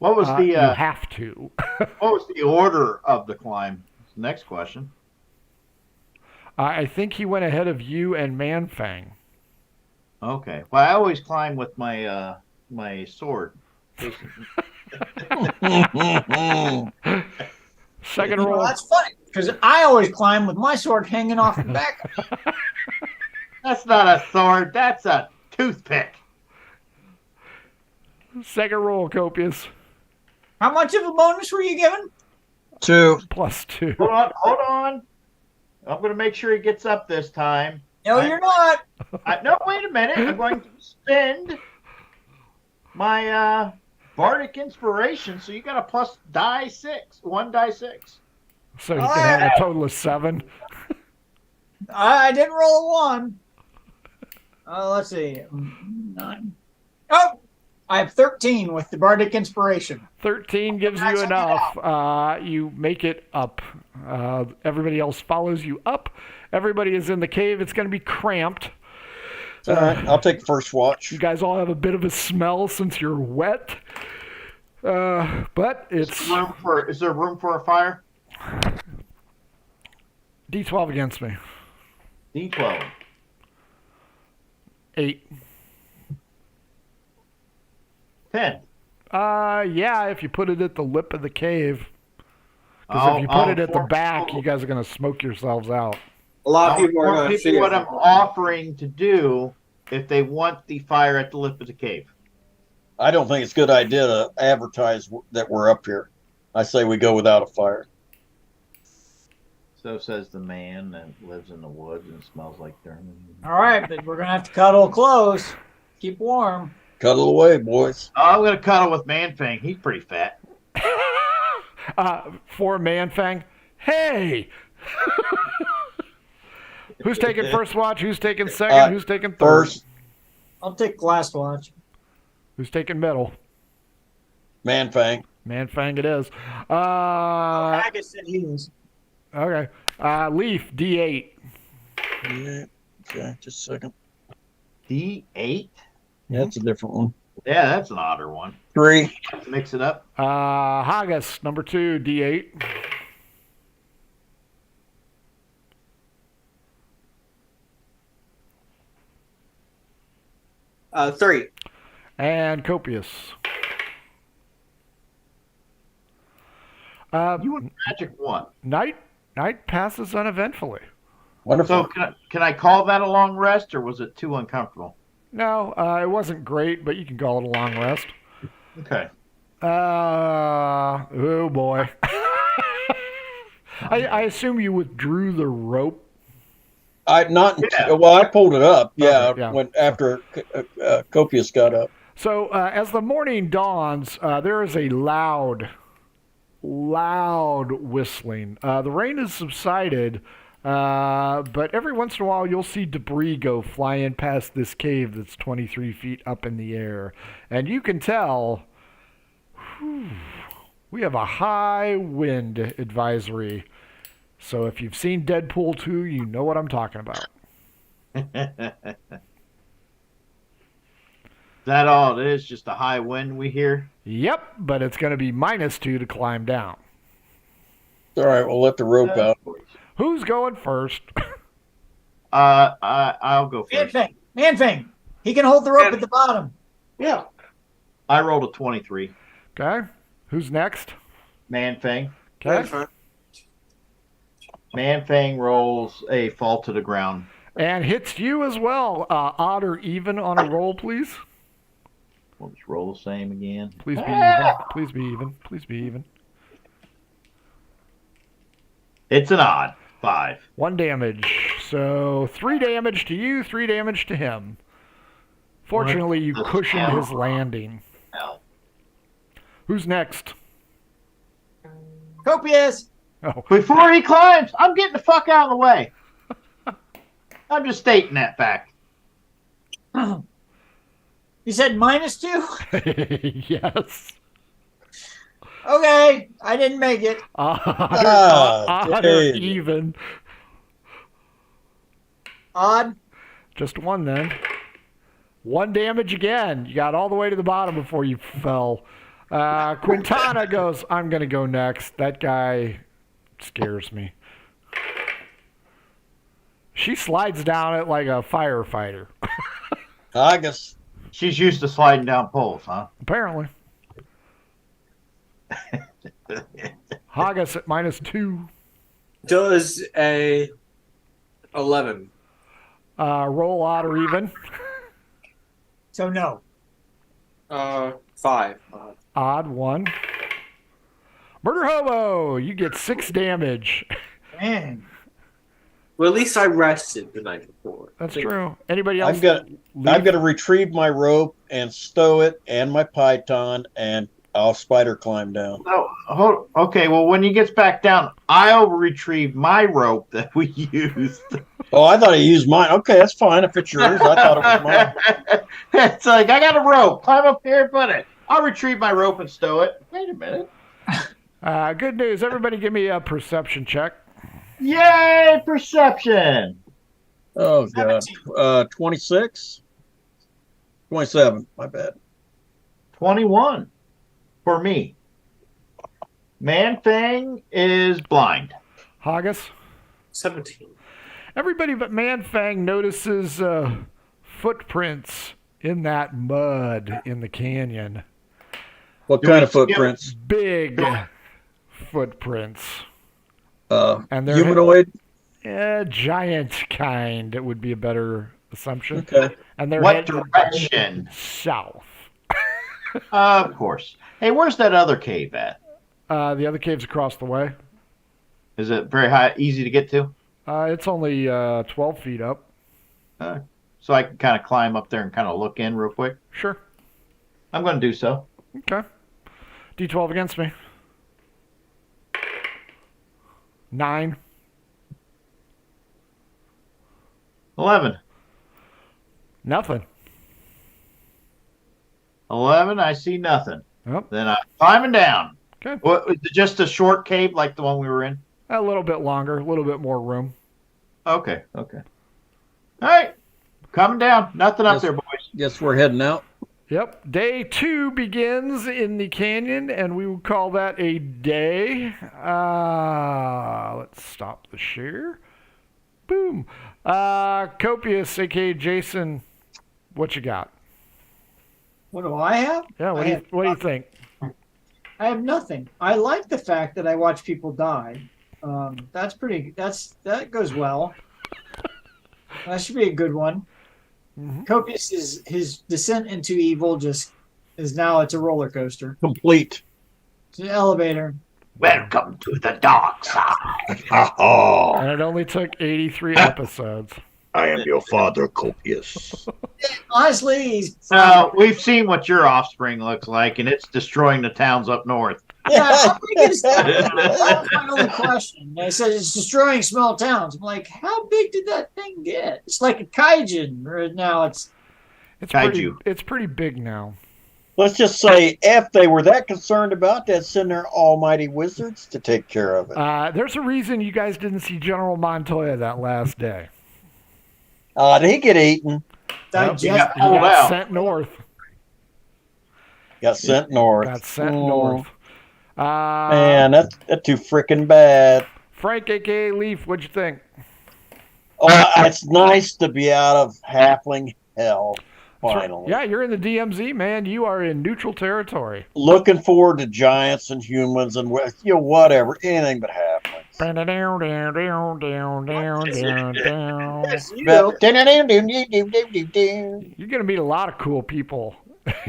What was You have to. what was the order of the climb? Next question. I think he went ahead of you and Manfang. Okay. Well, I always climb with my my sword. Second roll. Well, that's funny because I always climb with my sword hanging off the back. That's not a sword. That's a toothpick. Second roll, Copious. How much of a bonus were you given? 2. +2. Hold on. I'm going to make sure he gets up this time. No, you're not. No, wait a minute. I'm going to spend my bardic inspiration. So you got a plus die 6. 1 die 6. So you can have a total of 7. I didn't roll a 1. Let's see. 9. Oh, I have 13 with the bardic inspiration. 13 gives you enough. You make it up. Everybody else follows you up. Everybody is in the cave. It's going to be cramped. All right. I'll take first watch. You guys all have a bit of a smell since you're wet. But it's... Is there room for a fire? D12 against me. D12. 8. 10. Yeah, if you put it at the lip of the cave. Because if you put it at the back, you guys are going to smoke yourselves out. A lot of people are going to see what it. I'm offering to do if they want the fire at the lip of the cave. I don't think it's a good idea to advertise that we're up here. I say we go without a fire. So says the man that lives in the woods and smells like dirt. All right, but we're going to have to cuddle close. Keep warm. Cuddle away, boys. Oh, I'm going to cuddle with Manfang. He's pretty fat. For Manfang, hey! Who's taking first watch? Who's taking second? Who's taking third? First. I'll take last watch. Who's taking middle? Manfang. Manfang it is. Haggis said he was. Okay. Leaf, D8. Yeah. Okay, just a second. D8? That's a different one. Yeah, that's an odder one. 3. Mix it up. Haggis, number 2, D8. Three. And Copious. You would magic one. Night passes uneventfully. Wonderful. So can I call that a long rest, or was it too uncomfortable? No, it wasn't great, but you can call it a long rest. Okay. Oh boy. I assume you withdrew the rope. I pulled it up. Yeah, Okay, when after Copious got up. So as the morning dawns, there is a loud whistling. The rain has subsided, but every once in a while you'll see debris go flying past this cave that's 23 feet up in the air. And you can tell we have a high wind advisory. So if you've seen Deadpool 2, you know what I'm talking about. Is that all it is? Just a high wind we hear? Yep, but it's going to be -2 to climb down. All right, we'll let the rope out. Who's going first? I'll go first. Man-Fang. He can hold the rope at the bottom. Yeah. I rolled a 23. Okay. Who's next? Man-Fang. Okay. Man-Fang rolls a fall to the ground. And hits you as well. Odd or even on a roll, please. We'll just roll the same again. Please be even. Please be even. Please be even. It's an odd 5. 1 damage. So 3 damage to you, 3 damage to him. Fortunately, you cushioned his landing. Who's next? Copious. Oh, Before he climbs, I'm getting the fuck out of the way. I'm just stating that fact. You said -2? yes. Okay, I didn't make it. Odd or dang. even. Odd. Just 1 then. 1 damage again. You got all the way to the bottom before you fell. Quintana goes, I'm going to go next. That guy scares me. She slides down it like a firefighter. I guess. She's used to sliding down poles, huh? Apparently. Haggis at -2. Does a 11. Roll odd or even. So no. 5. Odd 1. Murder Hobo, you get 6 damage. Man. Well, at least I rested the night before. That's true. Anybody else? I've got to retrieve my rope and stow it and my python, and I'll spider climb down. Oh, okay. Well, when he gets back down, I'll retrieve my rope that we used. Oh, I thought he used mine. Okay, that's fine if it's yours. I thought it was mine. It's like, I got a rope. Climb up here and put it. I'll retrieve my rope and stow it. Wait a minute. Good news. Everybody give me a perception check. Yay, perception. Oh, God. 26? 27. My bad. 21 for me. Man-Fang is blind. Haggis? 17. Everybody but Man-Fang notices footprints in that mud in the canyon. What kind of footprints? Big footprints. And they're Humanoid? giant kind. It would be a better assumption. Okay. And they're What headed direction? south. Of course. Hey, where's that other cave at? The other cave's across the way. Is it very high, easy to get to? It's only 12 feet up. So I can kind of climb up there and kind of look in real quick? Sure. I'm going to do so. Okay. D12 against me. 9. 11. Nothing. 11, I see nothing. Yep. Then I'm climbing down. Okay. What, was it just a short cave like the one we were in? A little bit longer, a little bit more room. Okay. All right. Coming down. Nothing up there, boys. Guess we're heading out. Yep. Day 2 begins in the canyon, and we would call that a day. Let's stop the share. Boom. Copious, a.k.a. Jason, what you got? What do I have? Yeah, what do you think? I have nothing. I like the fact that I watch people die. That's pretty. That goes well. That should be a good one. Mm-hmm. Copious is his descent into evil. Just is now it's a roller coaster. Complete. It's an elevator. Welcome to the dark side. Oh. And it only took 83 episodes. I am your father, Copious. Honestly, he's We've seen what your offspring looks like, and it's destroying the towns up north. yeah, how big is that now? That's my only question. They said it's destroying small towns. I'm like, how big did that thing get? It's like a kaijin. Right now it's It's pretty big now. Let's just say if they were that concerned about that, send their almighty wizards to take care of it. There's a reason you guys didn't see General Montoya that last day. Did he get eaten? digest. He got sent north. Got sent north. Got sent north. Man, that's too freaking bad. Frank, a.k.a. Leaf, what'd you think? Oh, it's nice to be out of halfling hell, finally. Yeah, you're in the DMZ, man. You are in neutral territory. Looking forward to giants and humans and whatever, anything but halflings. You're going to meet a lot of cool people.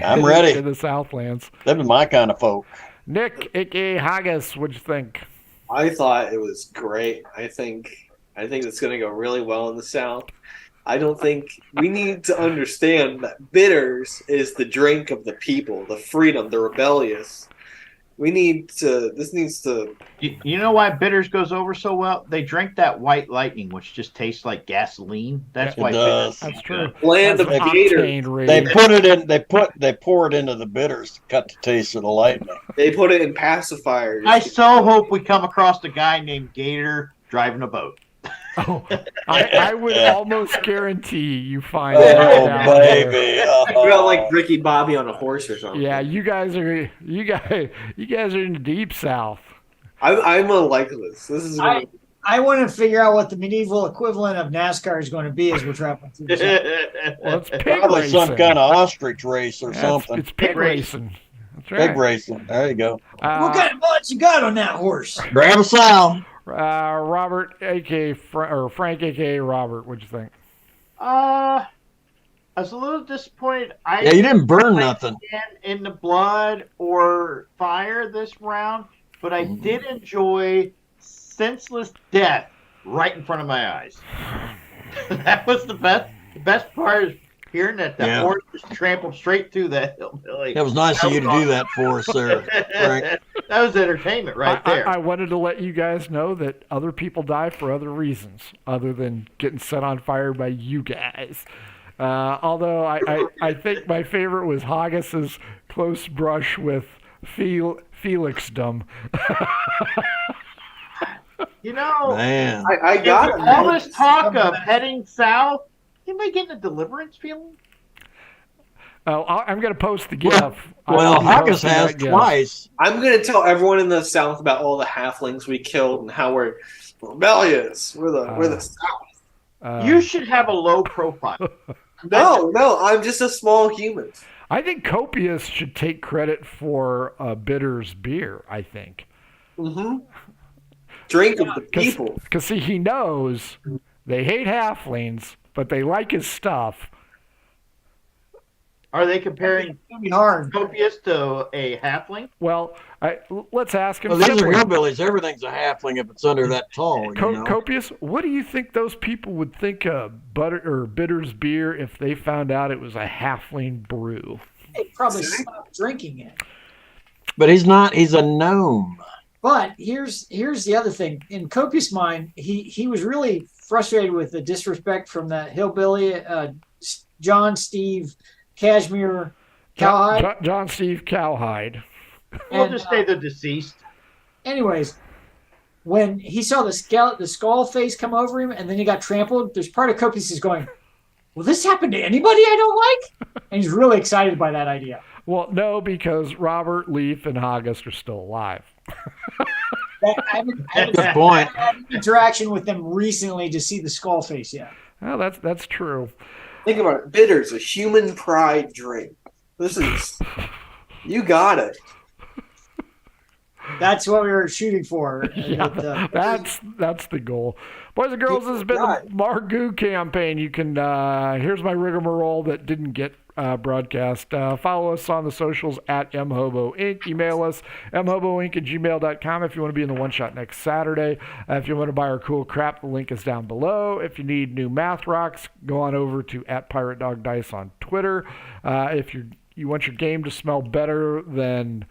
I'm ready. In the Southlands. Them are my kind of folk. Nick, a.k.a. Haggis, what'd you think? I thought it was great. I think it's going to go really well in the South. I don't think we need to understand that bitters is the drink of the people, the freedom, the rebellious. This needs to. You know why bitters goes over so well? They drink that white lightning, which just tastes like gasoline. That's why bitters. That's true. Land of gator. They put it in. They pour it into the bitters to cut the taste of the lightning. They put it in pacifiers. I so hope we come across a guy named Gator driving a boat. Oh, I would almost guarantee you find that baby. You got like Ricky Bobby on a horse or something. Yeah, you guys are in the deep South. I'm gonna like this. This is. I want to figure out what the medieval equivalent of NASCAR is going to be as we're traveling through the South. Well, it's pig Probably racing. some kind of ostrich race or something. It's pig racing. That's right. Pig racing. There you go. What kind of mods you got on that horse? Grab a sow. Robert, a.k.a. Frank, a.k.a. Robert, what'd you think? I was a little disappointed. Yeah, you didn't burn nothing in the blood or fire this round, but I did enjoy senseless death right in front of my eyes. That was the best. The best part is hearing that the horse just trampled straight through that hillbilly. It was nice of you to do that for us, sir. Frank. That was entertainment right there. I wanted to let you guys know that other people die for other reasons other than getting set on fire by you guys. Although I think my favorite was Haggis's close brush with Felixdom. You know, man, I got it. All this talk of heading south. Anybody getting a deliverance feeling? Oh, I'm going to post the GIF. Well, Haggis has twice. I'm going to tell everyone in the South about all the halflings we killed and how we're rebellious. We're the South. You should have a low profile. No, I'm just a small human. I think Copious should take credit for Bitter's beer, I think. Mm-hmm. Drink of the people. Because, see, he knows they hate halflings, but they like his stuff. Are they comparing Copious to a halfling? Well, let's ask him. Well, these are hillbillies. Everything's a halfling if it's under that tall. Copious, what do you think those people would think of Bitter's beer if they found out it was a halfling brew? They'd probably stop drinking it. But he's not. He's a gnome. But here's the other thing. In Copious' mind, he was really frustrated with the disrespect from that hillbilly, John Steve Cashmere Cowhide. John Steve Cowhide. We'll just say the deceased. Anyways, when he saw the skull face come over him and then he got trampled, there's part of Copious is going, will this happen to anybody I don't like? And he's really excited by that idea. Well, no, because Robert, Leaf, and Haggis are still alive. Good point. I haven't had interaction with them recently to see the skull face yet. Well, that's true. Think about it. Bitter's a human pride drink. You got it. That's what we were shooting for. Yeah, that's the goal. Boys and girls, this has been the Margou campaign. You can here's my rigmarole that didn't get broadcast. Follow us on the socials at mhoboinc. Email us mhoboinc@gmail.com if you want to be in the one shot next Saturday. If you want to buy our cool crap, the link is down below. If you need new math rocks, go on over to @PirateDogDice on Twitter. If you want your game to smell better than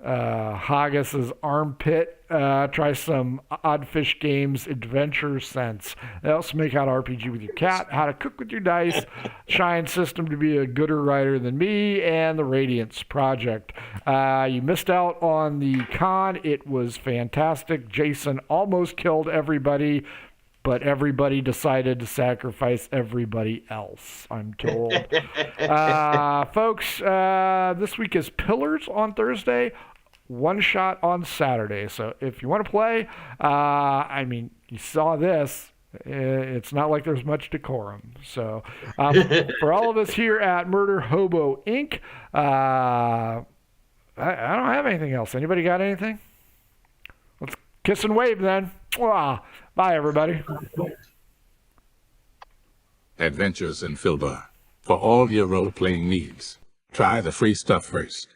Haggis's armpit, try some Oddfish Games Adventure Sense. They also make how to RPG with your cat, how to cook with your dice, Shine System to be a gooder writer than me, and the Radiance Project. You missed out on the con. It was fantastic. Jason almost killed everybody, but everybody decided to sacrifice everybody else, I'm told. Folks, this week is Pillars on Thursday, one shot on Saturday. So if you want to play, I mean, you saw this. It's not like there's much decorum. So for all of us here at Murder Hobo Inc., I don't have anything else. Anybody got anything? Let's kiss and wave then. Bye, everybody. Adventures in Filbar. For all your role-playing needs, try the free stuff first.